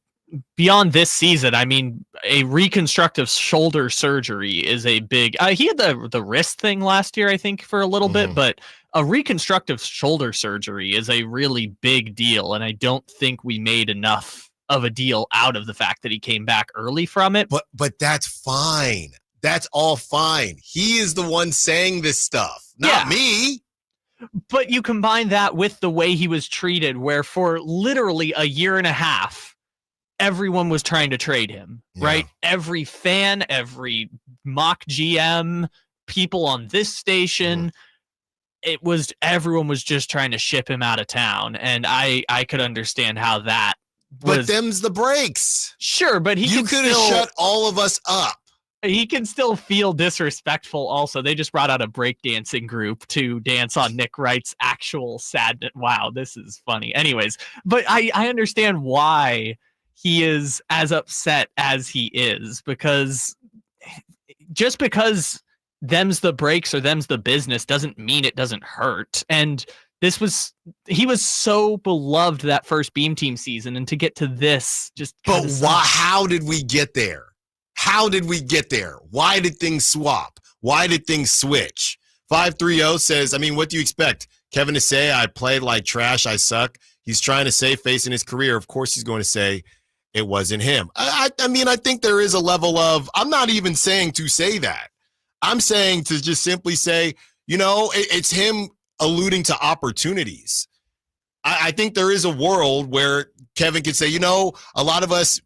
beyond this season, I mean, a reconstructive shoulder surgery is a big, he had the wrist thing last year, I think, for a little bit, but a reconstructive shoulder surgery is a really big deal. And I don't think we made enough of a deal out of the fact that he came back early from it. But that's fine. That's all fine. He is the one saying this stuff, not me. But you combine that with the way he was treated, where for literally a year and a half, everyone was trying to trade him, right? Every fan, every mock GM, people on this station, everyone was just trying to ship him out of town. And I could understand how that was. But them's the breaks. Sure, but you could have shut all of us up. He can still feel disrespectful also. They just brought out a breakdancing group to dance on Nick Wright's actual sadness. Wow, this is funny. Anyways, but I understand why he is as upset as he is, because just because them's the breaks or them's the business doesn't mean it doesn't hurt. And he was so beloved that first Beam Team season, and to get to this just. But why? How did we get there? How did we get there? Why did things swap? Why did things switch? 530 says, I mean, what do you expect? Kevin to say, I played like trash, I suck. He's trying to save face in his career. Of course he's going to say it wasn't him. I mean, I think there is a level of, I'm not even saying to say that. I'm saying to just simply say, it's him alluding to opportunities. I think there is a world where Kevin could say, a lot of us,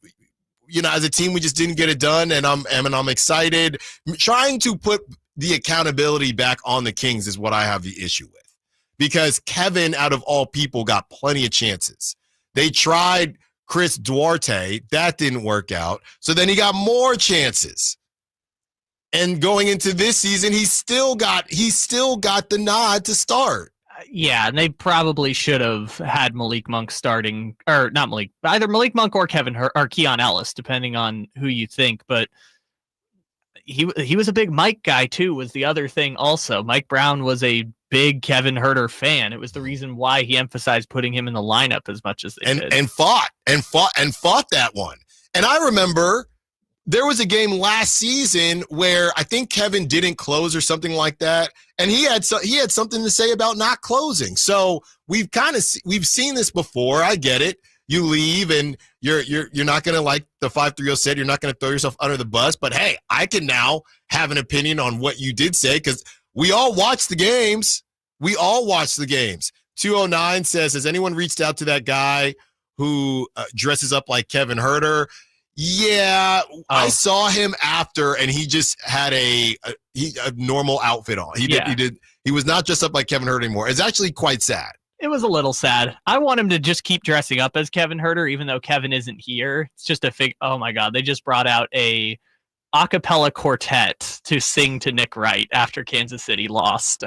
as a team, we just didn't get it done, and I'm excited. Trying to put the accountability back on the Kings is what I have the issue with, because Kevin, out of all people, got plenty of chances. They tried Chris Duarte, that didn't work out. So then he got more chances. And going into this season, he still got the nod to start. Yeah, and they probably should have had Malik Monk starting, or not Malik, either Malik Monk or or Keon Ellis, depending on who you think. But he was a big Mike guy too. Was the other thing also? Mike Brown was a big Kevin Huerter fan. It was the reason why he emphasized putting him in the lineup as much as they did. And fought that one. And I remember there was a game last season where I think Kevin didn't close or something like that, and he had something to say about not closing. So we've seen this before. I get it. You leave and you're not going to, like the 530 said, you're not going to throw yourself under the bus. But hey, I can now have an opinion on what you did say, because we all watched the games. 209 says, has anyone reached out to that guy who dresses up like Kevin Huerter? Yeah, I saw him after, and he just had a normal outfit on. He was not dressed up like Kevin Huerter anymore. It's actually quite sad. It was a little sad. I want him to just keep dressing up as Kevin Huerter, even though Kevin isn't here. It's just oh my God, they just brought out a acapella quartet to sing to Nick Wright after Kansas City lost.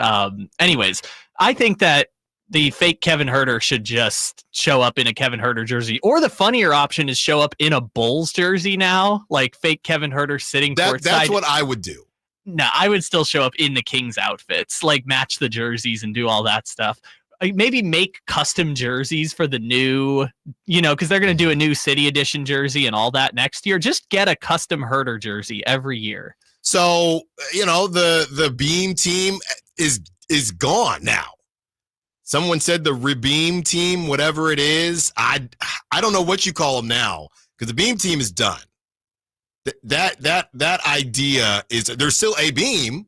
Anyways, I think that the fake Kevin Huerter should just show up in a Kevin Huerter jersey. Or the funnier option is show up in a Bulls jersey now, like fake Kevin Huerter sitting courtside. That's what I would do. No, I would still show up in the Kings outfits, like match the jerseys and do all that stuff. Maybe make custom jerseys for the new, because they're going to do a new City Edition jersey and all that next year. Just get a custom Huerter jersey every year. So, the Beam team is gone now. Someone said the Rebeam team, whatever it is. I don't know what you call them now, because the Beam team is done. That idea is, there's still a Beam,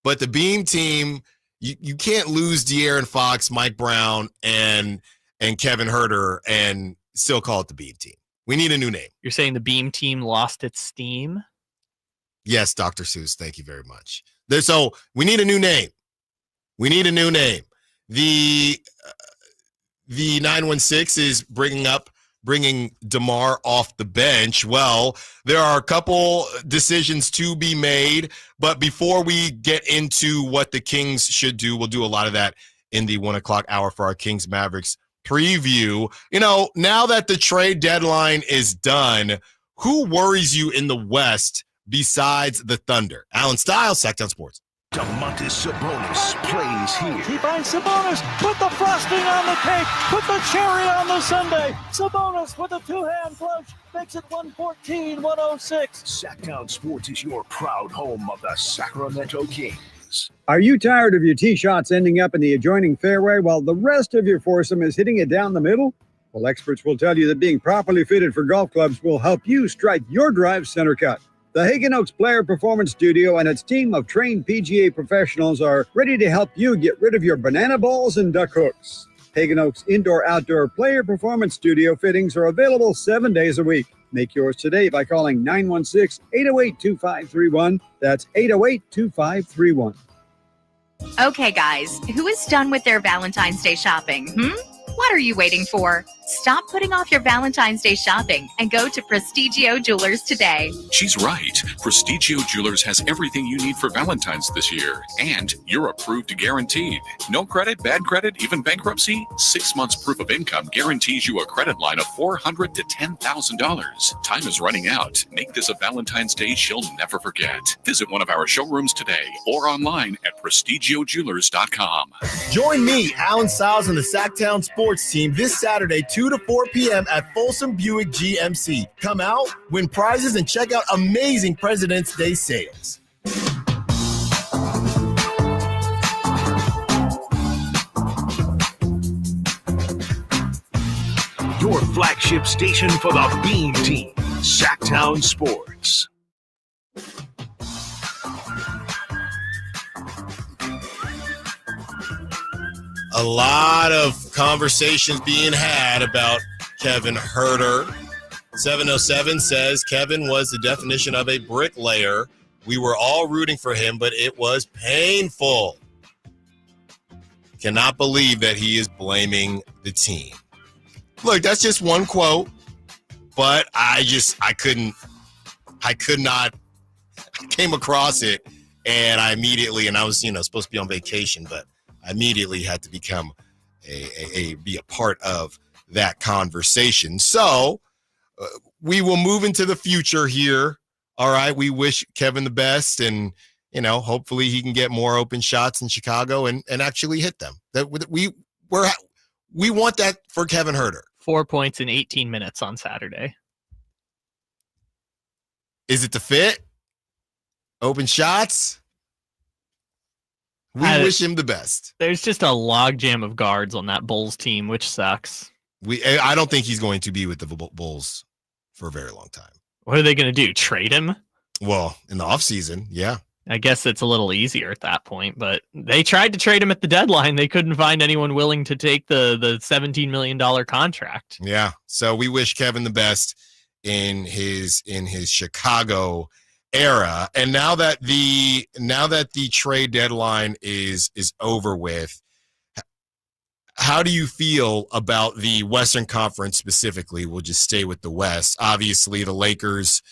but the Beam team, you can't lose De'Aaron Fox, Mike Brown, and Kevin Huerter and still call it the Beam team. We need a new name. You're saying the Beam team lost its steam? Yes, Dr. Seuss. Thank you very much. So we need a new name. The 916 is bringing DeMar off the bench. Well, there are a couple decisions to be made, but before we get into what the Kings should do, we'll do a lot of that in the 1 o'clock hour for our Kings Mavericks preview. Now that the trade deadline is done, who worries you in the West besides the Thunder? Allen Stiles, Sacktown Sports. Domantas Sabonis plays here. He finds Sabonis, put the frosting on the cake, put the cherry on the sundae. Sabonis with a two-hand flush makes it 114-106. Sacktown Sports is your proud home of the Sacramento Kings. Are you tired of your tee shots ending up in the adjoining fairway while the rest of your foursome is hitting it down the middle? Well, experts will tell you that being properly fitted for golf clubs will help you strike your drive center cut. The Hagen Oaks Player Performance Studio and its team of trained PGA professionals are ready to help you get rid of your banana balls and duck hooks. Hagen Oaks Indoor-Outdoor Player Performance Studio fittings are available 7 days a week. Make yours today by calling 916-808-2531. That's 808-2531. Okay, guys, who is done with their Valentine's Day shopping? What are you waiting for? Stop putting off your Valentine's Day shopping and go to Prestigio Jewelers today. She's right. Prestigio Jewelers has everything you need for Valentine's this year. And you're approved guaranteed. No credit, bad credit, even bankruptcy? 6 months proof of income guarantees you a credit line of $400 to $10,000. Time is running out. Make this a Valentine's Day she'll never forget. Visit one of our showrooms today or online at prestigiojewelers.com. Join me, Allen Stiles, and the Sacktown Sports team this Saturday, 2 to 4 p.m. at Folsom Buick GMC. Come out, win prizes, and check out amazing President's Day sales. Your flagship station for the Beam Team, Sacktown Sports. A lot of conversations being had about Kevin Huerter. 707 says Kevin was the definition of a bricklayer. We were all rooting for him, but it was painful. Cannot believe that he is blaming the team. Look, that's just one quote, but I came across it and I was, supposed to be on vacation, but I immediately had to become be a part of that conversation. So we will move into the future here. All right. We wish Kevin the best, and, hopefully he can get more open shots in Chicago and actually hit them. We want that for Kevin Huerter. 4 points in 18 minutes on Saturday. Is it the fit? Open shots? We wish him the best. There's just a logjam of guards on that Bulls team, which sucks. I don't think he's going to be with the Bulls for a very long time. What are they going to do? Trade him? Well, in the offseason, yeah. I guess it's a little easier at that point, but they tried to trade him at the deadline. They couldn't find anyone willing to take the $17 million contract. Yeah. So we wish Kevin the best in his Chicago era. And now that the trade deadline is over with, how do you feel about the Western Conference specifically? We'll just stay with the West. Obviously, the Lakers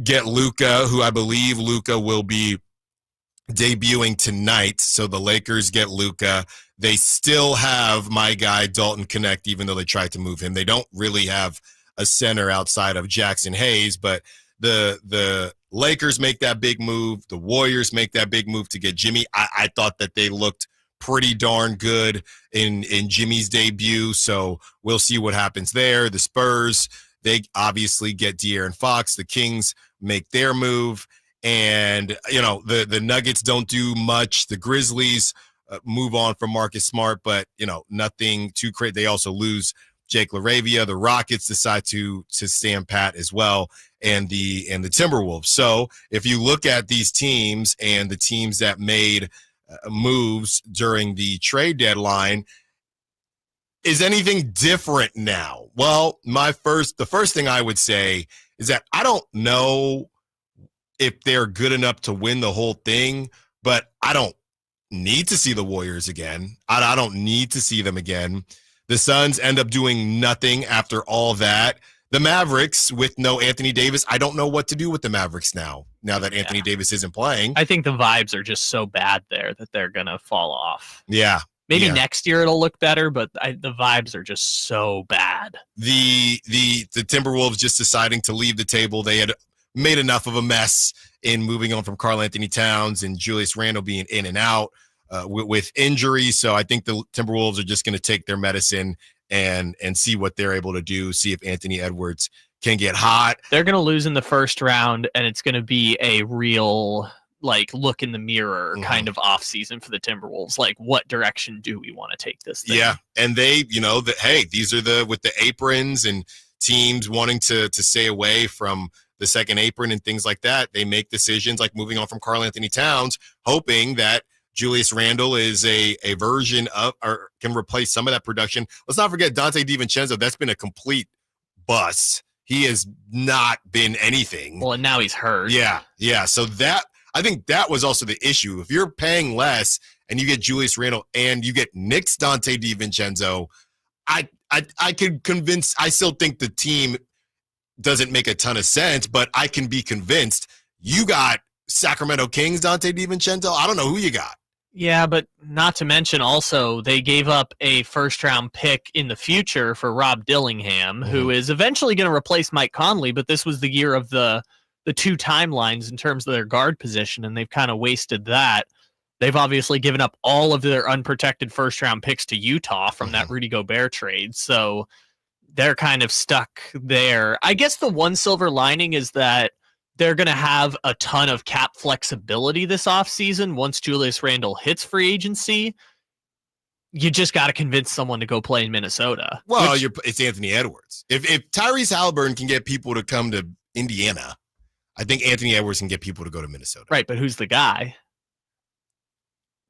get Luca, who I believe Luca will be debuting tonight. So the Lakers get Luca. They still have my guy Dalton Connect, even though they tried to move him. They don't really have a center outside of Jackson Hayes, but the Lakers make that big move. The Warriors make that big move to get Jimmy. I thought that they looked pretty darn good in Jimmy's debut, so we'll see what happens there. The Spurs, they obviously get De'Aaron Fox. The Kings make their move, and the Nuggets don't do much. The Grizzlies move on from Marcus Smart, but nothing too crazy. They also lose Jake LaRavia. The Rockets decide to stand pat as well, and the Timberwolves. So if you look at these teams and the teams that made moves during the trade deadline, is anything different now? Well, the first thing I would say is that I don't know if they're good enough to win the whole thing, but I don't need to see the Warriors again. I don't need to see them again. The Suns end up doing nothing after all that. The Mavericks, with no Anthony Davis, I don't know what to do with the Mavericks now that Anthony Davis isn't playing. I think the vibes are just so bad there that they're going to fall off. Yeah. Maybe next year it'll look better, but the vibes are just so bad. The Timberwolves just deciding to leave the table. They had made enough of a mess in moving on from Karl Anthony Towns and Julius Randle being in and out with injuries. So I think the Timberwolves are just going to take their medicine and see what they're able to do, see if Anthony Edwards can get hot. They're going to lose in the first round, and it's going to be a real look in the mirror kind of off season for the Timberwolves. Like, what direction do we want to take this thing? Yeah, and they, hey, these are with the aprons and teams wanting to stay away from the second apron and things like that. They make decisions like moving on from Karl Anthony Towns, hoping that Julius Randle is a version of, or can replace some of that production. Let's not forget Donte DiVincenzo. That's been a complete bust. He has not been anything. Well, and now he's hurt. Yeah. So I think that was also the issue. If you're paying less and you get Julius Randle and you get Knicks Donte DiVincenzo, I could convince. I still think the team doesn't make a ton of sense, but I can be convinced. You got Sacramento Kings Donte DiVincenzo. I don't know who you got. Yeah, but not to mention also they gave up a first-round pick in the future for Rob Dillingham, who is eventually going to replace Mike Conley, but this was the year of the two timelines in terms of their guard position, and they've kind of wasted that. They've obviously given up all of their unprotected first-round picks to Utah from that Rudy Gobert trade, so they're kind of stuck there. I guess the one silver lining is that they're going to have a ton of cap flexibility this offseason once Julius Randle hits free agency. You just got to convince someone to go play in Minnesota. Well, it's Anthony Edwards. If Tyrese Halliburton can get people to come to Indiana, I think Anthony Edwards can get people to go to Minnesota. Right, but who's the guy?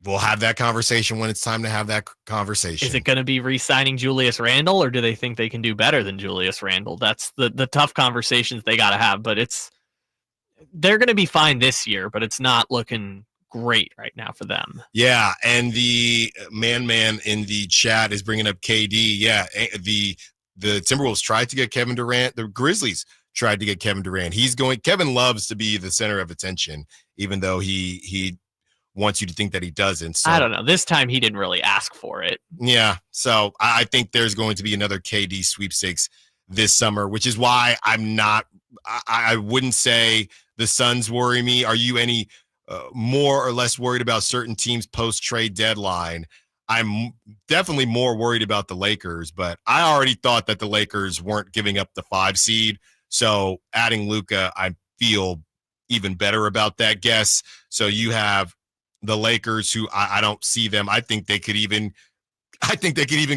We'll have that conversation when it's time to have that conversation. Is it going to be re-signing Julius Randle, or do they think they can do better than Julius Randle? That's the tough conversations they got to have, but they're going to be fine this year, but it's not looking great right now for them. Yeah, and the man in the chat is bringing up KD. Yeah, the Timberwolves tried to get Kevin Durant. The Grizzlies tried to get Kevin Durant. Kevin loves to be the center of attention, even though he wants you to think that he doesn't. So, I don't know. This time he didn't really ask for it. Yeah, so I think there's going to be another KD sweepstakes this summer, which is why I wouldn't say the Suns worry me. Are you any more or less worried about certain teams post-trade deadline? I'm definitely more worried about the Lakers, but I already thought that the Lakers weren't giving up the 5 seed. So adding Luca, I feel even better about that guess. So you have the Lakers, who I don't see them. I think they could even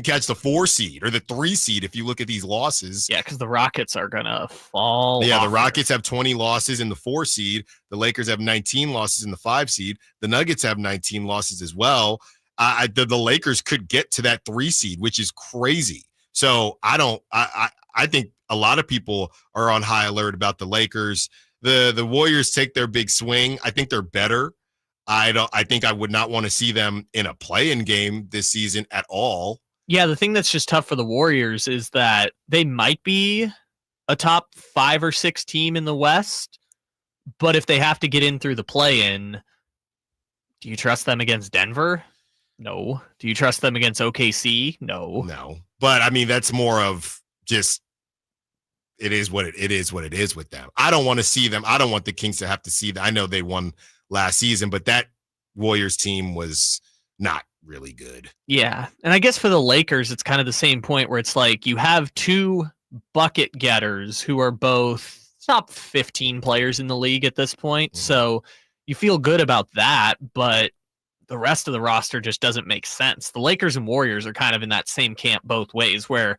catch the 4 seed or the 3 seed if you look at these losses. Yeah, because the Rockets are going to fall. Yeah, the Rockets have 20 losses in the 4 seed. The Lakers have 19 losses in the 5 seed. The Nuggets have 19 losses as well. The Lakers could get to that 3 seed, which is crazy. So I think a lot of people are on high alert about the Lakers. The Warriors take their big swing. I think they're better. I think I would not want to see them in a play-in game this season at all. Yeah, the thing that's just tough for the Warriors is that they might be a top 5 or 6 team in the West, but if they have to get in through the play-in, do you trust them against Denver? No. Do you trust them against OKC? No. But I mean, that's more of just it is what it is with them. I don't want to see them. I don't want the Kings to have to see that. I know they won last season, but that Warriors team was not really good. Yeah. And I guess for the Lakers, it's kind of the same point where it's like you have 2 bucket getters who are both top 15 players in the league at this point. So you feel good about that, but the rest of the roster just doesn't make sense. The Lakers and Warriors are kind of in that same camp both ways, where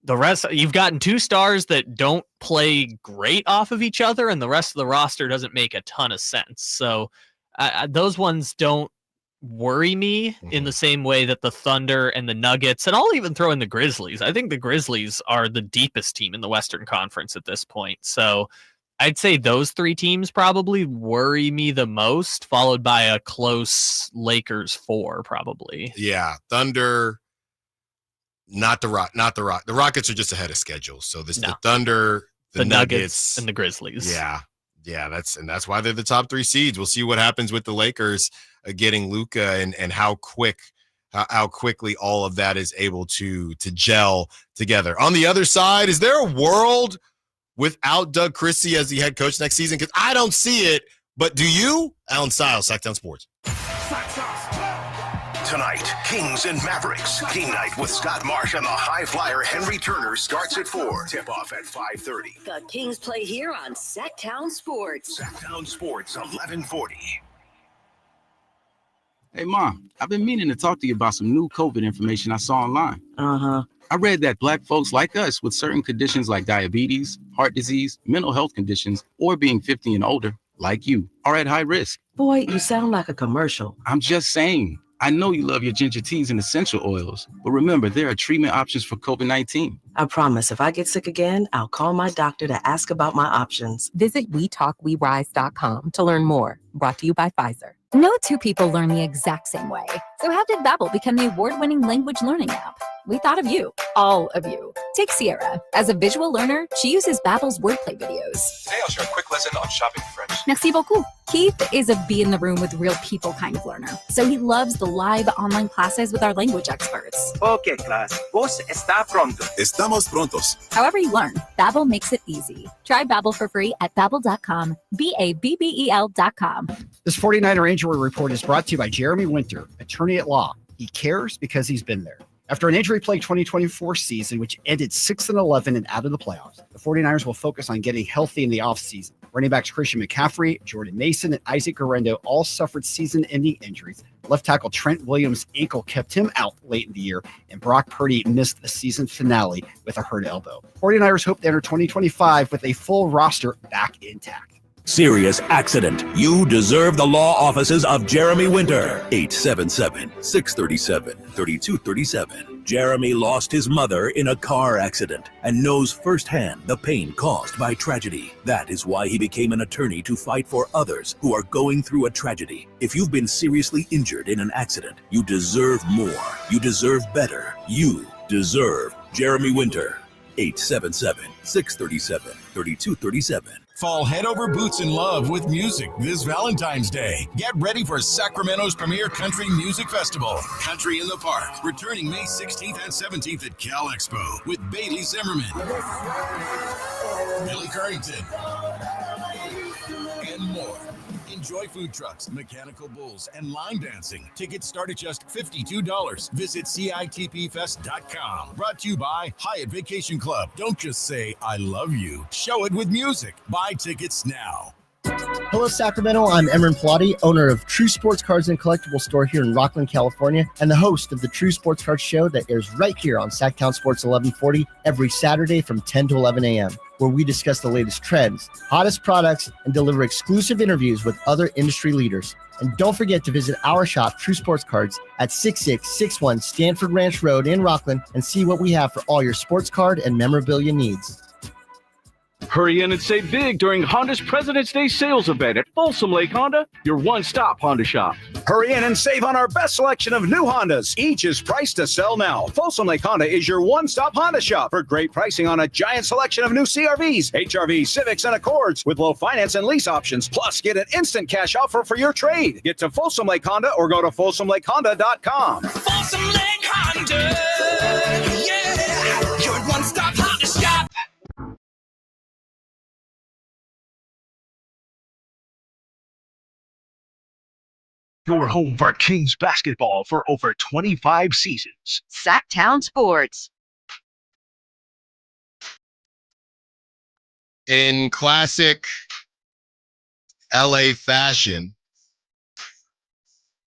the rest, you've gotten 2 stars that don't play great off of each other, and the rest of the roster doesn't make a ton of sense. So those ones don't worry me in the same way that the Thunder and the Nuggets, and I'll even throw in the Grizzlies. I think the Grizzlies are the deepest team in the Western Conference at this point. So I'd say those 3 teams probably worry me the most, followed by a close Lakers 4 probably. Yeah, Thunder. Not the Rock. The Rockets are just ahead of schedule. So the Thunder, the Nuggets, and the Grizzlies. Yeah. That's why they're the top 3 seeds. We'll see what happens with the Lakers getting Luca and how quick how quickly all of that is able to gel together. On the other side, is there a world without Doug Christie as the head coach next season? Because I don't see it, but do you? Allen Stiles, Sacktown Sports. Tonight, Kings and Mavericks. Game night with Scott Marsh and the high flyer Henry Turner starts at 4. Tip-off at 5:30. The Kings play here on Sacktown Sports. Sacktown Sports, 1140. Hey, Mom, I've been meaning to talk to you about some new COVID information I saw online. I read that Black folks like us with certain conditions like diabetes, heart disease, mental health conditions, or being 50 and older, like you, are at high risk. Boy, you sound like a commercial. I'm just saying. I know you love your ginger teas and essential oils, but remember, there are treatment options for COVID-19. I promise if I get sick again, I'll call my doctor to ask about my options. Visit WeTalkWeRise.com to learn more. Brought to you by Pfizer. No two people learn the exact same way. So how did Babbel become the award-winning language learning app? We thought of you, all of you. Take Sierra. As a visual learner, she uses Babbel's wordplay videos. Today I'll share a quick lesson on shopping French. Merci beaucoup. Keith is a be in the room with real people kind of learner. So he loves the live online classes with our language experts. Okay, class. Vos está pronto. Estamos prontos. However you learn, Babbel makes it easy. Try Babbel for free at Babbel.com. Babbel.com. This 49er injury report is brought to you by Jeremy Winter, attorney at law. He cares because he's been there. After an injury-plagued 2024 season, which ended 6-11 and out of the playoffs, the 49ers will focus on getting healthy in the offseason. Running backs Christian McCaffrey, Jordan Mason, and Isaac Guerrero all suffered season-ending injuries. Left tackle Trent Williams' ankle kept him out late in the year, and Brock Purdy missed the season finale with a hurt elbow. 49ers hope to enter 2025 with a full roster back intact. Serious accident. You deserve the law offices of Jeremy Winter. 877-637-3237. Jeremy lost his mother in a car accident and knows firsthand the pain caused by tragedy. That is why he became an attorney to fight for others who are going through a tragedy. If you've been seriously injured in an accident, you deserve more. You deserve better. You deserve Jeremy Winter. 877-637-3237. Fall head over boots in love with music this Valentine's Day. Get ready for Sacramento's premier country music festival, Country in the Park, returning May 16th and 17th at Cal Expo with Bailey Zimmerman, Billy Carrington, and more. Enjoy food trucks, mechanical bulls, and line dancing. Tickets start at just $52. Visit CITPfest.com. Brought to you by Hyatt Vacation Club. Don't just say, I love you. Show it with music. Buy tickets now. Hello, Sacramento. I'm Emran Pilati, owner of True Sports Cards and Collectible Store here in Rockland, California, and the host of the True Sports Cards Show that airs right here on Sacktown Sports 1140 every Saturday from 10 to 11 a.m., where we discuss the latest trends, hottest products, and deliver exclusive interviews with other industry leaders. And don't forget to visit our shop, True Sports Cards, at 6661 Stanford Ranch Road in Rockland and see what we have for all your sports card and memorabilia needs. Hurry in and save big during Honda's President's Day sales event at Folsom Lake Honda, your one-stop Honda shop. Hurry in and save on our best selection of new Hondas. Each is priced to sell now. Folsom Lake Honda is your one-stop Honda shop for great pricing on a giant selection of new CRVs, HRVs, Civics, and Accords with low finance and lease options. Plus, get an instant cash offer for your trade. Get to Folsom Lake Honda or go to FolsomLakeHonda.com. Folsom Lake Honda, yeah, your one-stop Honda shop. Your home for Kings basketball for over 25 seasons. Sacktown Sports. In classic LA fashion,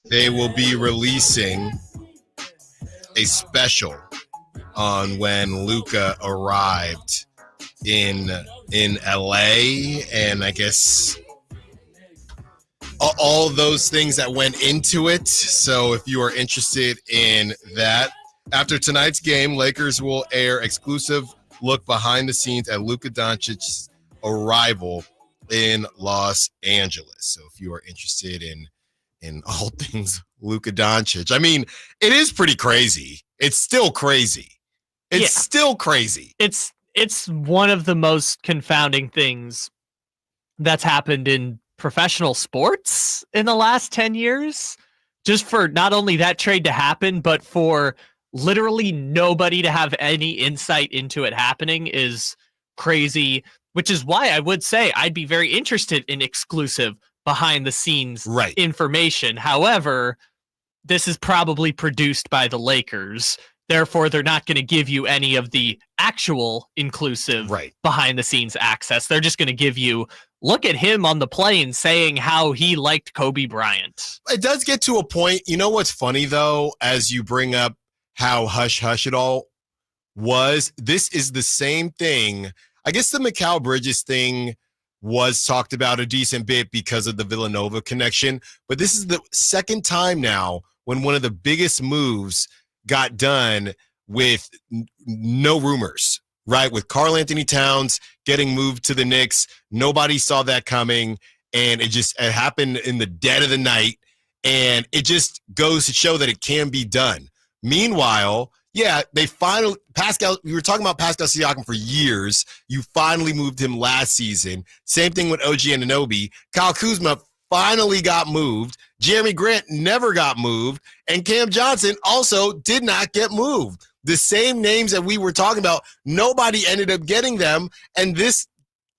they will be releasing a special on when Luca arrived in LA, and I guess all those things that went into it. So if you are interested in that, after tonight's game, Lakers will air exclusive look behind the scenes at Luka Doncic's arrival in Los Angeles. So if you are interested in all things Luka Doncic, I mean, it is pretty crazy. It's still crazy. It's still crazy. It's one of the most confounding things that's happened in professional sports in the last 10 years, just for not only that trade to happen, but for literally nobody to have any insight into it happening is crazy, which is why I would say I'd be very interested in exclusive behind the scenes information. However, this is probably produced by the Lakers. Therefore, they're not going to give you any of the actual inclusive behind the scenes access. They're just going to give you, look at him on the plane saying how he liked Kobe Bryant. It does get to a point. You know what's funny, though, as you bring up how hush-hush it all was? This is the same thing. I guess the Mikal Bridges thing was talked about a decent bit because of the Villanova connection. But this is the second time now when one of the biggest moves got done with no rumors, right? With Karl Anthony Towns getting moved to the Knicks. Nobody saw that coming. And it happened in the dead of the night. And it just goes to show that it can be done. Meanwhile, yeah, they finally, we were talking about Pascal Siakam for years. You finally moved him last season. Same thing with OG Anunoby. Kyle Kuzma finally got moved. Jeremy Grant never got moved. And Cam Johnson also did not get moved. The same names that we were talking about, nobody ended up getting them. And this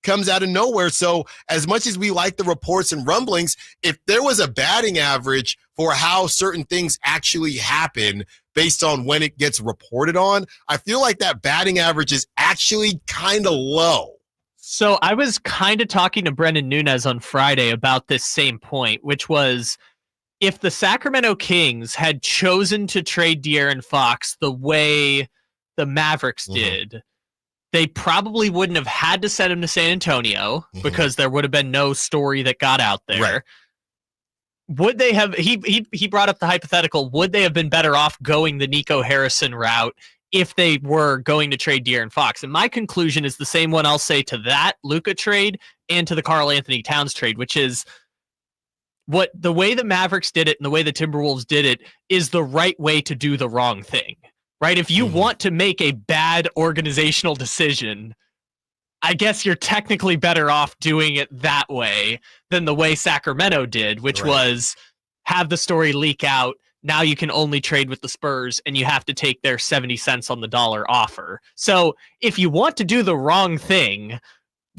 comes out of nowhere. So as much as we like the reports and rumblings, if there was a batting average for how certain things actually happen based on when it gets reported on, I feel like that batting average is actually kind of low. So I was kind of talking to Brendan Nunez on Friday about this same point, which was if the Sacramento Kings had chosen to trade De'Aaron Fox the way the Mavericks did, they probably wouldn't have had to send him to San Antonio because there would have been no story that got out there. Right. Would they have, he brought up the hypothetical, would they have been better off going the Nico Harrison route if they were going to trade De'Aaron Fox? And my conclusion is the same one I'll say to that Luca trade and to the Karl Anthony Towns trade, which is the way the Mavericks did it and the way the Timberwolves did it is the right way to do the wrong thing, right? If you want to make a bad organizational decision, I guess you're technically better off doing it that way than the way Sacramento did, which was have the story leak out. Now you can only trade with the Spurs and you have to take their 70 cents on the dollar offer. So if you want to do the wrong thing,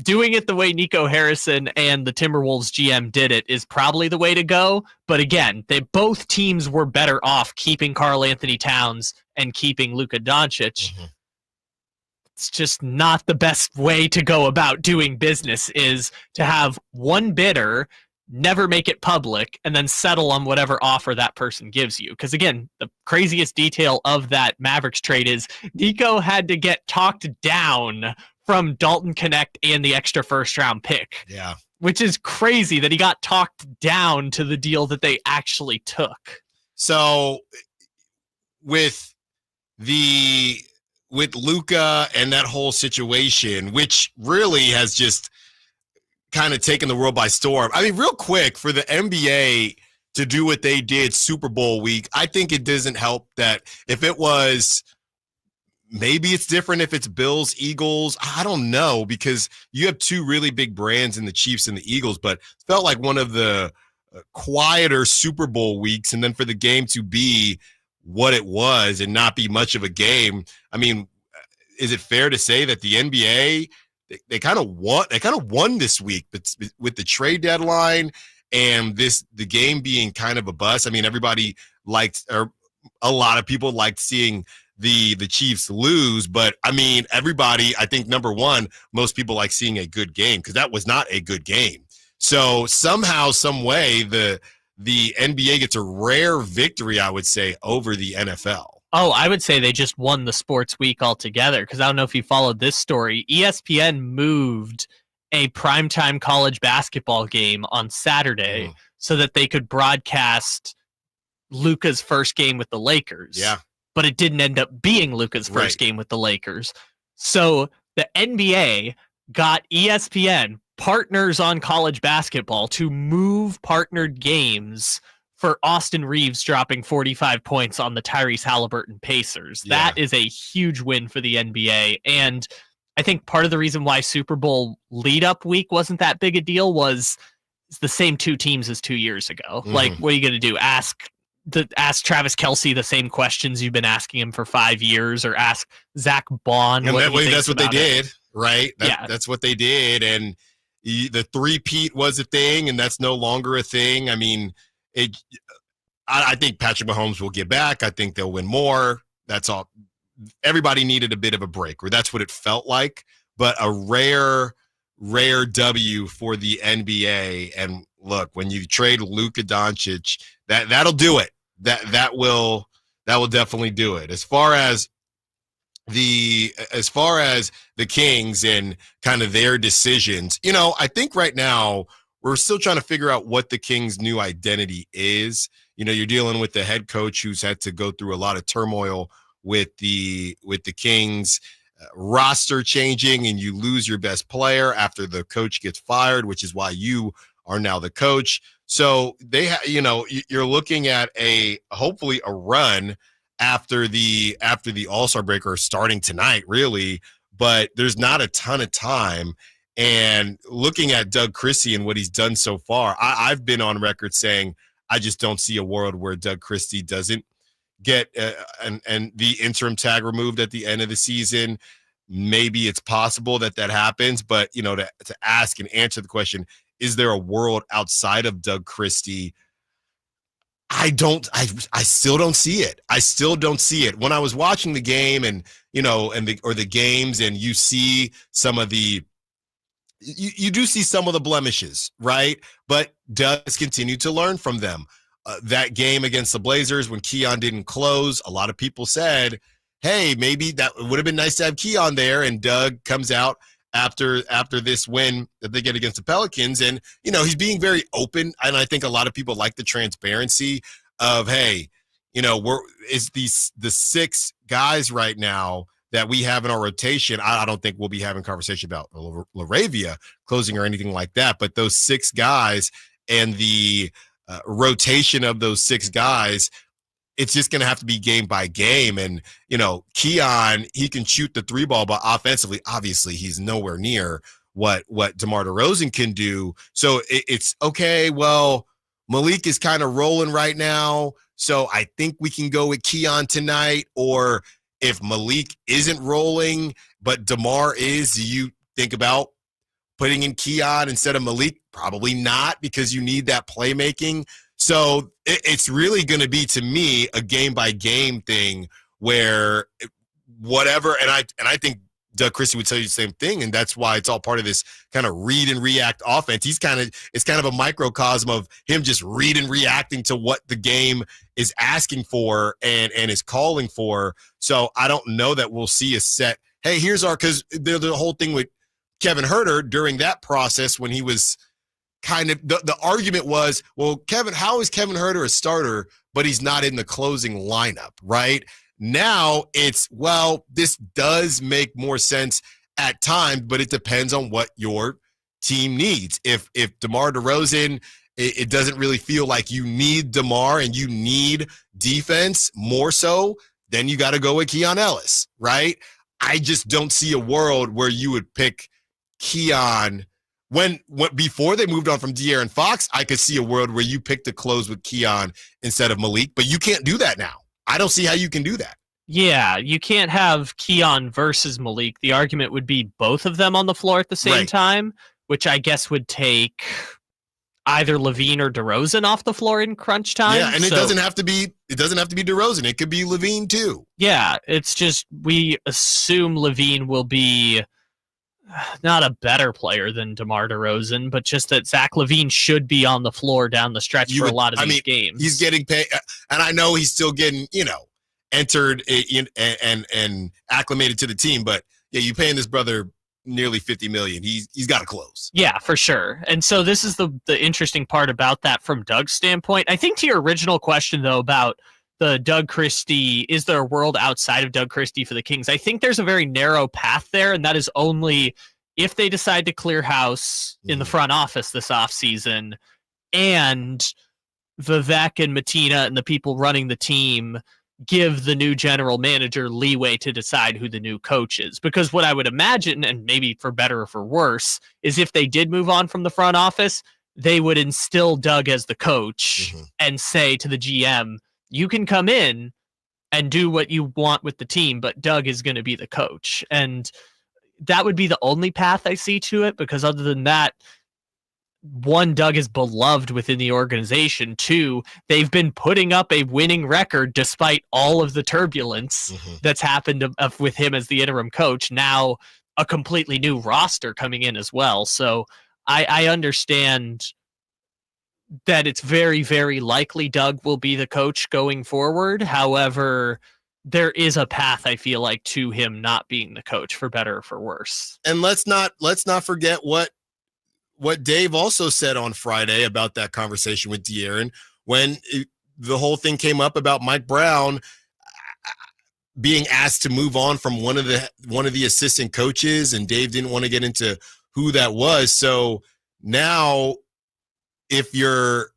doing it the way Nico Harrison and the Timberwolves GM did it is probably the way to go. But again, both teams were better off keeping Karl Anthony Towns and keeping Luka Doncic. It's just not the best way to go about doing business, is to have one bidder, never make it public, and then settle on whatever offer that person gives you. Because again, the craziest detail of that Mavericks trade is Nico had to get talked down from Dalton Connect and the extra first round pick. Yeah. Which is crazy that he got talked down to the deal that they actually took. So with Luca and that whole situation, which really has just kind of taken the world by storm. I mean, real quick, for the NBA to do what they did Super Bowl week, I think it doesn't help that if it was, maybe it's different if it's Bills, Eagles. I don't know, because you have two really big brands in the Chiefs and the Eagles, but it felt like one of the quieter Super Bowl weeks. And then for the game to be what it was and not be much of a game. I mean, is it fair to say that the NBA, they kind of won this week, but with the trade deadline and the game being kind of a bust? I mean, everybody liked, or a lot of people liked seeing the Chiefs lose, but I mean, everybody, I think number one, most people like seeing a good game, because that was not a good game. So somehow, some way, the NBA gets a rare victory, I would say, over the NFL. Oh, I would say they just won the sports week altogether, because I don't know if you followed this story. ESPN moved a primetime college basketball game on Saturday so that they could broadcast Luka's first game with the Lakers. Yeah. But it didn't end up being Luka's first game with the Lakers. So the NBA got ESPN, partners on college basketball, to move partnered games for Austin Reeves dropping 45 points on the Tyrese Halliburton Pacers. Yeah. That is a huge win for the NBA. And I think part of the reason why Super Bowl lead-up week wasn't that big a deal was it's the same two teams as 2 years ago. Like, what are you going to do? Ask ask Travis Kelce the same questions you've been asking him for 5 years, or ask Zach Bond. And that's what they did, it. right? Yeah. That's what they did. And the three-peat was a thing, and that's no longer a thing. I mean, I think Patrick Mahomes will get back. I think they'll win more. That's all. Everybody needed a bit of a break, or that's what it felt like. But a rare W for the NBA. And look, when you trade Luka Doncic, that'll do it. That will definitely do it. As far as the Kings and kind of their decisions, I think right now we're still trying to figure out what the Kings' new identity is. You're dealing with the head coach who's had to go through a lot of turmoil with the Kings roster changing, and you lose your best player after the coach gets fired, which is why you are now the coach. So you're looking at hopefully a run after the All-Star break, or starting tonight, really, but there's not a ton of time. And looking at Doug Christie and what he's done so far, I've been on record saying I just don't see a world where Doug Christie doesn't get and the interim tag removed at the end of the season. Maybe it's possible that happens, but to ask and answer the question, is there a world outside of Doug Christie? I still don't see it. I still don't see it. When I was watching the game and the games, and you see some of the you do see some of the blemishes, right? But does continue to learn from them. That game against the Blazers when Keon didn't close, a lot of people said, hey, maybe that would have been nice to have Keon there. And Doug comes out after this win that they get against the Pelicans. And, he's being very open. And I think a lot of people like the transparency of, hey, the 6 guys right now that we have in our rotation. I don't think we'll be having conversation about LaRavia closing or anything like that. But those 6 guys and the rotation of those 6 guys, it's just going to have to be game by game. And, Keon, he can shoot the 3 ball, but offensively, obviously, he's nowhere near what DeMar DeRozan can do. So it's okay. Well, Malik is kind of rolling right now, so I think we can go with Keon tonight. Or if Malik isn't rolling, but DeMar is, do you think about putting in Keon instead of Malik? Probably not, because you need that playmaking. So it's really going to be, to me, a game-by-game thing where whatever, and I think Doug Christie would tell you the same thing, and that's why it's all part of this kind of read and react offense. It's kind of a microcosm of him just read and reacting to what the game is asking for and is calling for. So I don't know that we'll see a set, hey, here's because the whole thing with Kevin Huerter during that process when he was kind of, the argument was, well, how is Kevin Huerter a starter, but he's not in the closing lineup, right? Now it's, well, this does make more sense at times, but it depends on what your team needs. If DeMar DeRozan, it doesn't really feel like you need DeMar and you need defense more so, then you got to go with Keon Ellis, right? I just don't see a world where you would pick Keon. When before they moved on from De'Aaron Fox, I could see a world where you pick to close with Keon instead of Malik, but you can't do that now. I don't see how you can do that. Yeah, you can't have Keon versus Malik. The argument would be both of them on the floor at the same time, which I guess would take either LaVine or DeRozan off the floor in crunch time. Yeah, and it doesn't have to be DeRozan. It could be LaVine too. Yeah, it's just we assume LaVine will be not a better player than DeMar DeRozan, but just that Zach LaVine should be on the floor down the stretch for a lot of these games. He's getting paid, and I know he's still getting, entered and acclimated to the team, but yeah, you paying this brother nearly $50 million. He's got to close. Yeah, for sure. And so this is the interesting part about that from Doug's standpoint. I think to your original question though about the Doug Christie, is there a world outside of Doug Christie for the Kings? I think there's a very narrow path there, and that is only if they decide to clear house in the front office this offseason and Vivek and Matina and the people running the team give the new general manager leeway to decide who the new coach is. Because what I would imagine, and maybe for better or for worse, is if they did move on from the front office, they would instill Doug as the coach and say to the GM, you can come in and do what you want with the team, but Doug is going to be the coach. And that would be the only path I see to it, because other than that, one, Doug is beloved within the organization. Two, they've been putting up a winning record despite all of the turbulence that's happened with him as the interim coach. Now a completely new roster coming in as well. So I understand that it's very, very likely Doug will be the coach going forward. However, there is a path, I feel like, to him not being the coach, for better or for worse. And let's not forget what Dave also said on Friday about that conversation with De'Aaron when the whole thing came up about Mike Brown being asked to move on from one of the assistant coaches, and Dave didn't want to get into who that was. So now if you're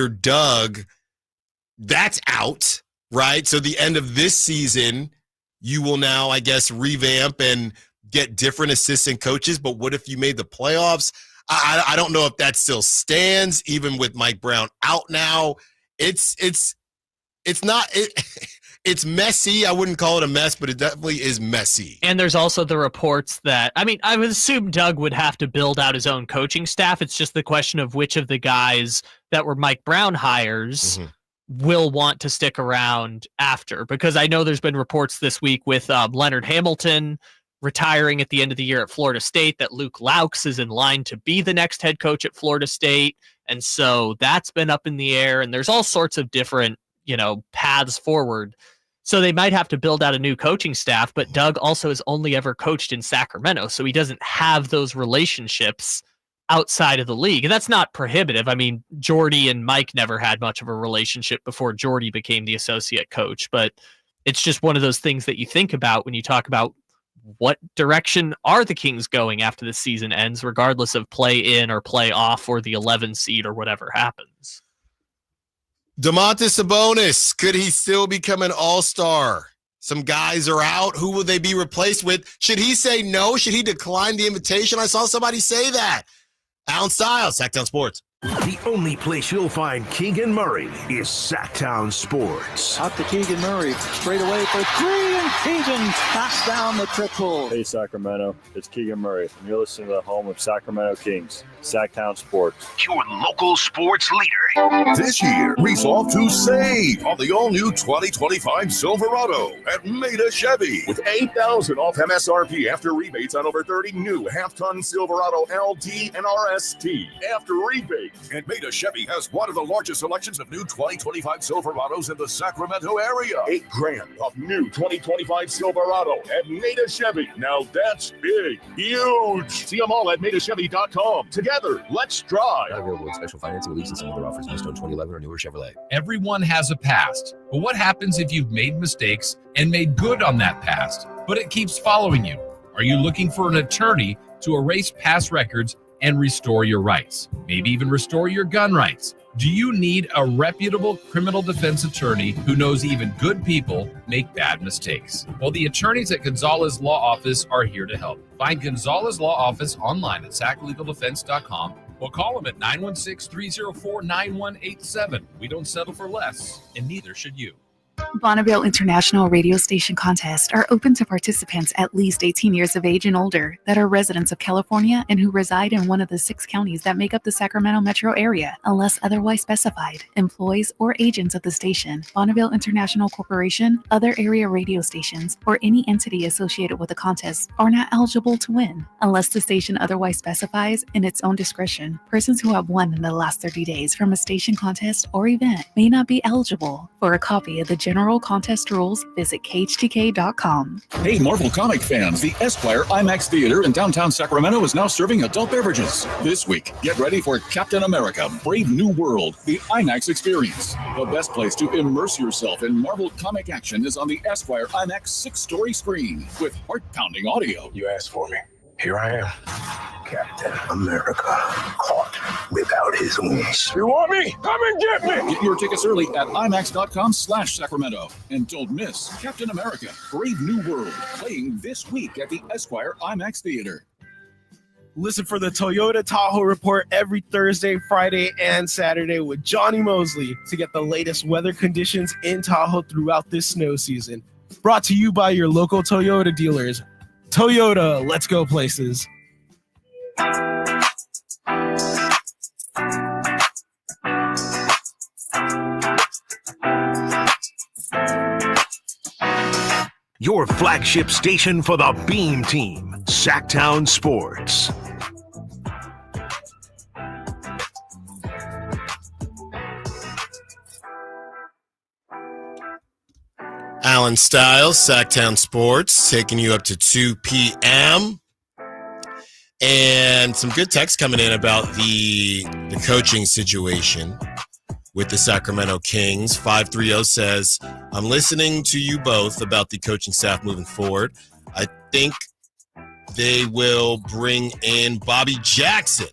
Doug, that's out, right? So the end of this season, you will now, I guess, revamp and get different assistant coaches. But what if you made the playoffs? I don't know if that still stands, even with Mike Brown out now. It's messy. I wouldn't call it a mess, but it definitely is messy. And there's also the reports that, I mean, I would assume Doug would have to build out his own coaching staff. It's just the question of which of the guys that were Mike Brown hires will want to stick around after. Because I know there's been reports this week with Leonard Hamilton retiring at the end of the year at Florida State that Luke Laux is in line to be the next head coach at Florida State. And so that's been up in the air, and there's all sorts of different, paths forward. So they might have to build out a new coaching staff, but Doug also has only ever coached in Sacramento, so he doesn't have those relationships outside of the league. And that's not prohibitive. I mean, Jordy and Mike never had much of a relationship before Jordy became the associate coach, but it's just one of those things that you think about when you talk about what direction are the Kings going after the season ends, regardless of play in or play off or the 11 seed or whatever happens. Domantas Sabonis, could he still become an all-star? Some guys are out. Who will they be replaced with? Should he say no? Should he decline the invitation? I saw somebody say that. Allen Stiles, Sacktown Sports. The only place you'll find Keegan Murray is Sacktown Sports. Out to Keegan Murray, straight away for three, and Keegan knocks down the triple. Hey Sacramento, it's Keegan Murray, and you're listening to the home of Sacramento Kings, Sacktown Sports. Your local sports leader. This year, resolve to save on the all-new 2025 Silverado at Maida Chevy with $8,000 off MSRP after rebates on over 30 new half-ton Silverado LT and RST after rebates. And Maida Chevy has one of the largest selections of new 2025 Silverados in the Sacramento area. $8,000 off new 2025 Silverado at Maida Chevy. Now that's big, huge. See them all at MaidaChevy.com. Together, let's drive. Not available in special financing, lease, and some other offers based on 2011 or newer Chevrolet. Everyone has a past, but what happens if you've made mistakes and made good on that past, but it keeps following you? Are you looking for an attorney to erase past records and restore your rights, maybe even restore your gun rights? Do you need a reputable criminal defense attorney who knows even good people make bad mistakes? Well, the attorneys at Gonzalez Law Office are here to help. Find Gonzalez Law Office online at saclegaldefense.com or call them at 916-304-9187. We don't settle for less, and neither should you. Bonneville International Radio Station contests are open to participants at least 18 years of age and older that are residents of California and who reside in one of the 6 counties that make up the Sacramento metro area, unless otherwise specified. Employees or agents of the station, Bonneville International Corporation, other area radio stations, or any entity associated with the contest are not eligible to win, unless the station otherwise specifies in its own discretion. Persons who have won in the last 30 days from a station contest or event may not be eligible. For a copy of the general contest rules, visit KHTK.com. Hey, Marvel comic fans, the Esquire IMAX Theater in downtown Sacramento is now serving adult beverages. This week, get ready for Captain America, Brave New World, the IMAX experience. The best place to immerse yourself in Marvel comic action is on the Esquire IMAX 6-story screen with heart-pounding audio. You asked for me. Here I am. Captain America, caught without his wounds. You want me? Come and get me! Get your tickets early at IMAX.com/Sacramento. And don't miss Captain America, Brave New World, playing this week at the Esquire IMAX Theater. Listen for the Toyota Tahoe Report every Thursday, Friday, and Saturday with Johnny Mosley to get the latest weather conditions in Tahoe throughout this snow season. Brought to you by your local Toyota dealers. Toyota, let's go places. Your flagship station for the Beam Team, Sacktown Sports. Allen Stiles, Sacktown Sports, taking you up to 2 p.m. And some good text coming in about the coaching situation with the Sacramento Kings. 530 says, I'm listening to you both about the coaching staff moving forward. I think they will bring in Bobby Jackson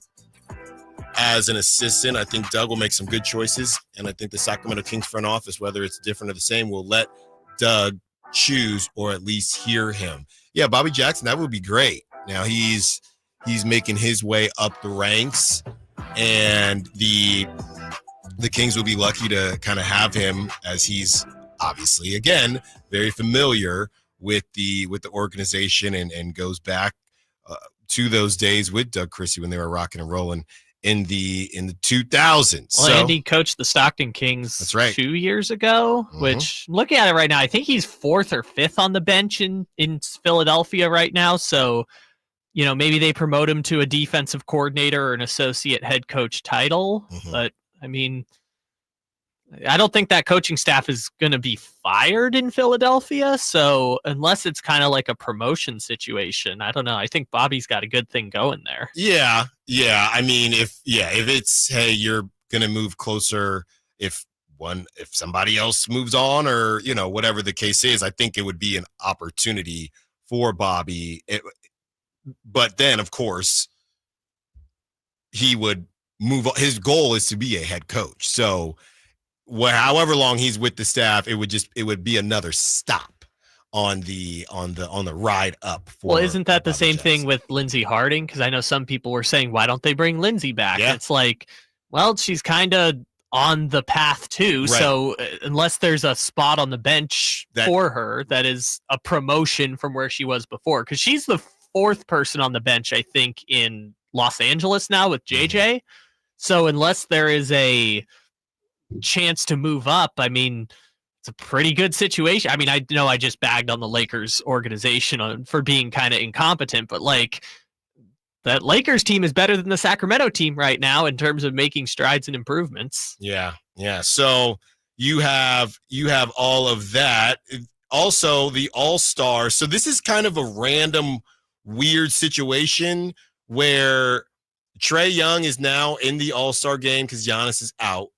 as an assistant. I think Doug will make some good choices, and I think the Sacramento Kings front office, whether it's different or the same, will let Doug choose or at least hear him. Yeah, Bobby Jackson, that would be great. Now he's making his way up the ranks, and the Kings will be lucky to kind of have him, as he's obviously, again, very familiar with the organization and goes back to those days with Doug Christie when they were rocking and rolling in the 2000s. Well, and he coached the Stockton Kings that's right. 2 years ago, which, looking at it right now, I think he's 4th or 5th on the bench in Philadelphia right now. So, you know, maybe they promote him to a defensive coordinator or an associate head coach title. But, I mean, I don't think that coaching staff is going to be fired in Philadelphia. So unless it's kind of like a promotion situation, I don't know. I think Bobby's got a good thing going there. Yeah. I mean, if it's, hey, you're going to move closer, if somebody else moves on, or, you know, whatever the case is, I think it would be an opportunity for Bobby. But then, of course, he would move on. His goal is to be a head coach. So however long he's with the staff, it would be another stop on the ride up. Well, isn't that the same thing with Lindsey Harding? Because I know some people were saying, why don't they bring Lindsey back? Yeah. It's like, well, she's kind of on the path too. Right. So unless there's a spot on the bench for her, that is a promotion from where she was before. Because she's the 4th person on the bench, I think, in Los Angeles now with JJ. So unless there is a chance to move up, I mean, it's a pretty good situation. I mean, I know I just bagged on the Lakers organization for being kind of incompetent, but like, that Lakers team is better than the Sacramento team right now in terms of making strides and improvements. Yeah. So you have all of that. Also, the All-Star. So this is kind of a random, weird situation where Trae Young is now in the All-Star game because Giannis is out.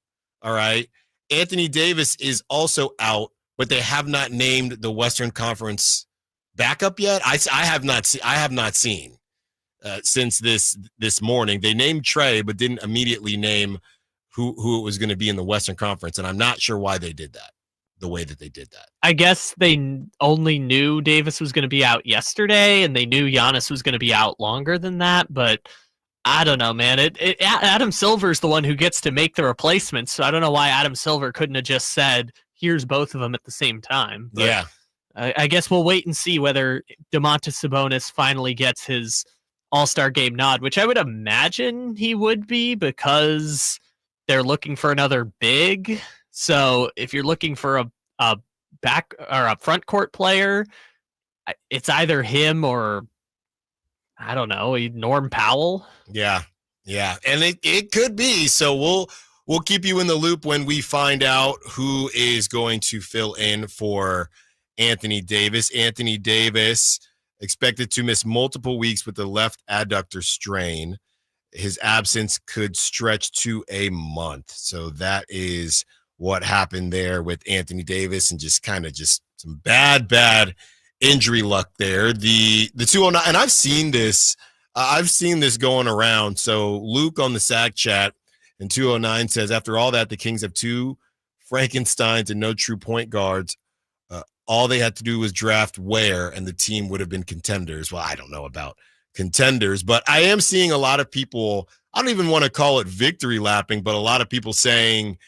All right. Anthony Davis is also out, but they have not named the Western Conference backup yet. I have not seen since this morning. They named Trae, but didn't immediately name who it was going to be in the Western Conference, and I'm not sure why they did that the way that they did that. I guess they only knew Davis was going to be out yesterday, and they knew Giannis was going to be out longer than that, but I don't know, man. Adam Silver's the one who gets to make the replacements, so I don't know why Adam Silver couldn't have just said, here's both of them at the same time. But yeah. I guess we'll wait and see whether Domantas Sabonis finally gets his All-Star game nod, which I would imagine he would be because they're looking for another big. So if you're looking for a back or a front court player, it's either him or, I don't know, Norm Powell. Yeah. And it could be. So we'll keep you in the loop when we find out who is going to fill in for Anthony Davis. Anthony Davis expected to miss multiple weeks with the left adductor strain. His absence could stretch to a month. So that is what happened there with Anthony Davis, and just some bad injury luck there. The 209, and I've seen this going around. So Luke on the SAC chat in 209 says, after all that, the Kings have 2 Frankensteins and no true point guards. All they had to do was draft Ware and the team would have been contenders. Well, I don't know about contenders. But I am seeing a lot of people, I don't even want to call it victory lapping, but a lot of people saying,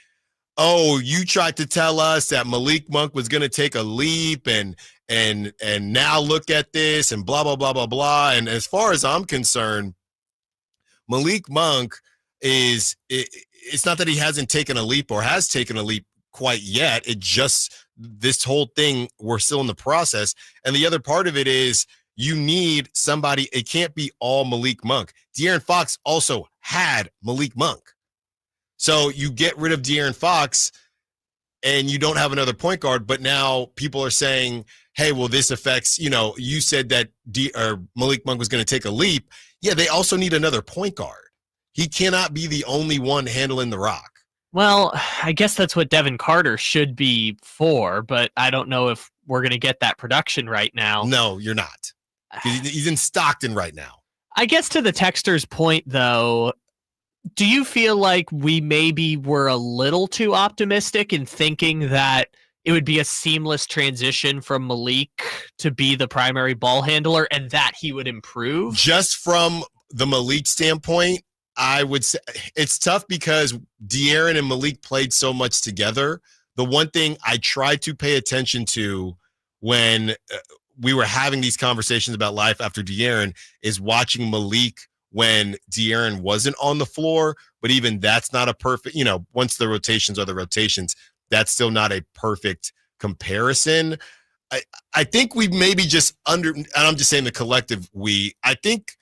oh, you tried to tell us that Malik Monk was going to take a leap and now look at this and blah, blah, blah, blah, blah. And as far as I'm concerned, Malik Monk it's not that he hasn't taken a leap or has taken a leap quite yet. It just, this whole thing, we're still in the process. And the other part of it is you need somebody. It can't be all Malik Monk. De'Aaron Fox also had Malik Monk. So you get rid of De'Aaron Fox and you don't have another point guard, but now people are saying, hey, well, this affects, you said that Malik Monk was going to take a leap. Yeah, they also need another point guard. He cannot be the only one handling the rock. Well, I guess that's what Devin Carter should be for, but I don't know if we're going to get that production right now. No, you're not. He's in Stockton right now. I guess to the texter's point, though, do you feel like we maybe were a little too optimistic in thinking that it would be a seamless transition from Malik to be the primary ball handler and that he would improve? Just from the Malik standpoint, I would say it's tough because De'Aaron and Malik played so much together. The one thing I tried to pay attention to when we were having these conversations about life after De'Aaron is watching Malik when De'Aaron wasn't on the floor. But even that's not a perfect, once the rotations are the rotations, that's still not a perfect comparison. I think we maybe just and I'm just saying the collective I think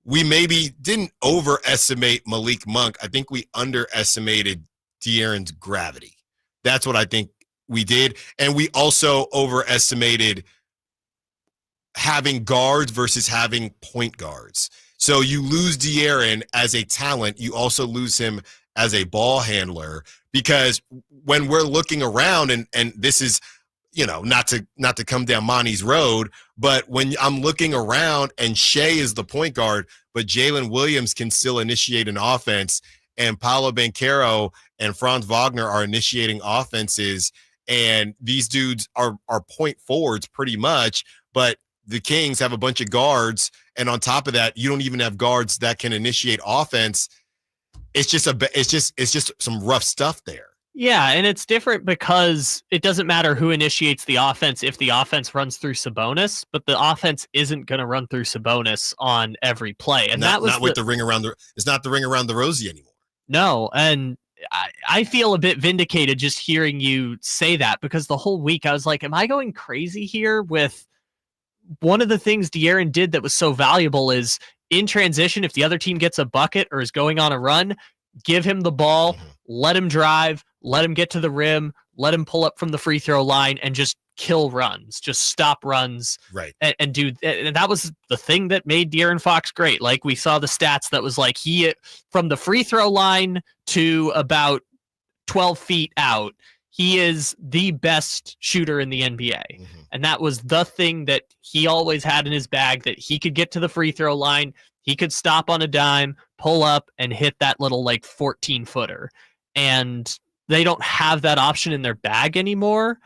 we maybe didn't overestimate Malik Monk. I think we underestimated De'Aaron's gravity. That's what I think we did. And we also overestimated having guards versus having point guards. So you lose De'Aaron as a talent. You also lose him as a ball handler, because when we're looking around and this is, not to come down Monty's road, but when I'm looking around and Shea is the point guard, but Jalen Williams can still initiate an offense, and Paolo Banchero and Franz Wagner are initiating offenses, and these dudes are point forwards pretty much, but the Kings have a bunch of guards, and on top of that, you don't even have guards that can initiate offense. It's just some rough stuff there. Yeah, and it's different because it doesn't matter who initiates the offense if the offense runs through Sabonis, but the offense isn't going to run through Sabonis on every play. And that was not with the ring around it's not the ring around the Rosie anymore. No, and I feel a bit vindicated just hearing you say that, because the whole week I was like, am I going crazy here with one of the things De'Aaron did that was so valuable is in transition, if the other team gets a bucket or is going on a run, give him the ball, let him drive, let him get to the rim, let him pull up from the free throw line and just kill runs, just stop runs. Right. And that was the thing that made De'Aaron Fox great. Like we saw the stats that was like he from the free throw line to about 12 feet out, he is the best shooter in the NBA. Mm-hmm. And that was the thing that he always had in his bag, that he could get to the free throw line. He could stop on a dime, pull up, and hit that little 14-footer. And they don't have that option in their bag anymore.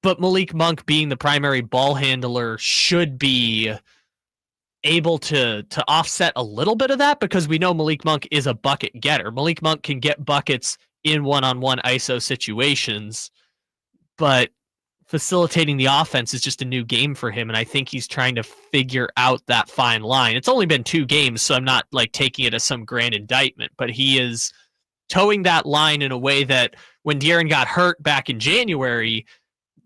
But Malik Monk, being the primary ball handler, should be able to offset a little bit of that, because we know Malik Monk is a bucket getter. Malik Monk can get buckets in one-on-one ISO situations, but facilitating the offense is just a new game for him, and I think he's trying to figure out that fine line. It's only been 2 games, so I'm not taking it as some grand indictment, but he is towing that line in a way that when De'Aaron got hurt back in January,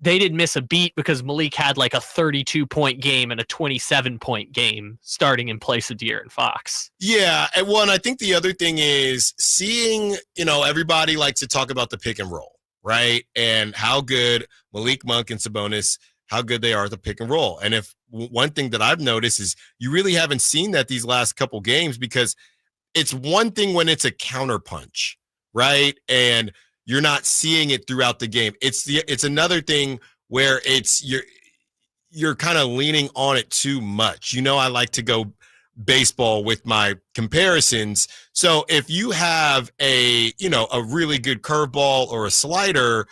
they didn't miss a beat because Malik had a 32-point game and a 27-point game starting in place of De'Aaron Fox. Yeah, and I think the other thing is seeing, everybody likes to talk about the pick and roll, right? And how good Malik Monk and Sabonis, how good they are at the pick and roll. And if one thing that I've noticed is you really haven't seen that these last couple games, because it's one thing when it's a counterpunch, right? And you're not seeing it throughout the game. It's another thing where you're kind of leaning on it too much. I like to go baseball with my comparisons. So if you have a really good curveball or a slider,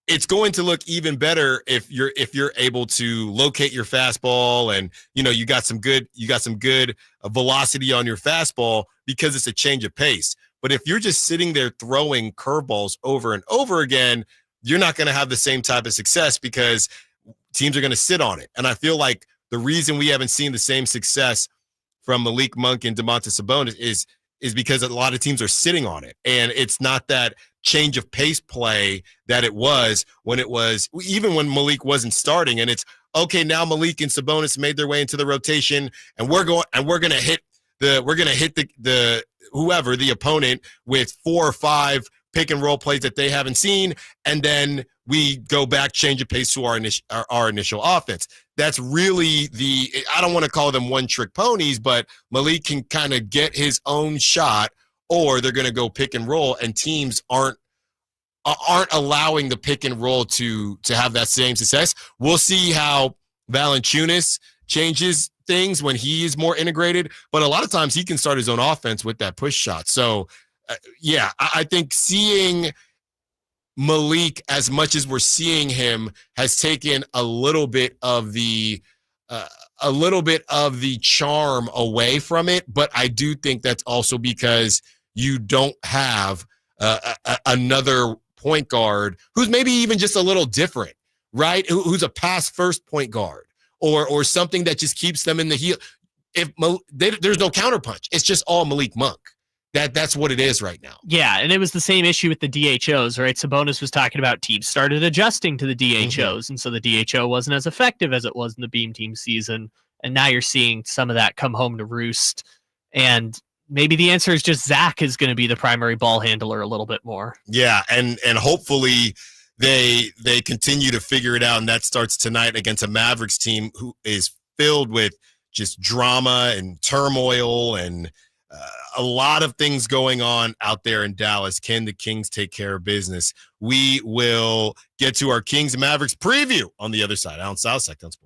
it's going to look even better if you're able to locate your fastball and you got some good velocity on your fastball because it's a change of pace. But if you're just sitting there throwing curveballs over and over again, you're not going to have the same type of success because teams are going to sit on it. And I feel like the reason we haven't seen the same success from Malik Monk and Domantas Sabonis is because a lot of teams are sitting on it, and it's not that change of pace play that it was even when Malik wasn't starting. And it's okay, now Malik and Sabonis made their way into the rotation, and we're going to hit the whoever the opponent with 4 or 5 pick and roll plays that they haven't seen, and then we go back, change of pace to our initial offense. That's really I don't want to call them one-trick ponies, but Malik can kind of get his own shot, or they're going to go pick and roll, and teams aren't allowing the pick and roll to have that same success. We'll see how Valanciunas changes things when he is more integrated, but a lot of times he can start his own offense with that push shot. So, I think seeing Malik as much as we're seeing him has taken a little bit of the charm away from it. But I do think that's also because you don't have another point guard who's maybe even just a little different, right? Who's a pass first point guard or something that just keeps them in the heel. There's no counterpunch. It's just all Malik Monk. That's what it is right now. Yeah, and it was the same issue with the DHOs, right? Sabonis was talking about teams started adjusting to the DHOs, and so the DHO wasn't as effective as it was in the Beam Team season, and now you're seeing some of that come home to roost, and maybe the answer is just Zach is going to be the primary ball handler a little bit more. Yeah, and hopefully they continue to figure it out, and that starts tonight against a Mavericks team who is filled with just drama and turmoil and a lot of things going on out there in Dallas. Can the Kings take care of business? We will get to our Kings and Mavericks preview on the other side. Allen Stiles, Sacktown Sports.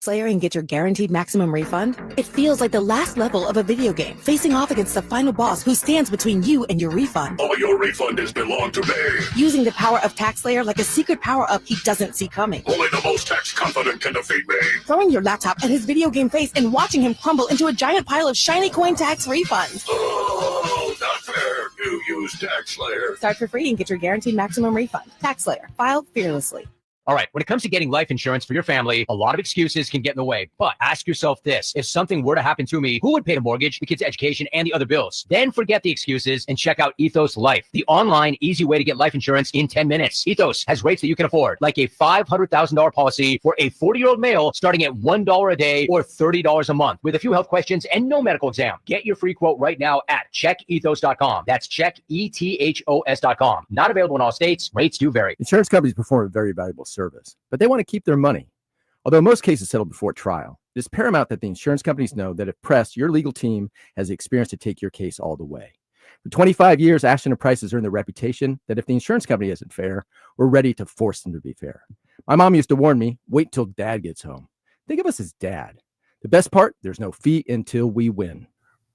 Slayer and get your guaranteed maximum refund? It feels like the last level of a video game, facing off against the final boss who stands between you and your refund. All your refunders belong to me. Using the power of Tax Slayer like a secret power-up he doesn't see coming. Only the most tax confident can defeat me. Throwing your laptop at his video game face and watching him crumble into a giant pile of shiny coin tax refunds. Oh, not fair. You use Tax Slayer. Start for free and get your guaranteed maximum refund. Tax Slayer. File fearlessly. All right, when it comes to getting life insurance for your family, a lot of excuses can get in the way. But ask yourself this: if something were to happen to me, who would pay the mortgage, the kids' education, and the other bills? Then forget the excuses and check out Ethos Life, the online, easy way to get life insurance in 10 minutes. Ethos has rates that you can afford, like a $500,000 policy for a 40-year-old male starting at $1 a day or $30 a month with a few health questions and no medical exam. Get your free quote right now at checkethos.com. That's checkethos.com. Not available in all states. Rates do vary. Insurance companies perform a very valuable service, but they want to keep their money. Although most cases settle before trial, it is paramount that the insurance companies know that if pressed, your legal team has the experience to take your case all the way. For 25 years, Ashton & Price has earned the reputation that if the insurance company isn't fair, we're ready to force them to be fair. My mom used to warn me, wait till dad gets home. Think of us as dad. The best part, there's no fee until we win.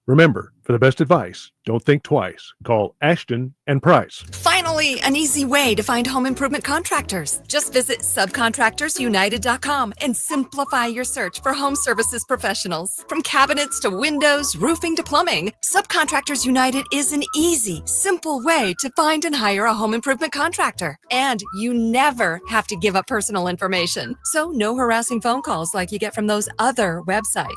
Remember, for the best advice, don't think twice. Call Ashton and Price. Finally, an easy way to find home improvement contractors. Just visit subcontractorsunited.com and simplify your search for home services professionals. From cabinets to windows, roofing to plumbing, Subcontractors United is an easy, simple way to find and hire a home improvement contractor. And you never have to give up personal information. So no harassing phone calls like you get from those other websites.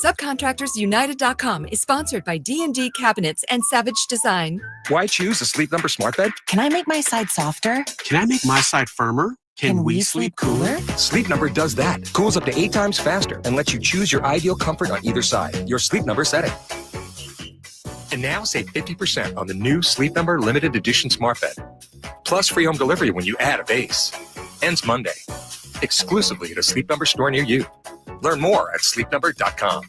Subcontractorsunited.com is sponsored by D&D Cabinets and Savage Design. Why choose a Sleep Number smart bed? Can I make my side softer? Can I make my side firmer? Can we sleep cooler? Sleep Number does that. Cools up to 8 times faster and lets you choose your ideal comfort on either side. Your Sleep Number setting. And now save 50% on the new Sleep Number limited edition smart bed. Plus free home delivery when you add a base. Ends Monday. Exclusively at a Sleep Number store near you. Learn more at sleepnumber.com.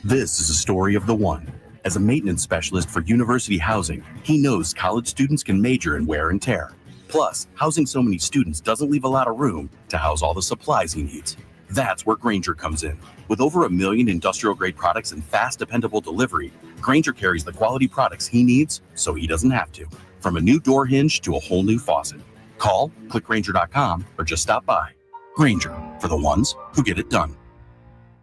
This is a story of the one. As a maintenance specialist for university housing, he knows college students can major in wear and tear. Plus, housing so many students doesn't leave a lot of room to house all the supplies he needs. That's where Grainger comes in. With over 1 million industrial-grade products and fast, dependable delivery, Grainger carries the quality products he needs so he doesn't have to. From a new door hinge to a whole new faucet. Call, click Grainger.com, or just stop by. Grainger, for the ones who get it done.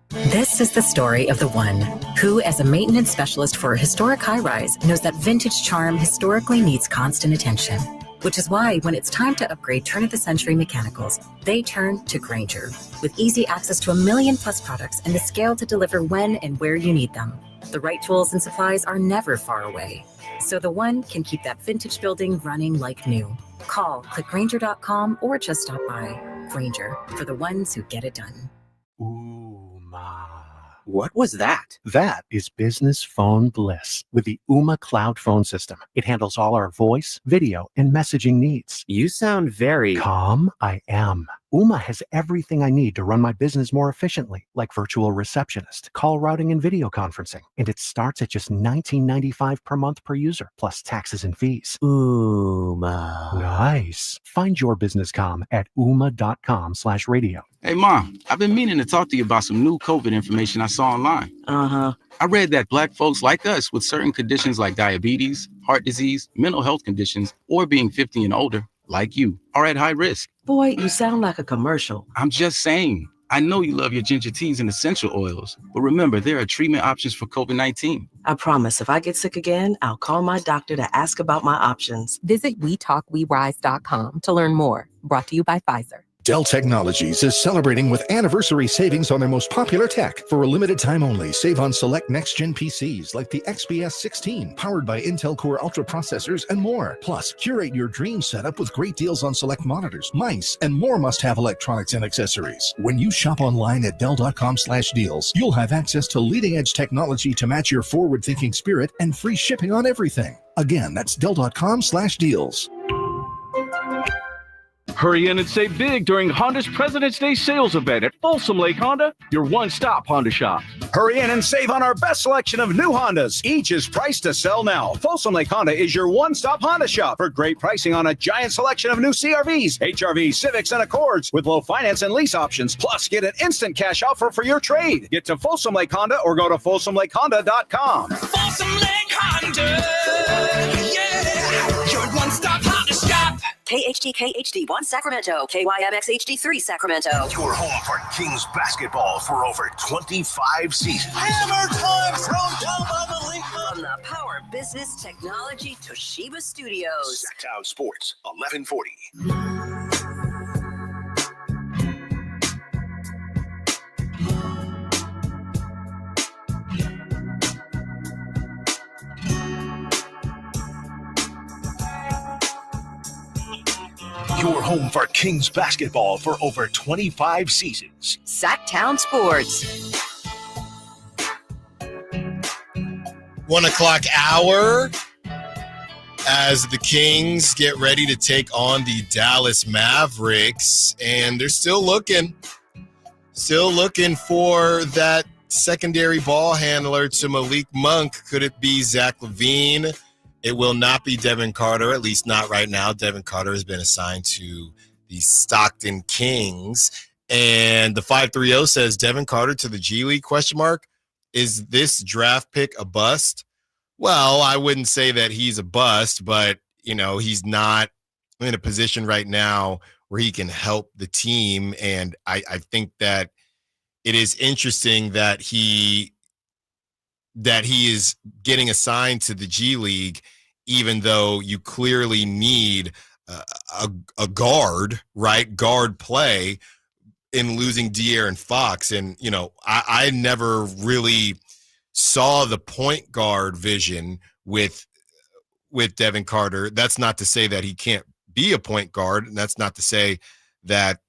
This is the story of the one who, as a maintenance specialist for a historic high-rise, knows that vintage charm historically needs constant attention. Which is why when it's time to upgrade turn-of-the-century mechanicals, they turn to Grainger. With easy access to 1 million+ products and the scale to deliver when and where you need them. The right tools and supplies are never far away. So the one can keep that vintage building running like new. Call, click Grainger.com, or just stop by. Grainger, for the ones who get it done. What was that? That is business phone bliss with the Ooma cloud phone system. It handles all our voice, video, and messaging needs. You sound very calm. I am. Ooma has everything I need to run my business more efficiently, like virtual receptionist, call routing, and video conferencing. And it starts at just $19.95 per month per user, plus taxes and fees. Ooma. Nice. Find your business comm at ooma.com/radio. Hey, Mom, I've been meaning to talk to you about some new COVID information I saw online. I read that Black folks like us with certain conditions like diabetes, heart disease, mental health conditions, or being 50 and older, like you, are at high risk. Boy, you sound like a commercial. I'm just saying. I know you love your ginger teas and essential oils, but remember, there are treatment options for COVID-19. I promise if I get sick again, I'll call my doctor to ask about my options. Visit WeTalkWeRise.com to learn more. Brought to you by Pfizer. Dell Technologies is celebrating with anniversary savings on their most popular tech. For a limited time only, save on select next-gen PCs like the XPS 16, powered by Intel Core Ultra processors and more. Plus, curate your dream setup with great deals on select monitors, mice, and more must-have electronics and accessories. When you shop online at Dell.com/deals, you'll have access to leading-edge technology to match your forward-thinking spirit and free shipping on everything. Again, that's Dell.com/deals. Hurry in and save big during Honda's President's Day sales event at Folsom Lake Honda, your one-stop Honda shop. Hurry in and save on our best selection of new Hondas. Each is priced to sell now. Folsom Lake Honda is your one-stop Honda shop for great pricing on a giant selection of new CRVs, HRVs, Civics, and Accords with low finance and lease options. Plus, get an instant cash offer for your trade. Get to Folsom Lake Honda or go to FolsomLakeHonda.com. Folsom Lake Honda, yeah, your one-stop Honda shop. KHD1 Sacramento, KYMX HD3 Sacramento. Your home for Kings basketball for over 25 seasons. Hammer time thrown down by Malik. From the Power Business Technology Toshiba Studios. Sacktown Sports, 1140. Your home for Kings basketball for over 25 seasons. Sacktown Sports. 1 o'clock hour as the Kings get ready to take on the Dallas Mavericks, and they're still looking for that secondary ball handler to Malik Monk. Could it be Zach LaVine? It will not be Devin Carter, at least not right now. Devin Carter has been assigned to the Stockton Kings. And the 530 says, Devin Carter to the G League, ? Is this draft pick a bust? Well, I wouldn't say that he's a bust, but, he's not in a position right now where he can help the team. And I think that it is interesting that he is getting assigned to the G League, even though you clearly need a guard, right? Guard play in losing De'Aaron Fox. And, I never really saw the point guard vision with Devin Carter. That's not to say that he can't be a point guard. And that's not to say that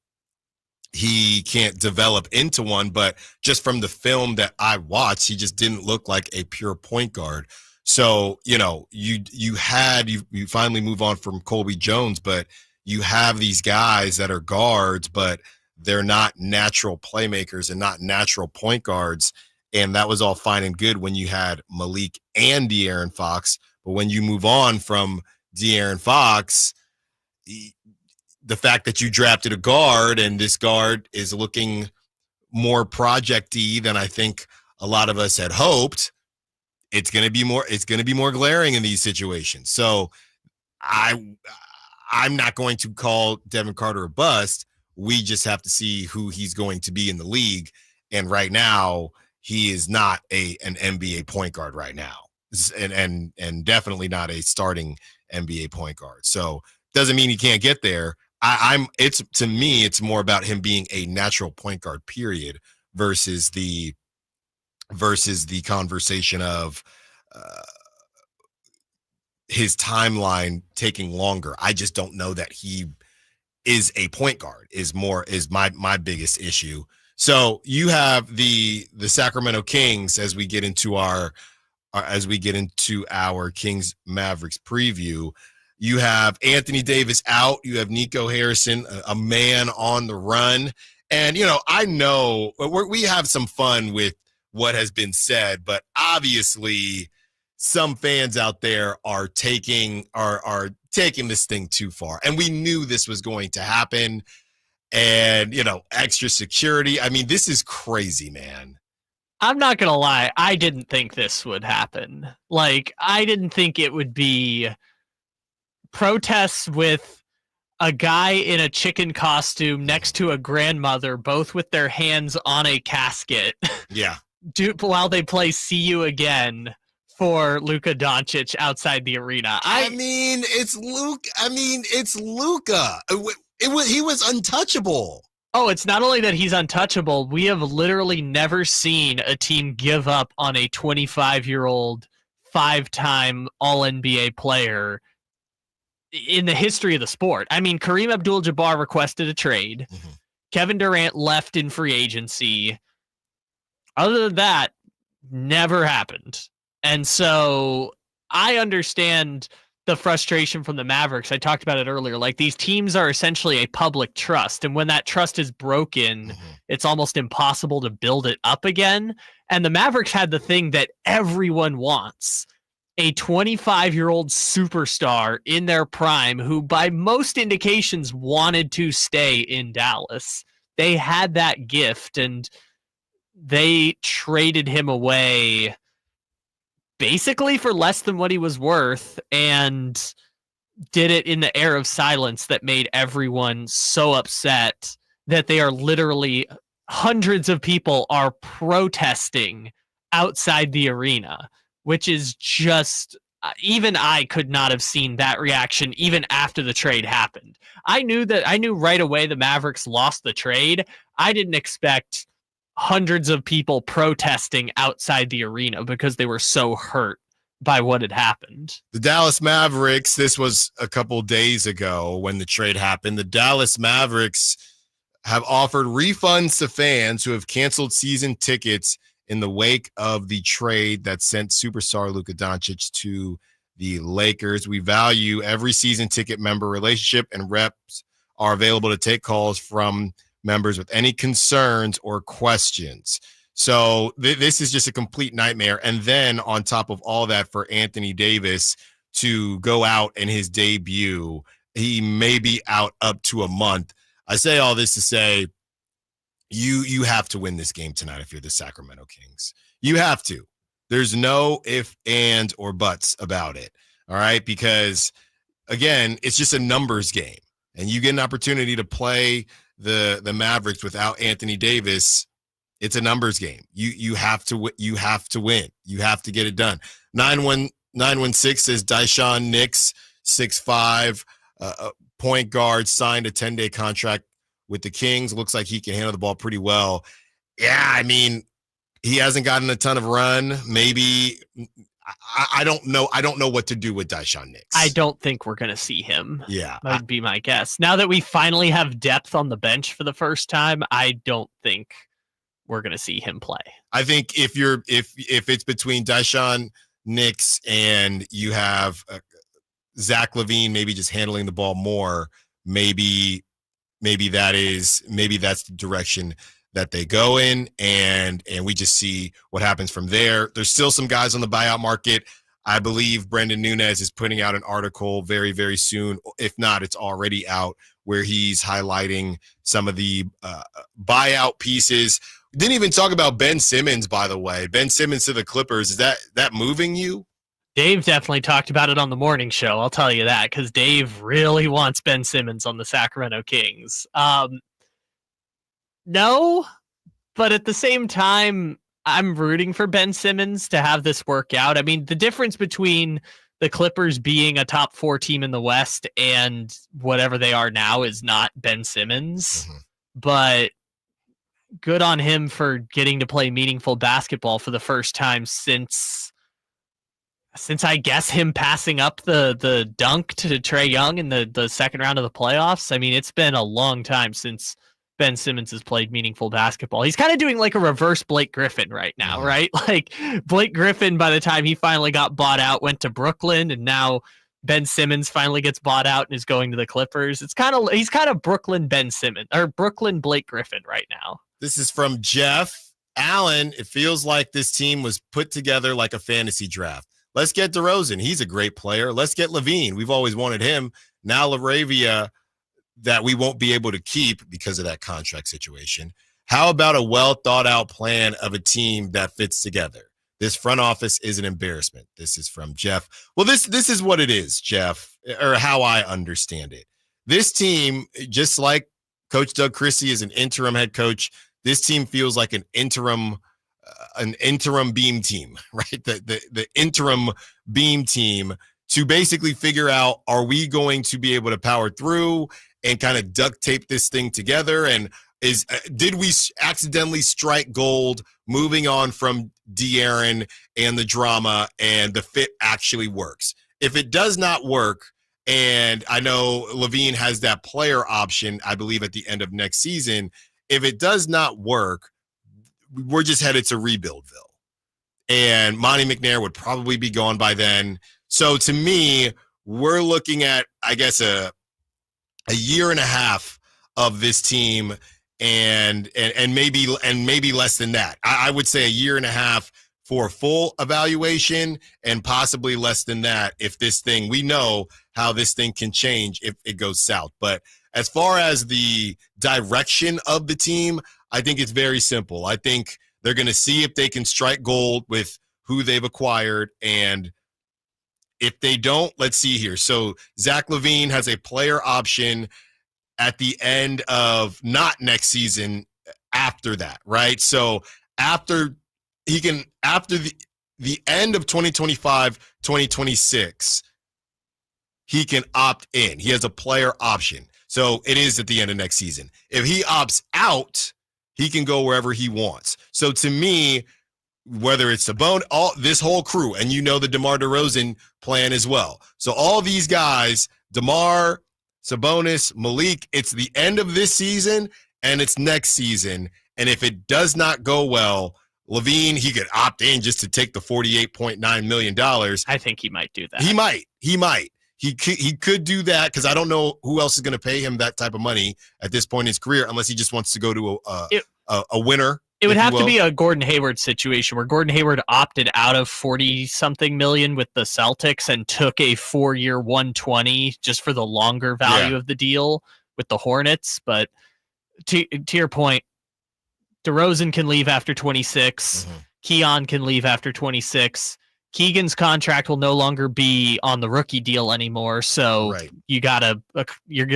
he can't develop into one, but just from the film that I watched, he just didn't look like a pure point guard. So, you finally move on from Colby Jones, but you have these guys that are guards, but they're not natural playmakers and not natural point guards. And that was all fine and good when you had Malik and De'Aaron Fox. But when you move on from De'Aaron Fox, the fact that you drafted a guard and this guard is looking more project-y than I think a lot of us had hoped, it's going to be more glaring in these situations. So I'm not going to call Devin Carter a bust. We just have to see who he's going to be in the league. And right now, he is not an NBA point guard right now, and definitely not a starting NBA point guard. So doesn't mean he can't get there. To me, it's more about him being a natural point guard, period, versus the conversation of his timeline taking longer. I just don't know that he is a point guard is my biggest issue. So you have the Sacramento Kings as we get into our Kings Mavericks preview. You have Anthony Davis out. You have Nico Harrison, a man on the run. And, I know we have some fun with what has been said, but obviously some fans out there are taking this thing too far. And we knew this was going to happen. And, extra security. I mean, this is crazy, man. I'm not going to lie. I didn't think this would happen. I didn't think it would be protests with a guy in a chicken costume next to a grandmother, both with their hands on a casket. Yeah. While they play See You Again for Luka Doncic outside the arena. It's Luca. He was untouchable. Oh, it's not only that he's untouchable. We have literally never seen a team give up on a 25-year-old, 5-time All-NBA player in the history of the sport. I mean, Kareem Abdul-Jabbar requested a trade. Mm-hmm. Kevin Durant left in free agency. Other than that, never happened. And so I understand the frustration from the Mavericks. I talked about it earlier. These teams are essentially a public trust. And when that trust is broken, it's almost impossible to build it up again. And the Mavericks had the thing that everyone wants. A 25-year-old superstar in their prime who by most indications wanted to stay in Dallas. They had that gift and they traded him away basically for less than what he was worth and did it in the air of silence that made everyone so upset that they are literally hundreds of people are protesting outside the arena, which is just, even I could not have seen that reaction even after the trade happened. I knew right away the Mavericks lost the trade. I didn't expect hundreds of people protesting outside the arena because they were so hurt by what had happened. The Dallas Mavericks, this was a couple days ago when the trade happened. The Dallas Mavericks have offered refunds to fans who have canceled season tickets in the wake of the trade that sent superstar Luka Doncic to the Lakers. We value every season ticket member relationship, and reps are available to take calls from members with any concerns or questions. So this is just a complete nightmare. And then on top of all that, for Anthony Davis to go out in his debut, he may be out up to a month. I say all this to say you have to win this game tonight if you're the Sacramento Kings. You have to. There's no if, and, or buts about it. All right? Because, again, it's just a numbers game. And you get an opportunity to play the Mavericks without Anthony Davis. It's a numbers game. You have to win. You have to get it done. 916 says Daishan Nix, 6'5", point guard, signed a 10-day contract with the Kings. Looks like he can handle the ball pretty well. Yeah, I mean, he hasn't gotten a ton of run. Maybe I don't know. I don't know what to do with Daishan Nix. I don't think we're going to see him. Yeah. That would be my guess. Now that we finally have depth on the bench for the first time, I don't think we're going to see him play. I think if it's between Daishan Nix and you have Zach LaVine maybe just handling the ball more, maybe that's the direction that they go in, and we just see what happens from there. There's still some guys on the buyout market. I believe Brendan Nunez is putting out an article very, very soon. If not, it's already out, where he's highlighting some of the buyout pieces. Didn't even talk about Ben Simmons, by the way. Ben Simmons to the Clippers. Is that moving you? Dave definitely talked about it on the morning show. I'll tell you that, because Dave really wants Ben Simmons on the Sacramento Kings. No, but at the same time, I'm rooting for Ben Simmons to have this work out. I mean, the difference between the Clippers being a top 4 team in the West and whatever they are now is not Ben Simmons, but good on him for getting to play meaningful basketball for the first time since I guess him passing up the dunk to Trae Young in the second round of the playoffs. I mean, it's been a long time since Ben Simmons has played meaningful basketball. He's kind of doing like a reverse Blake Griffin right now, right? Like Blake Griffin, by the time he finally got bought out, went to Brooklyn, and now Ben Simmons finally gets bought out and is going to the Clippers. He's kind of Brooklyn Ben Simmons, or Brooklyn Blake Griffin right now. This is from Jeff Allen. It feels like this team was put together like a fantasy draft. Let's get DeRozan. He's a great player. Let's get Levine. We've always wanted him. Now LaRavia, that we won't be able to keep because of that contract situation. How about a well-thought-out plan of a team that fits together? This front office is an embarrassment. This is from Jeff. Well, this is what it is, Jeff, or how I understand it. This team, just like Coach Doug Christie is an interim head coach, this team feels like an interim beam team, right? The interim beam team to basically figure out, are we going to be able to power through and kind of duct tape this thing together? And did we accidentally strike gold moving on from De'Aaron and the drama, and the fit actually works? If it does not work, and I know Levine has that player option, I believe, at the end of next season, if it does not work, we're just headed to Rebuildville. And Monty McNair would probably be gone by then. So to me, we're looking at, I guess, a year and a half of this team, and maybe less than that. I would say a year and a half for a full evaluation, and possibly less than that if this thing, we know how this thing can change if it goes south. But as far as the direction of the team, I think it's very simple. I think they're going to see if they can strike gold with who they've acquired, and if they don't, let's see here. So Zach LaVine has a player option at the end of not next season, after that, right? So after the end of 2025, 2026, he can opt in. He has a player option. So it is at the end of next season. If he opts out, he can go wherever he wants. So to me, whether it's this whole crew, and you know the DeMar DeRozan plan as well. So all these guys, DeMar, Sabonis, Malik, it's the end of this season and it's next season. And if it does not go well, LaVine, he could opt in just to take the $48.9 million. I think he might do that. He might. He could do that, because I don't know who else is going to pay him that type of money at this point in his career, unless he just wants to go to a winner. It would have to be a Gordon Hayward situation where Gordon Hayward opted out of 40-something million with the Celtics and took a 4-year 120 just for the longer value of the deal with the Hornets. But to your point, DeRozan can leave after 26. Keon can leave after 26. Keegan's contract will no longer be on the rookie deal anymore. So you're going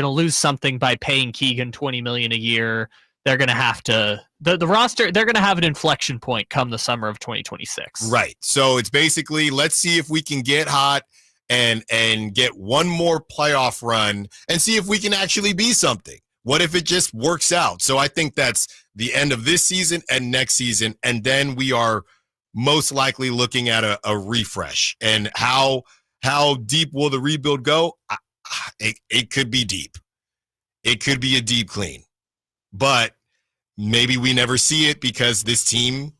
to lose something by paying Keegan $20 million a year. They're going to have to, the roster, they're going to have an inflection point come the summer of 2026. Right. So it's basically, let's see if we can get hot and get one more playoff run and see if we can actually be something. What if it just works out? So I think that's the end of this season and next season. And then we are most likely looking at a refresh. And how deep will the rebuild go? It could be deep. It could be a deep clean. But maybe we never see it because this team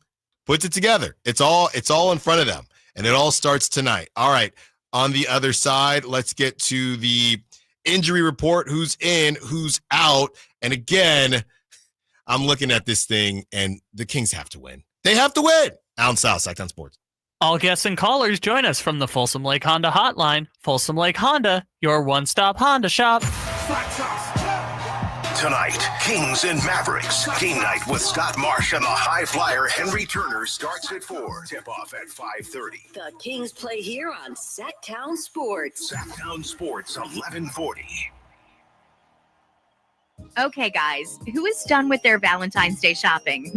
puts it together. It's all in front of them, and it all starts tonight. All right, on the other side, let's get to the injury report. Who's in, who's out? And again, I'm looking at this thing, and the Kings have to win. They have to win. Allen Stiles, Sacktown Sports. All guests and callers join us from the Folsom Lake Honda hotline. Folsom Lake Honda, your one-stop Honda shop. Tonight, Kings and Mavericks. Game night with Scott Marsh and the high flyer Henry Turner starts at 4. Tip-off at 5:30. The Kings play here on Sacktown Sports. Sacktown Sports, 1140. Okay, guys, who is done with their Valentine's Day shopping?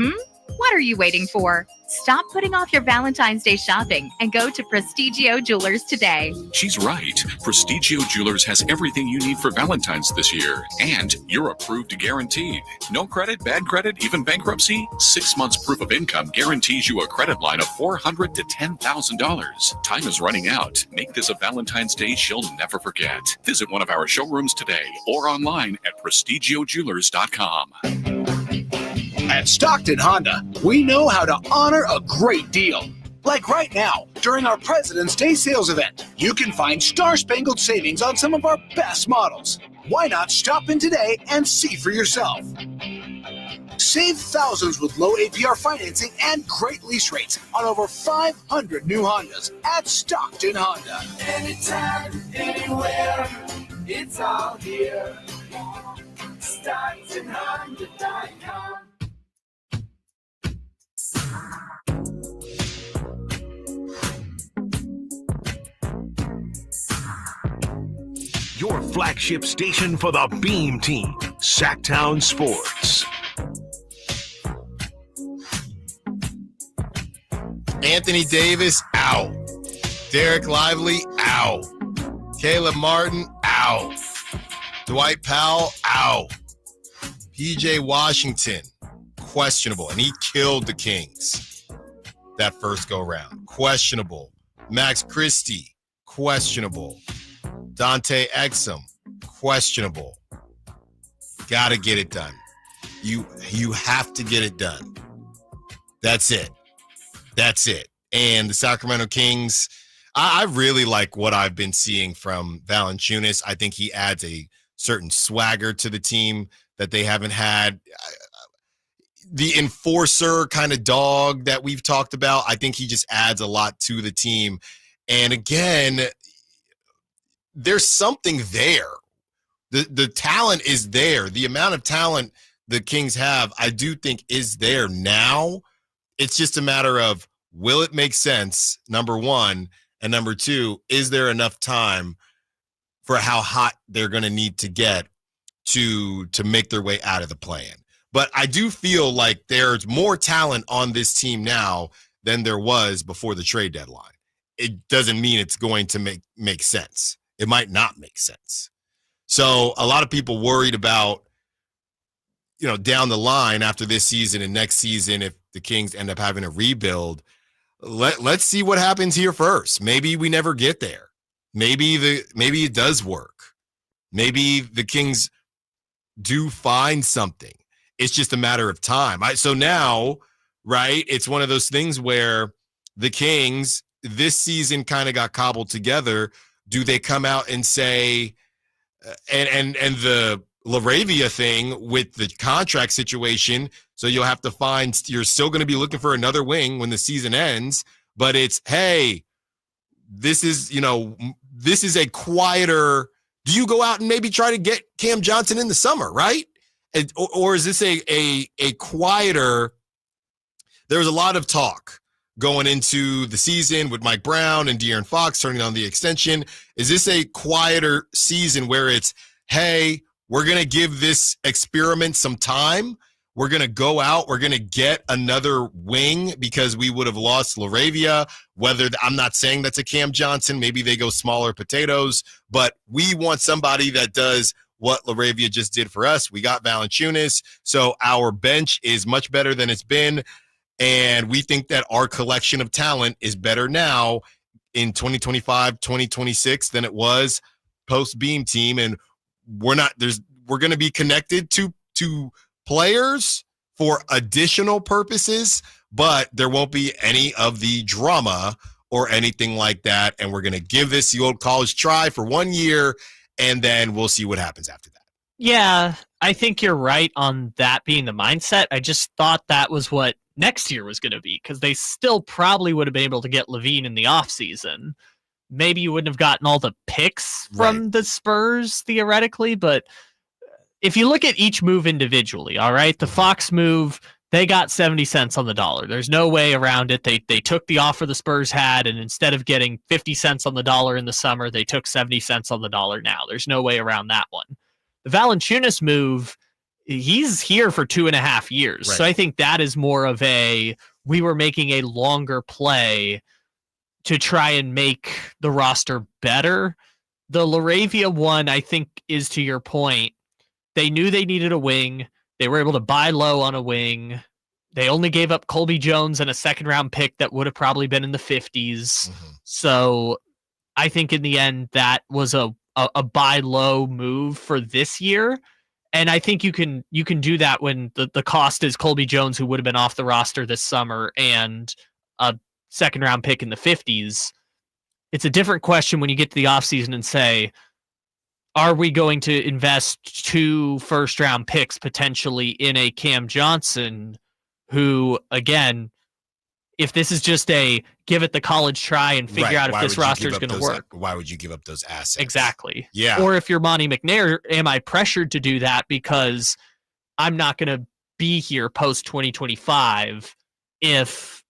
What are you waiting for? Stop putting off your Valentine's Day shopping and go to Prestigio Jewelers today. She's right. Prestigio Jewelers has everything you need for Valentine's this year. And you're approved guaranteed. No credit, bad credit, even bankruptcy? 6 months proof of income guarantees you a credit line of $400 to $10,000. Time is running out. Make this a Valentine's Day she'll never forget. Visit one of our showrooms today or online at prestigiojewelers.com. At Stockton Honda, we know how to honor a great deal. Like right now, during our President's Day sales event, you can find star-spangled savings on some of our best models. Why not stop in today and see for yourself? Save thousands with low APR financing and great lease rates on over 500 new Hondas at Stockton Honda. Anytime, anywhere, it's all here. StocktonHonda.com. Your flagship station for the Beam Team, Sacktown Sports. Anthony Davis, out. Derek Lively, out. Caleb Martin, out. Dwight Powell, out. PJ Washington, questionable. And he killed the Kings that first go-round. Questionable. Max Christie, questionable. Dante Exum, questionable. Got to get it done. You have to get it done. That's it. That's it. And the Sacramento Kings, I really like what I've been seeing from Valanciunas. I think he adds a certain swagger to the team that they haven't had. The enforcer kind of dog that we've talked about, I think he just adds a lot to the team. And again, there's something there. The talent is there. The amount of talent the Kings have, I do think, is there now. It's just a matter of, will it make sense, number one, and number two, is there enough time for how hot they're going to need to get to make their way out of the play-in. But I do feel like there's more talent on this team now than there was before the trade deadline. It doesn't mean it's going to make sense. It might not make sense. So a lot of people worried about, down the line after this season and next season, if the Kings end up having a rebuild, let's see what happens here first. Maybe we never get there. Maybe it does work. Maybe the Kings do find something. It's just a matter of time. So now, right, it's one of those things where the Kings this season kind of got cobbled together. Do they come out and say, and the LaRavia thing with the contract situation, so you'll have to find, you're still going to be looking for another wing when the season ends, but it's, hey, this is a quieter, do you go out and maybe try to get Cam Johnson in the summer, right? Or is this a quieter, there was a lot of talk going into the season with Mike Brown and De'Aaron Fox turning on the extension. Is this a quieter season where it's, hey, we're going to give this experiment some time. We're going to go out. We're going to get another wing because we would have lost LaRavia. I'm not saying that's a Cam Johnson. Maybe they go smaller potatoes, but we want somebody that does what LaRavia just did for us. We got Valanciunas, so our bench is much better than it's been. And we think that our collection of talent is better now in 2025, 2026 than it was post-Beam team. And we're going to be connected to players for additional purposes, but there won't be any of the drama or anything like that. And we're going to give this the old college try for 1 year, and then we'll see what happens after that. Yeah, I think you're right on that being the mindset. I just thought that was what next year was going to be, because they still probably would have been able to get Levine in the offseason. Maybe you wouldn't have gotten all the picks from the Spurs, theoretically, but if you look at each move individually, all right, the Fox move, they got 70 cents on the dollar. There's no way around it. They took the offer the Spurs had, and instead of getting 50 cents on the dollar in the summer, they took 70 cents on the dollar now. There's no way around that one. The Valanciunas move, he's here for 2.5 years. Right. So I think that is more of we were making a longer play to try and make the roster better. The LaRavia one, I think, is to your point. They knew they needed a wing. They were able to buy low on a wing. They only gave up Colby Jones and a second-round pick that would have probably been in the 50s. So I think in the end, that was a buy low move for this year. And I think you can do that when the cost is Colby Jones, who would have been off the roster this summer, and a second-round pick in the 50s. It's a different question when you get to the offseason and say, are we going to invest 2 first-round picks potentially in a Cam Johnson who, again, if this is just a give it the college try and figure out if this roster is going to work. Why would you give up those assets? Exactly. Yeah. Or if you're Monty McNair, am I pressured to do that because I'm not going to be here post-2025 if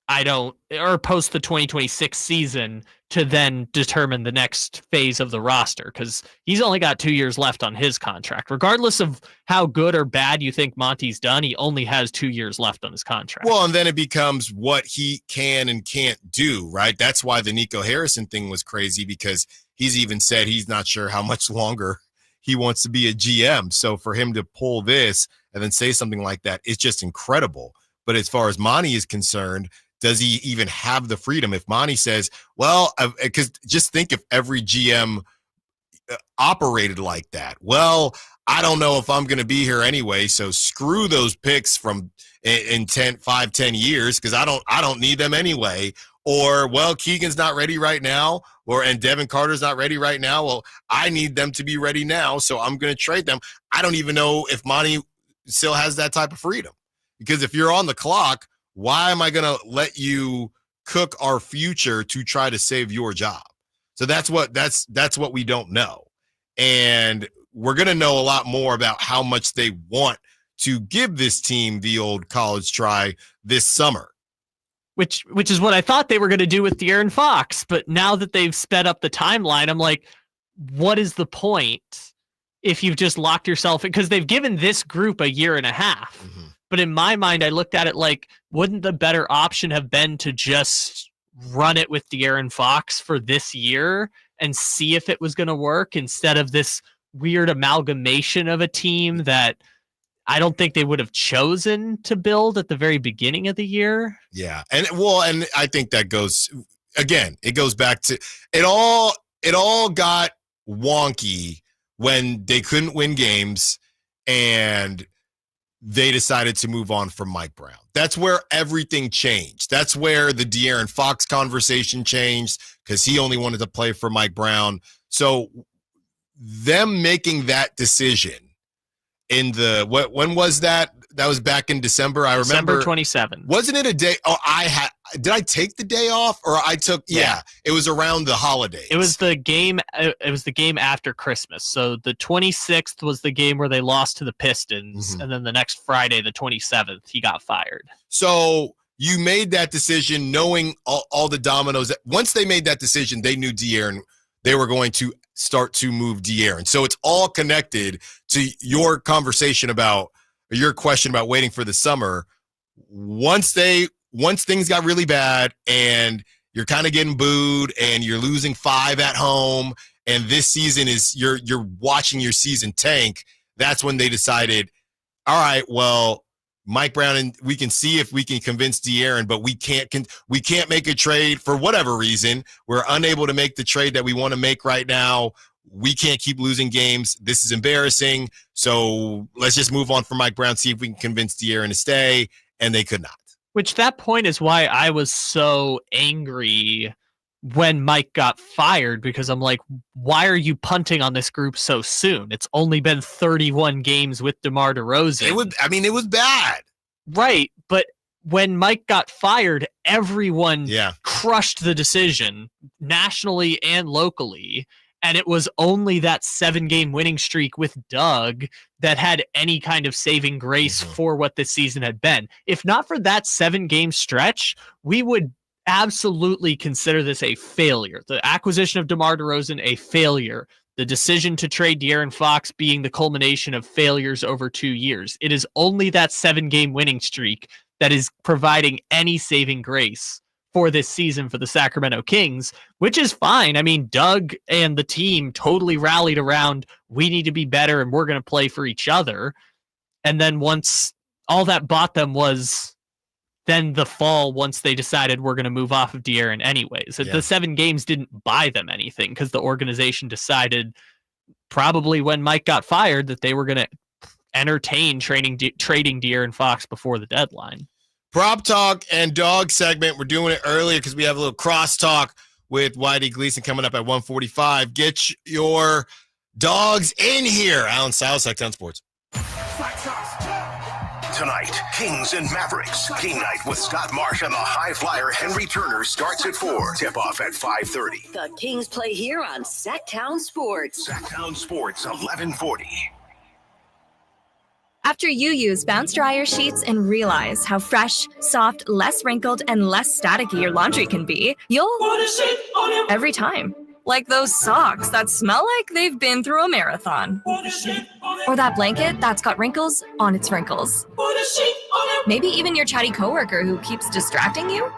I don't, or post the 2026 season to then determine the next phase of the roster, because he's only got 2 years left on his contract. Regardless of how good or bad you think Monty's done, he only has 2 years left on his contract. Well, and then it becomes what he can and can't do, right? That's why the Nico Harrison thing was crazy, because he's even said he's not sure how much longer he wants to be a GM. So for him to pull this and then say something like that, it's just incredible. But as far as Monty is concerned, does he even have the freedom? If Monty says, well, because just think if every GM operated like that. Well, I don't know if I'm going to be here anyway, so screw those picks from in 10 years, because I don't need them anyway. Or, well, Keegan's not ready right now, and Devin Carter's not ready right now. Well, I need them to be ready now, so I'm going to trade them. I don't even know if Monty still has that type of freedom, because if you're on the clock, why am I going to let you cook our future to try to save your job? So that's what we don't know. And we're going to know a lot more about how much they want to give this team the old college try this summer. Which is what I thought they were going to do with De'Aaron Fox. But now that they've sped up the timeline, I'm like, what is the point if you've just locked yourself in? Because they've given this group a year and a half. Mm-hmm. But in my mind, I looked at it like, wouldn't the better option have been to just run it with De'Aaron Fox for this year and see if it was going to work, instead of this weird amalgamation of a team that I don't think they would have chosen to build at the very beginning of the year? Yeah. And I think that goes, again, it goes back to it all got wonky when they couldn't win games and they decided to move on from Mike Brown. That's where everything changed. That's where the De'Aaron Fox conversation changed, because he only wanted to play for Mike Brown. So them making that decision in when was that? That was back in December. I remember December 27th. Wasn't it a day? Oh, did I take the day off, or I took? Yeah, it was around the holidays. It was the game. It was the game after Christmas. So the 26th was the game where they lost to the Pistons, and then the next Friday, the 27th, he got fired. So you made that decision knowing all the dominoes. Once they made that decision, they knew De'Aaron. They were going to start to move De'Aaron. So it's all connected to your conversation about. Your question about waiting for the summer. Once things got really bad and you're kind of getting booed and you're losing 5 at home, and this season is you're watching your season tank, that's when they decided, all right, well, Mike Brown, and we can see if we can convince De'Aaron, but we can't make a trade for whatever reason. We're unable to make the trade that we want to make right now. We can't keep losing games. This is embarrassing. So let's just move on from Mike Brown, see if we can convince De'Aaron to stay. And they could not. Which that point is why I was so angry when Mike got fired, because I'm like, why are you punting on this group so soon? It's only been 31 games with DeMar DeRozan. It was bad. Right. But when Mike got fired, everyone crushed the decision nationally and locally. And it was only that 7-game winning streak with Doug that had any kind of saving grace for what this season had been. If not for that 7-game stretch, we would absolutely consider this a failure. The acquisition of DeMar DeRozan, a failure. The decision to trade De'Aaron Fox being the culmination of failures over 2 years. It is only that 7-game winning streak that is providing any saving grace for this season for the Sacramento Kings, which is fine. I mean, Doug and the team totally rallied around, we need to be better and we're going to play for each other. And then once all that bought them was then the fall, once they decided we're going to move off of De'Aaron anyways. The 7 games didn't buy them anything because the organization decided probably when Mike got fired that they were going to entertain trading De'Aaron Fox before the deadline. Prop talk and dog segment. We're doing it earlier because we have a little crosstalk with Whitey Gleason coming up at 1:45. Get your dogs in here. Allen Stiles, Sacktown Sports. Tonight, Kings and Mavericks. Game night with Scott Marsh and the high flyer Henry Turner starts at 4. Tip-off at 5:30. The Kings play here on Sacktown Sports. Sacktown Sports, 1140. After you use Bounce Dryer sheets and realize how fresh, soft, less wrinkled, and less staticky your laundry can be, you'll every time. Like those socks that smell like they've been through a marathon. Or that blanket that's got wrinkles on its wrinkles. Maybe even your chatty coworker who keeps distracting you.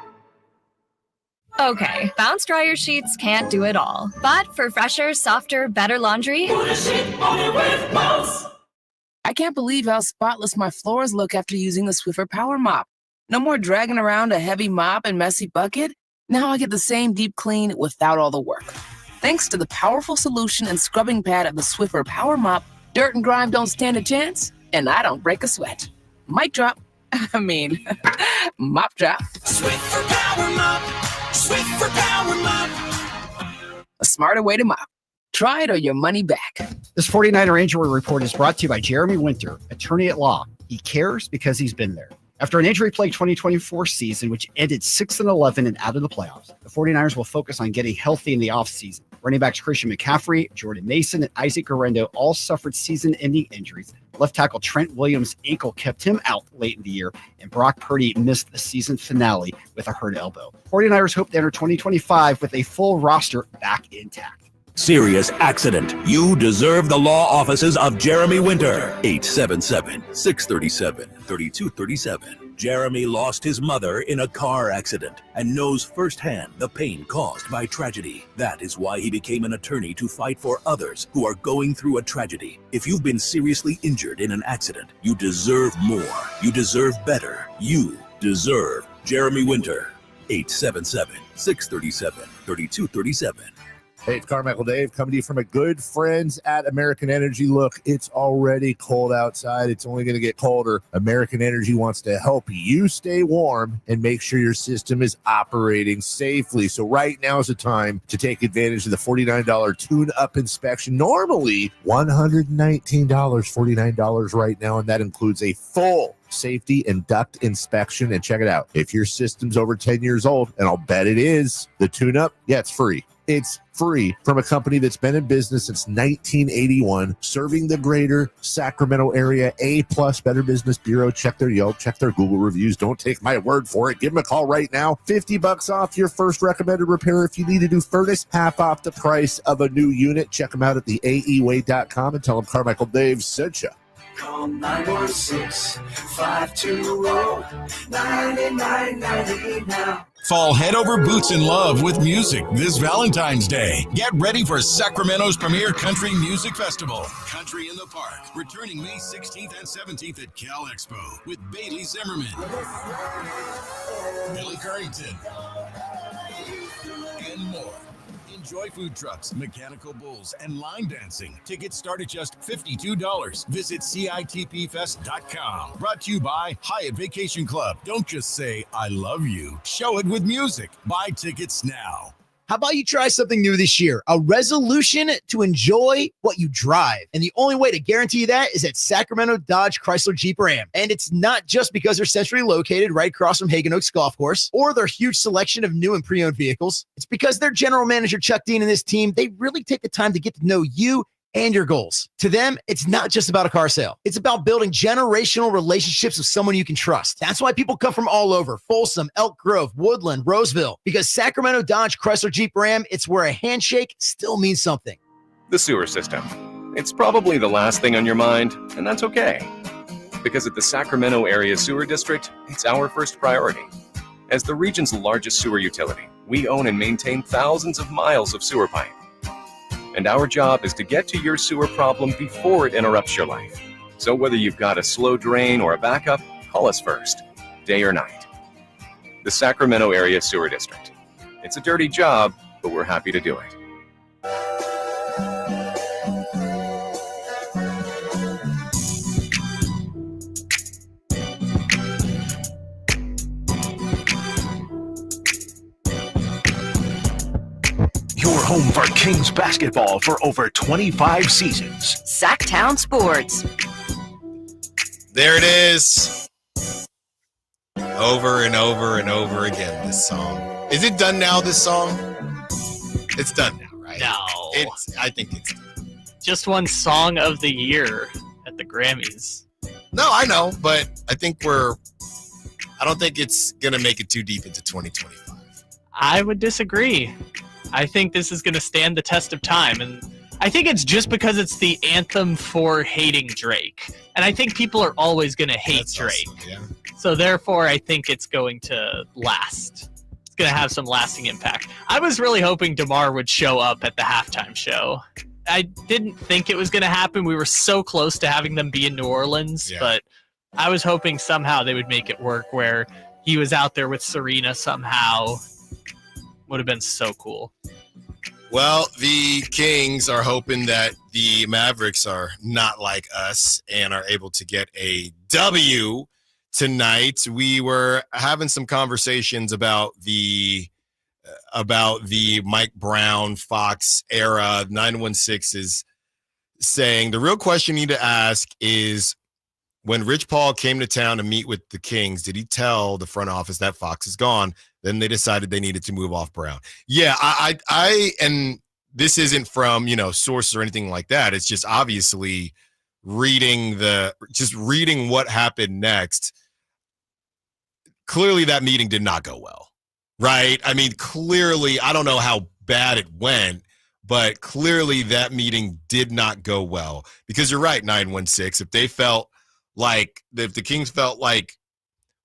Okay, Bounce Dryer sheets can't do it all. But for fresher, softer, better laundry, I can't believe how spotless my floors look after using the Swiffer Power Mop. No more dragging around a heavy mop and messy bucket. Now I get the same deep clean without all the work. Thanks to the powerful solution and scrubbing pad of the Swiffer Power Mop, dirt and grime don't stand a chance, and I don't break a sweat. Mic drop. Mop drop. Swiffer Power Mop. Swiffer Power Mop. A smarter way to mop. Try it or your money back. This 49er injury report is brought to you by Jeremy Winter, attorney at law. He cares because he's been there. After an injury-plagued 2024 season, which ended 6-11 and out of the playoffs, the 49ers will focus on getting healthy in the offseason. Running backs Christian McCaffrey, Jordan Mason, and Isaac Guerrero all suffered season-ending injuries. Left tackle Trent Williams' ankle kept him out late in the year, and Brock Purdy missed the season finale with a hurt elbow. 49ers hope to enter 2025 with a full roster back intact. Serious accident. You deserve the law offices of Jeremy Winter. 877-637-3237. Jeremy lost his mother in a car accident and knows firsthand the pain caused by tragedy. That is why he became an attorney to fight for others who are going through a tragedy. If you've been seriously injured in an accident, you deserve more. You deserve better. You deserve Jeremy Winter. 877-637-3237. Hey, it's Carmichael Dave coming to you from a good friends at American Energy. Look, it's already cold outside. It's only going to get colder. American Energy wants to help you stay warm and make sure your system is operating safely. So right now is the time to take advantage of the $49 tune-up inspection. Normally $119, $49 right now, and that includes a full safety and duct inspection. And check it out. If your system's over 10 years old, and I'll bet it is, the tune-up, yeah, it's free. It's free from a company that's been in business since 1981, serving the greater Sacramento area. A+ Better Business Bureau. Check their Yelp, check their Google reviews. Don't take my word for it. Give them a call right now. $50 off your first recommended repair. If you need a new furnace, half off the price of a new unit. Check them out at theaeway.com and tell them Carmichael Dave sent you. Call 916-520-9990 now. Fall head over boots in love with music this Valentine's Day. Get ready for Sacramento's premier country music festival, Country in the Park, returning May 16th and 17th at Cal Expo with Bailey Zimmerman, Billy Currington, and more. Enjoy food trucks, mechanical bulls, and line dancing. Tickets start at just $52. Visit CITPfest.com. Brought to you by Hyatt Vacation Club. Don't just say, I love you. Show it with music. Buy tickets now. How about you try something new this year? A resolution to enjoy what you drive. And the only way to guarantee that is at Sacramento Dodge Chrysler Jeep Ram. And it's not just because they're centrally located right across from Hagen Oaks Golf Course or their huge selection of new and pre-owned vehicles. It's because their general manager, Chuck Dean, and his team, they really take the time to get to know you and your goals. To them, it's not just about a car sale. It's about building generational relationships with someone you can trust. That's why people come from all over, Folsom, Elk Grove, Woodland, Roseville, because Sacramento Dodge Chrysler Jeep Ram, it's where a handshake still means something. The sewer system. It's probably the last thing on your mind, and that's okay. Because at the Sacramento Area Sewer District, it's our first priority. As the region's largest sewer utility, we own and maintain thousands of miles of sewer pipe. And our job is to get to your sewer problem before it interrupts your life. So whether you've got a slow drain or a backup, call us first, day or night. The Sacramento Area Sewer District. It's a dirty job, but we're happy to do it. Your home for Kings basketball for over 25 seasons. Sacktown Sports. There it is. Over and over and over again, this song. Is it done now, this song? It's done now, right? No. I think it's done. Just won Song of the Year at the Grammys. No, I know, but I don't think it's going to make it too deep into 2025. I would disagree. I think this is going to stand the test of time. And I think it's just because it's the anthem for hating Drake. And I think people are always going to hate Drake. Awesome, yeah. So therefore, I think it's going to last. It's going to have some lasting impact. I was really hoping DeMar would show up at the halftime show. I didn't think it was going to happen. We were so close to having them be in New Orleans, but I was hoping somehow they would make it work where he was out there with Serena somehow. Would have been so cool. Well, the Kings are hoping that the Mavericks are not like us and are able to get a W tonight. We were having some conversations about the Mike Brown Fox era. 916 is saying the real question you need to ask is, when Rich Paul came to town to meet with the Kings, did he tell the front office that Fox is gone? Then they decided they needed to move off Brown. Yeah, I and this isn't from, sources or anything like that. It's just obviously reading what happened next. Clearly that meeting did not go well, right? I mean, clearly, I don't know how bad it went, but clearly that meeting did not go well, because you're right, 916. If the Kings felt like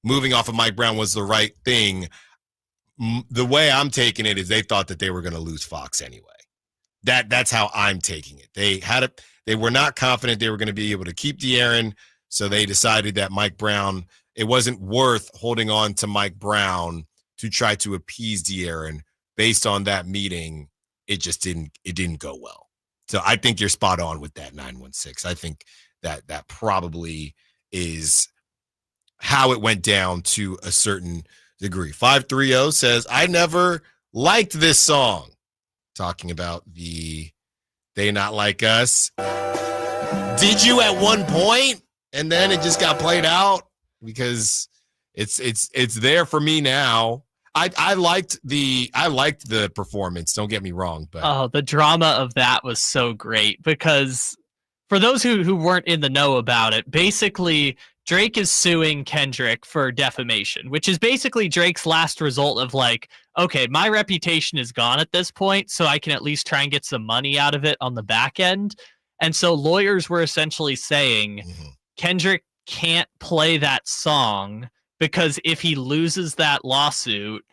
moving off of Mike Brown was the right thing, the way I'm taking it is they thought that they were going to lose Fox anyway. That's how I'm taking it. They were not confident they were going to be able to keep De'Aaron, so they decided that Mike Brown, it wasn't worth holding on to Mike Brown to try to appease De'Aaron. Based on that meeting, it didn't go well. So I think you're spot on with that, 916. I think that probably is how it went down to a certain degree. 530 says, I never liked this song. Talking about the They Not Like Us. Did you at one point? And then it just got played out? Because it's there for me now. I liked the performance, don't get me wrong, but the drama of that was so great, because for those who weren't in the know about it, basically Drake is suing Kendrick for defamation, which is basically Drake's last result of like, okay, my reputation is gone at this point, so I can at least try and get some money out of it on the back end. And so lawyers were essentially saying Kendrick can't play that song because if he loses that lawsuit,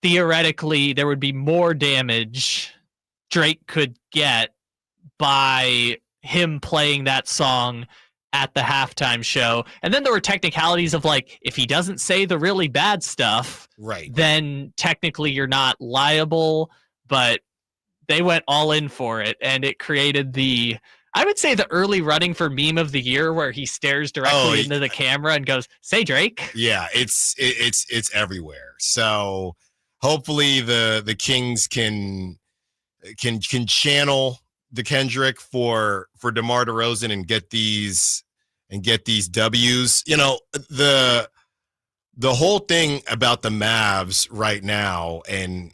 theoretically there would be more damage Drake could get by him playing that song at the halftime show. And then there were technicalities of like, if he doesn't say the really bad stuff, right, then technically you're not liable. But they went all in for it, and it created I would say the early running for meme of the year, where he stares directly into the camera and goes, "Say Drake." Yeah, it's everywhere. So hopefully the Kings can channel the Kendrick for DeMar DeRozan and get these W's. You know, the whole thing about the Mavs right now and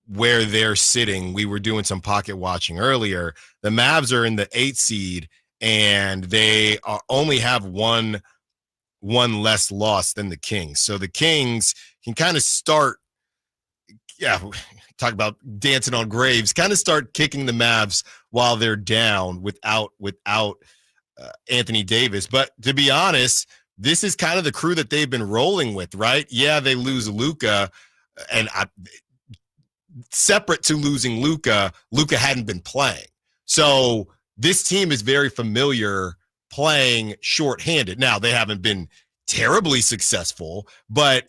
where they're sitting, we were doing some pocket watching earlier. The Mavs are in the 8th seed and they only have one less loss than the Kings. So the Kings can kind of start, talk about dancing on graves, kind of start kicking the Mavs while they're down without Anthony Davis. But to be honest, this is kind of the crew that they've been rolling with, right? Yeah, they lose Luca, and separate to losing Luca hadn't been playing. So this team is very familiar playing shorthanded. Now, they haven't been terribly successful, but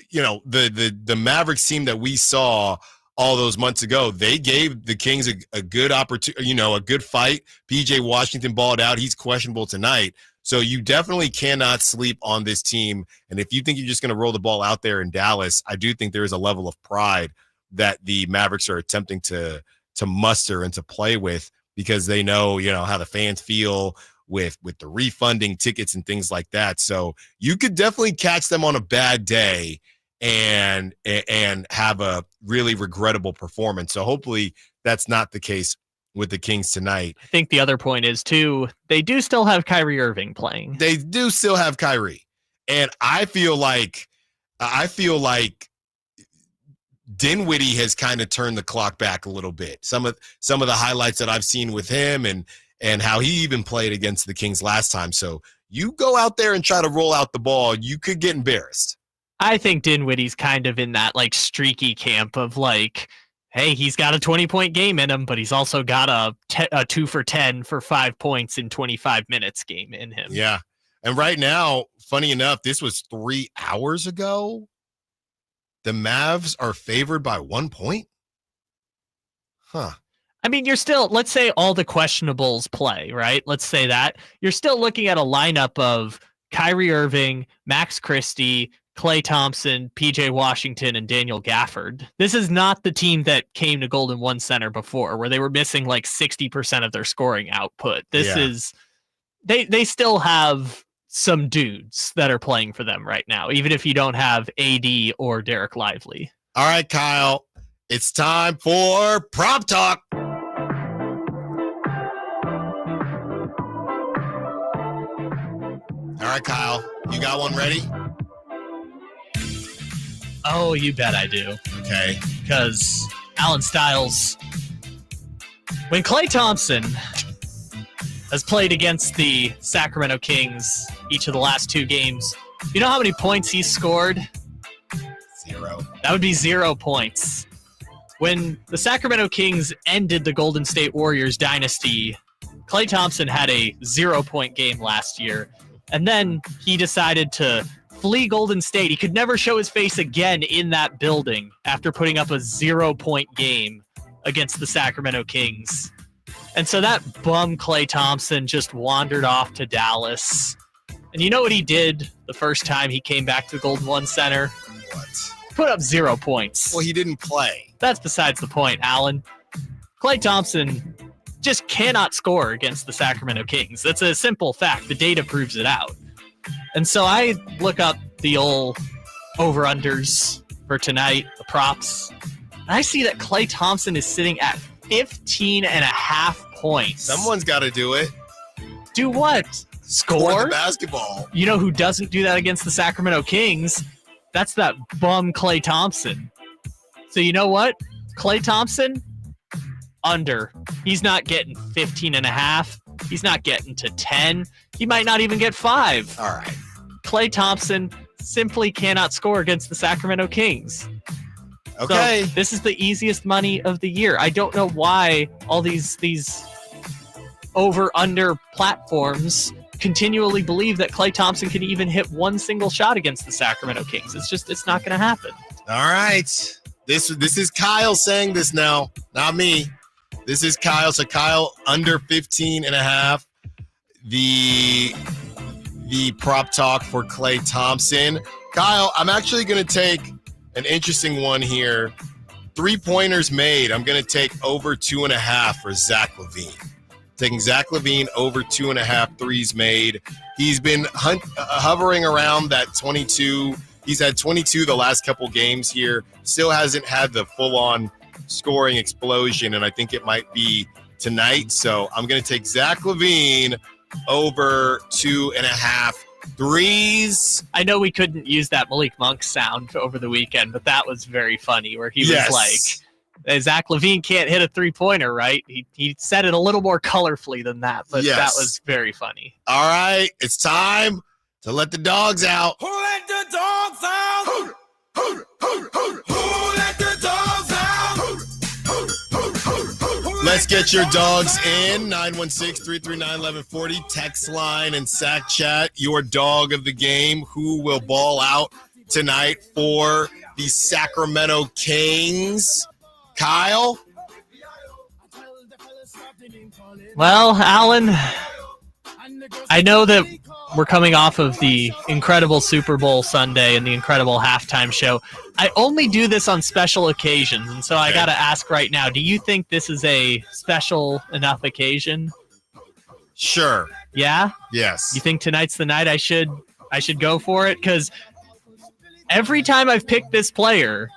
you know, the Mavericks team that we saw all those months ago, they gave the Kings a good opportunity, you know, a good fight. PJ Washington balled out. He's questionable tonight. So you definitely cannot sleep on this team. And if you think you're just going to roll the ball out there in Dallas, I do think there is a level of pride that the Mavericks are attempting to muster and to play with, because they know, you know, how the fans feel with the refunding tickets and things like that. So you could definitely catch them on a bad day and have a really regrettable performance. So hopefully that's not the case with the Kings tonight. I think the other point is too, they do still have Kyrie Irving playing. They do still have Kyrie. And I feel like Dinwiddie has kind of turned the clock back a little bit. Some of the highlights that I've seen with him and how he even played against the Kings last time. So you go out there and try to roll out the ball, you could get embarrassed. I think Dinwiddie's kind of in that like streaky camp of like, hey, he's got a 20-point game in him, but he's also got a 2 for 10 for 5 points in 25 minutes game in him. Yeah. And right now, funny enough, this was 3 hours ago. The Mavs are favored by 1 point? Huh. I mean, you're still, let's say all the questionables play, right? Let's say that. You're still looking at a lineup of Kyrie Irving, Max Christie, Klay Thompson, PJ Washington, and Daniel Gafford. This is not the team that came to Golden One Center before, where they were missing like 60% of their scoring output. This is, they still have some dudes that are playing for them right now, even if you don't have AD or Derek Lively. All right, Kyle, it's time for Prop Talk. All right, Kyle, you got one ready? Oh, you bet I do. Okay. Because Allen Stiles, when Klay Thompson has played against the Sacramento Kings each of the last 2 games, you know how many points he scored? 0. That would be 0 points. When the Sacramento Kings ended the Golden State Warriors dynasty, Klay Thompson had a 0-point game last year, and then he decided to flee Golden State. He could never show his face again in that building after putting up a 0-point game against the Sacramento Kings. And so that bum Klay Thompson just wandered off to Dallas. And you know what he did the first time he came back to the Golden One Center? What? Put up 0 points. Well, he didn't play. That's besides the point, Alan. Klay Thompson just cannot score against the Sacramento Kings. That's a simple fact. The data proves it out. And so I look up the old over-unders for tonight, the props, and I see that Klay Thompson is sitting at 15.5 points. Someone's got to do it. Do what? Score the basketball. You know who doesn't do that against the Sacramento Kings? That's that bum Klay Thompson. So you know what? Klay Thompson, under. He's not getting 15.5. He's not getting to 10. He might not even get 5. All right. Klay Thompson simply cannot score against the Sacramento Kings. Okay. So this is the easiest money of the year. I don't know why all these over-under platforms continually believe that Klay Thompson can even hit one single shot against the Sacramento Kings. It's not going to happen. All right. This is Kyle saying this now, not me. This is Kyle. So Kyle under 15.5. The prop talk for Klay Thompson. Kyle, I'm actually going to take an interesting one here. 3-pointers made. I'm going to take over 2.5 for Zach LaVine. Taking Zach LaVine over 2.5 threes made. He's been hovering around that 22. He's had 22 the last couple games here. Still hasn't had the full-on scoring explosion, and I think it might be tonight. So I'm going to take Zach LaVine over 2.5 threes. I know we couldn't use that Malik Monk sound over the weekend, but that was very funny where he was like, Zach LaVine can't hit a 3-pointer, right? He said it a little more colorfully than that, but that was very funny. All right, it's time to let the dogs out. Who let the dogs out? Who let the dogs out? Let's get your dogs in. 916-339-1140. Text line and Sack Chat. Your dog of the game. Who will ball out tonight for the Sacramento Kings? Kyle? Well, Allen, I know that we're coming off of the incredible Super Bowl Sunday and the incredible halftime show. I only do this on special occasions, and so I got to ask right now, do you think this is a special enough occasion? Sure. Yeah? Yes. You think tonight's the night I should go for it? Because every time I've picked this player,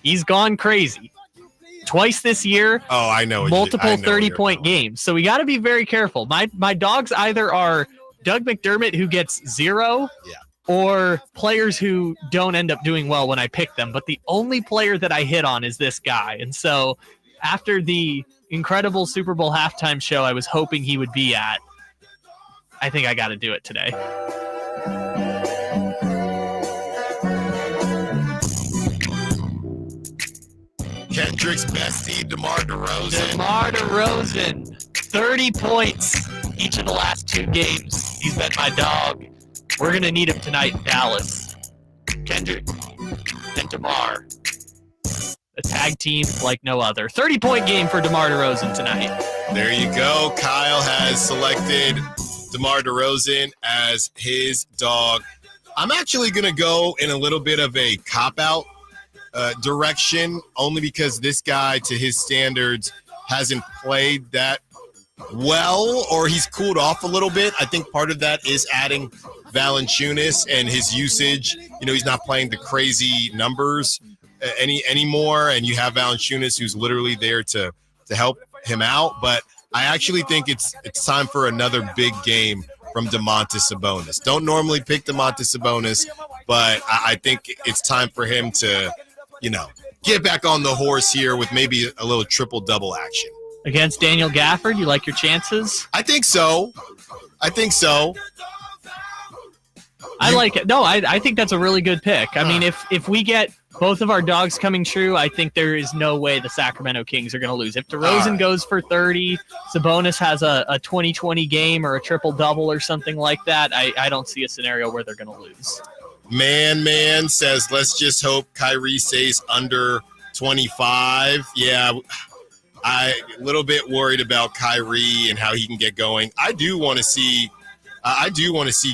he's gone crazy. Twice this year. Oh, I know. Multiple 30-point games. So we got to be very careful. My dogs either are Doug McDermott, who gets 0, or players who don't end up doing well when I pick them. But the only player that I hit on is this guy. And so after the incredible Super Bowl halftime show I was hoping he would be at, I think I got to do it today. Kendrick's bestie, DeMar DeRozan. DeMar DeRozan, 30 points each of the last 2 games. He's been my dog. We're going to need him tonight in Dallas. Kendrick and DeMar. A tag team like no other. 30-point game for DeMar DeRozan tonight. There you go. Kyle has selected DeMar DeRozan as his dog. I'm actually going to go in a little bit of a cop-out direction, only because this guy, to his standards, hasn't played that well, or he's cooled off a little bit. I think part of that is adding Valanciunas and his usage. You know, he's not playing the crazy numbers anymore, and you have Valanciunas who's literally there to help him out. But I actually think it's time for another big game from Domantas Sabonis. Don't normally pick Domantas Sabonis, but I think it's time for him to, get back on the horse here with maybe a little triple-double action. Against Daniel Gafford, you like your chances? I think so. I like it. No, I think that's a really good pick. I mean, if we get both of our dogs coming true, I think there is no way the Sacramento Kings are going to lose. If DeRozan goes for 30, Sabonis has a 20-20 game or a triple-double or something like that, I don't see a scenario where they're going to lose. Man says, let's just hope Kyrie stays under 25. Yeah, I'm a little bit worried about Kyrie and how he can get going. I do want to see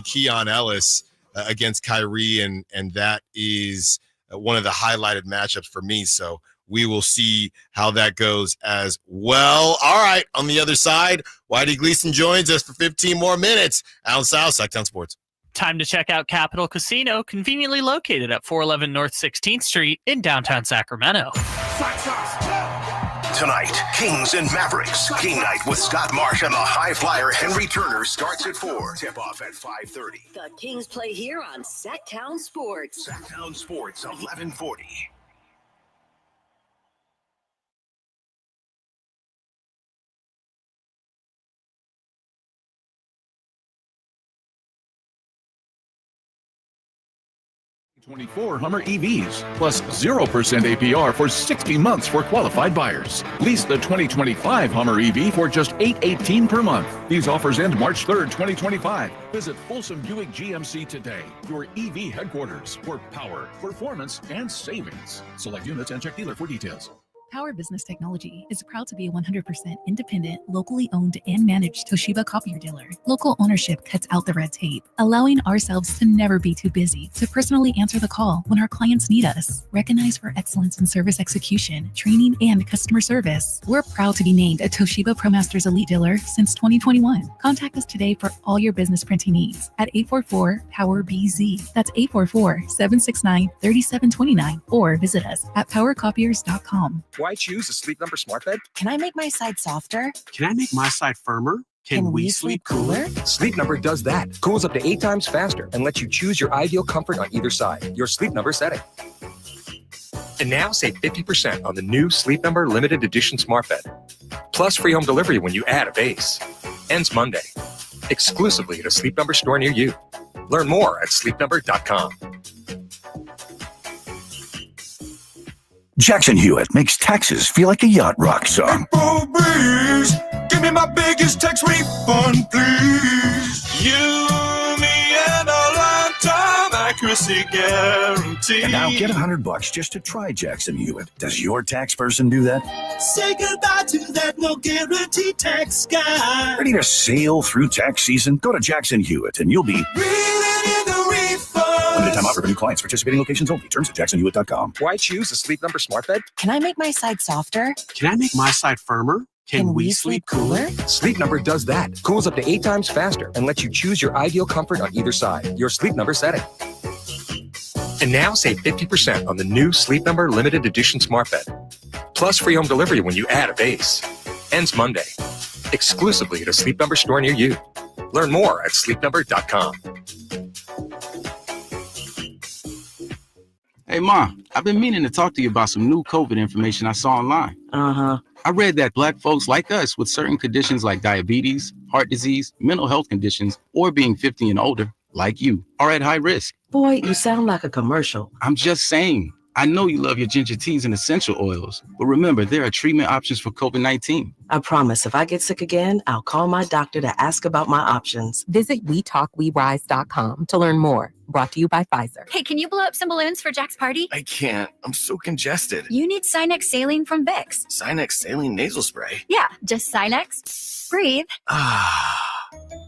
Keon Ellis against Kyrie, and that is one of the highlighted matchups for me. So we will see how that goes as well. All right, on the other side, Whitey Gleason joins us for 15 more minutes. Allen Stiles, Sacktown Sports. Time to check out Capital Casino, conveniently located at 411 North 16th Street in downtown Sacramento. Tonight, Kings and Mavericks. Game night with Scott Marsh and the high flyer Henry Turner starts at 4. Tip-off at 5:30. The Kings play here on Sacktown Sports. Sacktown Sports, 1140. '24 Hummer EVs, plus 0% APR for 60 months for qualified buyers. Lease the 2025 Hummer EV for just $818 per month. These offers end March 3rd, 2025. Visit Folsom Buick GMC today, your EV headquarters for power, performance, and savings. Select units and check dealer for details. Power Business Technology is proud to be a 100% independent, locally owned and managed Toshiba copier dealer. Local ownership cuts out the red tape, allowing ourselves to never be too busy to personally answer the call when our clients need us. Recognized for excellence in service execution, training, and customer service, we're proud to be named a Toshiba ProMasters Elite dealer since 2021. Contact us today for all your business printing needs at 844-POWER-BZ. That's 844-769-3729, or visit us at powercopiers.com. Why choose a Sleep Number smart bed? Can I make my side softer? Can I make my side firmer? Can we sleep cooler? Sleep Number does that. Cools up to 8 times faster and lets you choose your ideal comfort on either side. Your Sleep Number setting. And now save 50% on the new Sleep Number Limited Edition smart bed. Plus free home delivery when you add a base. Ends Monday. Exclusively at a Sleep Number store near you. Learn more at sleepnumber.com. Jackson Hewitt makes Texas feel like a yacht rock song. Oh, please, give me my biggest tax refund, please. You, me, and a lifetime accuracy guarantee. And now get $100 just to try Jackson Hewitt. Does your tax person do that? Say goodbye to that no guarantee tax guy. Ready to sail through tax season? Go to Jackson Hewitt and you'll be Reeling in the refund. limited time offer for new clients. Participating locations only. Terms at jacksonhewitt.com. Why choose a Sleep Number smart bed? Can I make my side softer? Can I make my side firmer? Can we sleep cooler? Sleep Number does that. Cools up to 8 times faster and lets you choose your ideal comfort on either side. Your Sleep Number setting. And now save 50% on the new Sleep Number Limited Edition smart bed. Plus free home delivery when you add a base. Ends Monday. Exclusively at a Sleep Number store near you. Learn more at sleepnumber.com. Hey, Ma, I've been meaning to talk to you about some new COVID information I saw online. Uh-huh. I read that Black folks like us with certain conditions like diabetes, heart disease, mental health conditions, or being 50 and older, like you, are at high risk. Boy, you sound like a commercial. I'm just saying. I know you love your ginger teas and essential oils, but remember, there are treatment options for COVID-19. I promise if I get sick again, I'll call my doctor to ask about my options. Visit WeTalkWeRise.com to learn more. Brought to you by Pfizer. Hey, can you blow up some balloons for Jack's party? I can't. I'm so congested. You need Sinex Saline from Vicks. Sinex Saline Nasal Spray. Yeah, just Sinex. Breathe.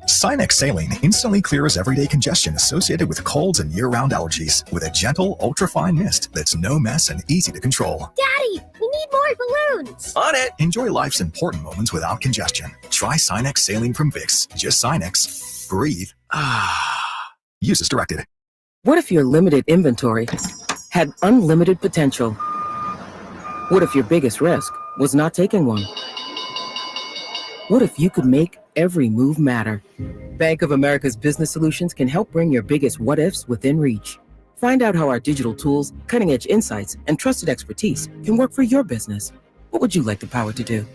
Sinex Saline instantly clears everyday congestion associated with colds and year-round allergies with a gentle, ultra-fine mist that's no mess and easy to control. Daddy, we need more balloons. On it. Enjoy life's important moments without congestion. Try Sinex Saline from Vicks. Just Sinex. Breathe. Use as directed. What if your limited inventory had unlimited potential? What if your biggest risk was not taking one? What if you could make every move matter? Bank of America's business solutions can help bring your biggest what-ifs within reach. Find out how our digital tools, cutting-edge insights, and trusted expertise can work for your business. What would you like the power to do?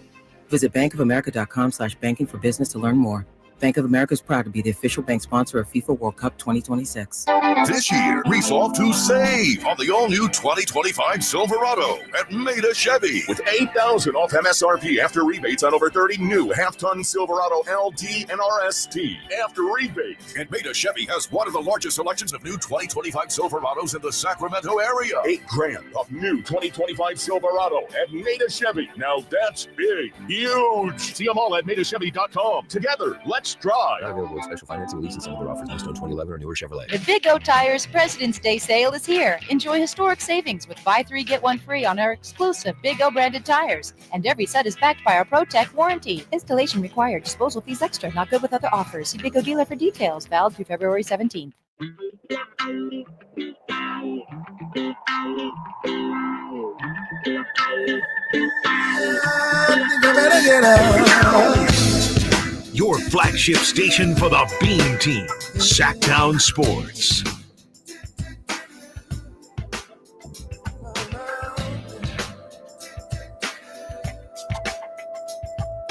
Visit bankofamerica.com/banking for business to learn more. Bank of America is proud to be the official bank sponsor of FIFA World Cup 2026. This year, resolve to save on the all-new 2025 Silverado at Maida Chevy with $8,000 off MSRP after rebates on over 30 new half-ton Silverado LT and RST after rebates. And Maida Chevy has one of the largest selections of new 2025 Silverados in the Sacramento area. $8,000 off new 2025 Silverado at Maida Chevy. Now that's big, huge. See them all at MaidaChevy.com. Together, let's drive. Not available with special financing, lease, and some other offers. Based on 2011 or newer Chevrolet. The Big O Tires President's Day sale is here. Enjoy historic savings with buy 3, get 1 free on our exclusive Big O branded tires. And every set is backed by our ProTech warranty. Installation required. Disposal fees extra. Not good with other offers. See Big O dealer for details. Valid through February 17th. Your flagship station for the Beam Team, Sacktown Sports.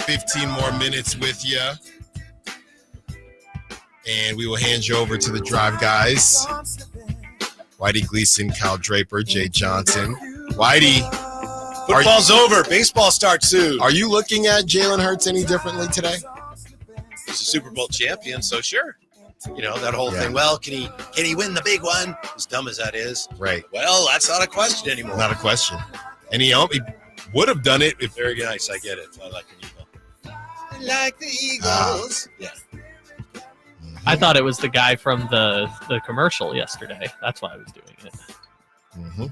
$15 more minutes with you. And we will hand you over to the drive guys. Whitey Gleason, Kyle Draper, Jay Johnson. Whitey. Football's over. Baseball starts soon. Are you looking at Jalen Hurts any differently today? He's a Super Bowl champion, so sure. You know, that whole thing. Well, can he win the big one? As dumb as that is. Right. Well, that's not a question anymore. Not a question. And he would have done it if Very nice. I get it. I like the Eagle. I like the Eagles. Yeah. I thought it was the guy from the commercial yesterday. That's why I was doing it. Mm-hmm.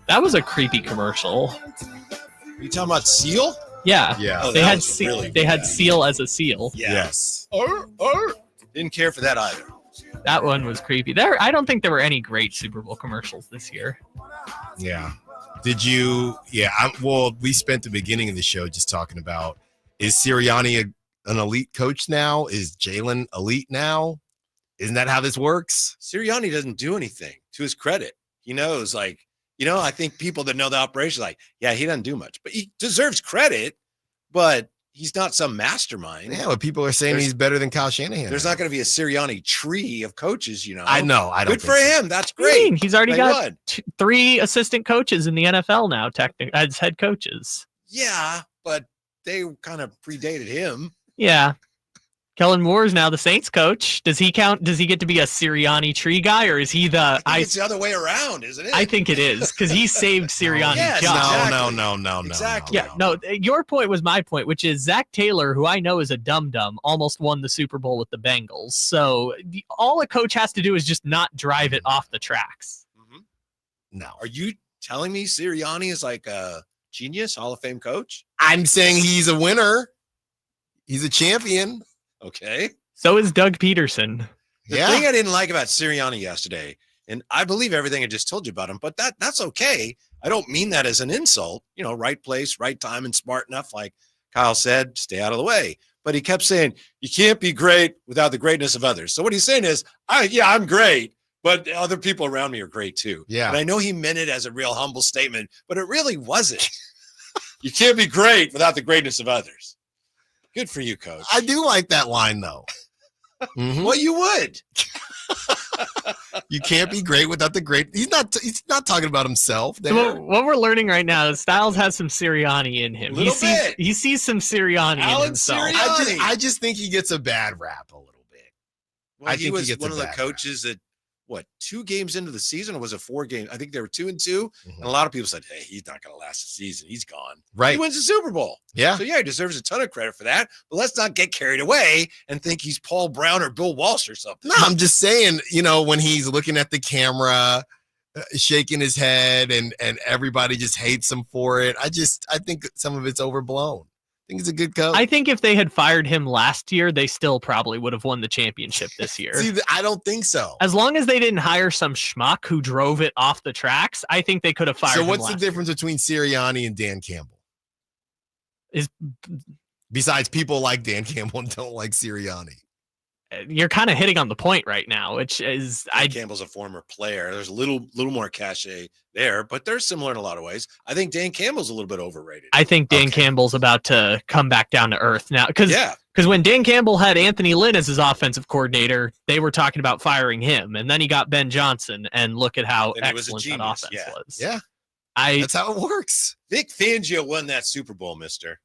That was a creepy commercial. Are you talking about Seal? Yeah. Yeah. Oh, They that had was really they good. had Seal as a seal. Yeah. Yes. Didn't care for that either. That one was creepy. I don't think there were any great Super Bowl commercials this year. Yeah. Did you? Yeah. Well, we spent the beginning of the show just talking about, is Sirianni an elite coach now? Is Jalen elite now? Isn't that how this works? Sirianni doesn't do anything, to his credit. He knows, like, I think people that know the operation are like, yeah, he doesn't do much, but he deserves credit, but he's not some mastermind. Yeah, but people are saying he's better than Kyle Shanahan. There's not going to be a Sirianni tree of coaches, I know. I don't Good think for so. him. That's What do you great. mean? He's already They got won. 3 assistant coaches in the NFL now, technically, as head coaches. Yeah, but they kind of predated him. Yeah. Kellen Moore's now the Saints coach. Does he count? Does he get to be a Sirianni tree guy, or is he the? I think it's the other way around, isn't it? I think it is because he saved Sirianni's Yes, job. exactly. No. Exactly. Yeah, no. Your point was my point, which is Zach Taylor, who I know is a dum-dum, almost won the Super Bowl with the Bengals. So all a coach has to do is just not drive it off the tracks. No. Are you telling me Sirianni is like a genius, Hall of Fame coach? I'm saying he's a winner. He's a champion. Okay. So is Doug Peterson. The thing I didn't like about Sirianni yesterday, and I believe everything I just told you about him, but that's okay. I don't mean that as an insult. Right place, right time, and smart enough, like Kyle said, stay out of the way. But he kept saying, you can't be great without the greatness of others. So what he's saying is, I'm great, but other people around me are great too. Yeah. And I know he meant it as a real humble statement, but it really wasn't. You can't be great without the greatness of others. Good for you, Coach. I do like that line, though. Mhm. Well, you would. You can't be great without the great. He's not talking about himself. There. So what we're learning right now is Styles has some Sirianni in him. Little bit. He sees some Sirianni in Allen himself. Sirianni. I just think he gets a bad rap a little bit. Well, I he think he was gets one a of the bad coaches that, 2 games into the season, or was it 4 games? I think they were 2-2. Mhm. And a lot of people said, hey, he's not going to last the season. He's gone. Right. He wins the Super Bowl. Yeah. So, yeah, he deserves a ton of credit for that. But let's not get carried away and think he's Paul Brown or Bill Walsh or something. No, I'm just saying, when he's looking at the camera, shaking his head, and everybody just hates him for it. I think some of it's overblown. I think he's a good coach. I think if they had fired him last year, they still probably would have won the championship this year. See, I don't think so. As long as they didn't hire some schmuck who drove it off the tracks, I think they could have fired him. So what's the last difference between Sirianni and Dan Campbell? Is Besides, people like Dan Campbell and don't like Sirianni. You're kind of hitting on the point right now, which is Dan Campbell's a former player. There's a little more cachet there, but they're similar in a lot of ways. I think Dan Campbell's a little bit overrated. I think Dan Campbell's about to come back down to earth now. Because when Dan Campbell had Anthony Lynn as his offensive coordinator, they were talking about firing him. And then he got Ben Johnson, and look at how And he was a excellent that genius, offense was. Yeah. That's how it works. Vic Fangio won that Super Bowl, mister.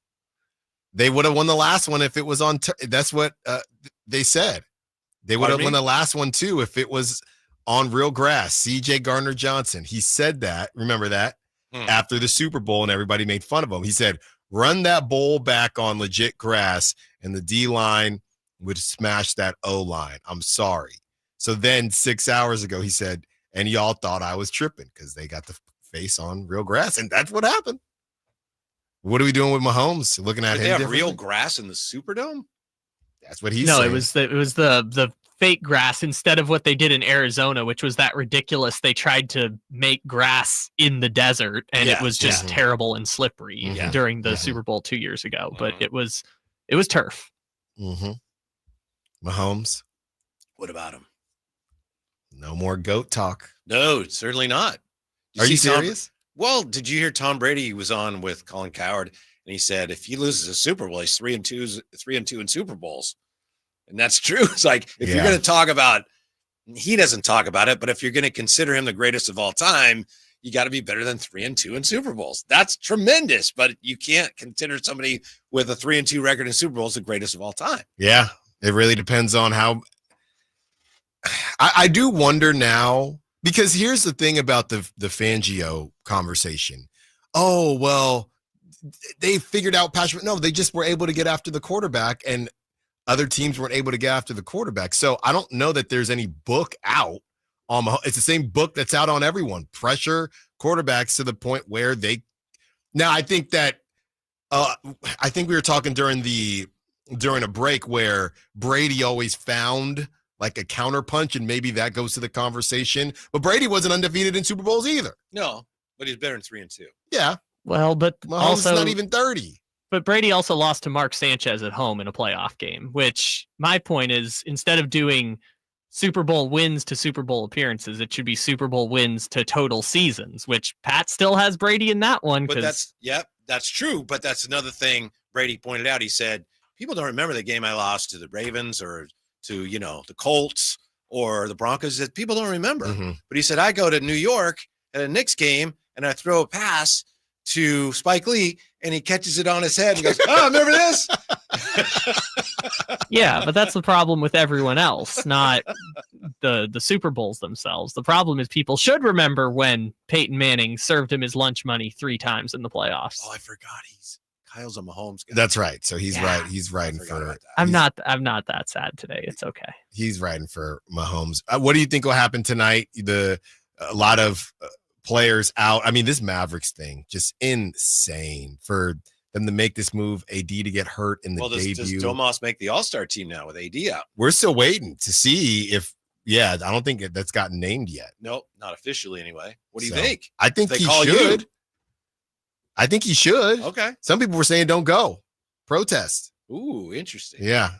They would have won the last one if it was on. That's what they said. They would have won the last one too if it was on real grass. C.J. Gardner-Johnson. He said that. Remember that after the Super Bowl, and everybody made fun of him. He said, "Run that bowl back on legit grass, and the D line would smash that O line." I'm sorry. So then 6 hours ago, he said, "And y'all thought I was tripping because they got the face on real grass," and that's what happened. What are we doing with Mahomes? Looking at Did him they have differently? real grass in the Superdome? That's what he No, said. it was the fake grass instead of what they did in Arizona, which was that ridiculous. They tried to make grass in the desert, and it was just terrible and slippery during the Super Bowl 2 years ago. But it was turf. Mm-hmm. Mahomes. What about him? No more GOAT talk. No, certainly not. Are you see Tom- serious? Well, did you hear Tom Brady? He was on with Colin Cowherd, and he said if he loses a Super Bowl, he's 3-2 in Super Bowls, and that's true. It's like if you're going to talk about, he doesn't talk about it, but if you're going to consider him the greatest of all time, you got to be better than 3-2 in Super Bowls. That's tremendous, but you can't consider somebody with a 3-2 record in Super Bowls the greatest of all time. Yeah, it really depends on how. I do wonder now, because here's the thing about the Fangio conversation. Oh, well, they figured out Patrick. No, they just were able to get after the quarterback, and other teams weren't able to get after the quarterback. So I don't know that there's any book out on Mahomes. It's the same book that's out on everyone. Pressure quarterbacks to the point where they. Now I think that I think we were talking during a break where Brady always found like a counterpunch, and maybe that goes to the conversation. But Brady wasn't undefeated in Super Bowls either. No, but he's better than 3-2. Yeah. Well, but Mahomes also is not even 30. But Brady also lost to Mark Sanchez at home in a playoff game, which my point is, instead of doing Super Bowl wins to Super Bowl appearances, it should be Super Bowl wins to total seasons, which Pat still has Brady in that one. But that's true. But that's another thing Brady pointed out. He said, people don't remember the game I lost to the Ravens or to, the Colts or the Broncos. That people don't remember. Mm-hmm. But he said, I go to New York at a Knicks game and I throw a pass to Spike Lee and he catches it on his head and goes, oh, remember this? Yeah, but that's the problem with everyone else, not the Super Bowls themselves. The problem is people should remember when Peyton Manning served him his lunch money 3 times in the playoffs. Oh, I forgot Kyle's a Mahomes guy. That's right. So he's right. He's riding for it. I'm not that sad today. It's okay. He's riding for Mahomes. What do you think will happen tonight? A lot of players out. I mean, this Mavericks thing, just insane for them to make this move. AD to get hurt in the debut. Does Domas make the All-Star team now with AD out? We're still waiting to see if. Yeah, I don't think that's gotten named yet. Nope, not officially anyway. What do you think? I think he should. I think he should. Okay. Some people were saying don't go. Protest. Ooh, interesting. Yeah.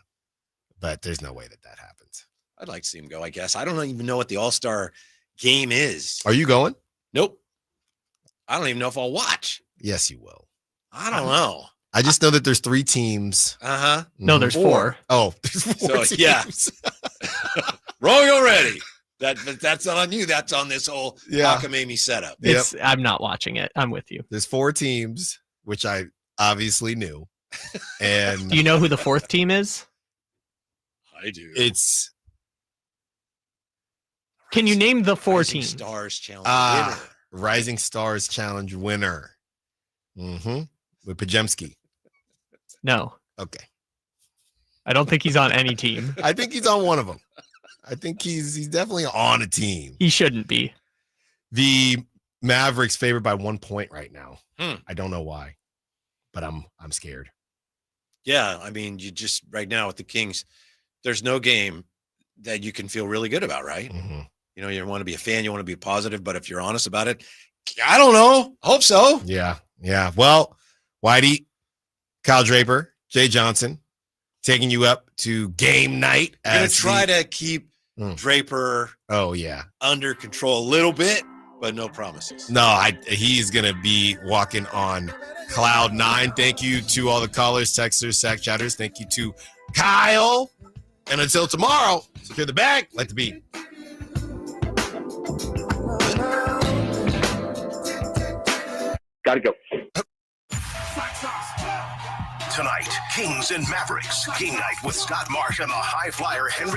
But there's no way that happens. I'd like to see him go, I guess. I don't even know what the All-Star game is. Are you going? Nope. I don't even know if I'll watch. Yes, you will. I don't know. I just know that there's 3 teams. Uh-huh. No, there's 4. Oh, there's 4 so, teams. Yeah. Wrong already. That's not on you. That's on this whole cockamamie setup. I'm not watching it. I'm with you. There's 4 teams, which I obviously knew. And do you know who the 4th team is? I do. It's. Can you name the 4 Rising teams? Stars Challenge winner. Rising Stars Challenge winner. Mm-hmm. With Pajemski. No. Okay. I don't think he's on any team. I think he's on one of them. I think he's definitely on a team. He shouldn't be. The Mavericks favored by 1 point right now. I don't know why, but I'm scared. Yeah, I mean, you just right now with the Kings, there's no game that you can feel really good about, right? Mm-hmm. You want to be a fan, you want to be positive, but if you're honest about it, I don't know. Hope so. Yeah. Well, Whitey, Kyle Draper, Jay Johnson, taking you up to game night. I'm going to try to keep Draper under control a little bit, but no promises. No, he's going to be walking on cloud 9. Thank you to all the callers, texters, sack chatters. Thank you to Kyle. And until tomorrow, secure the bag, let the beat. Gotta go. Tonight, Kings and Mavericks. Game night with Scott Marsh and the high flyer Henry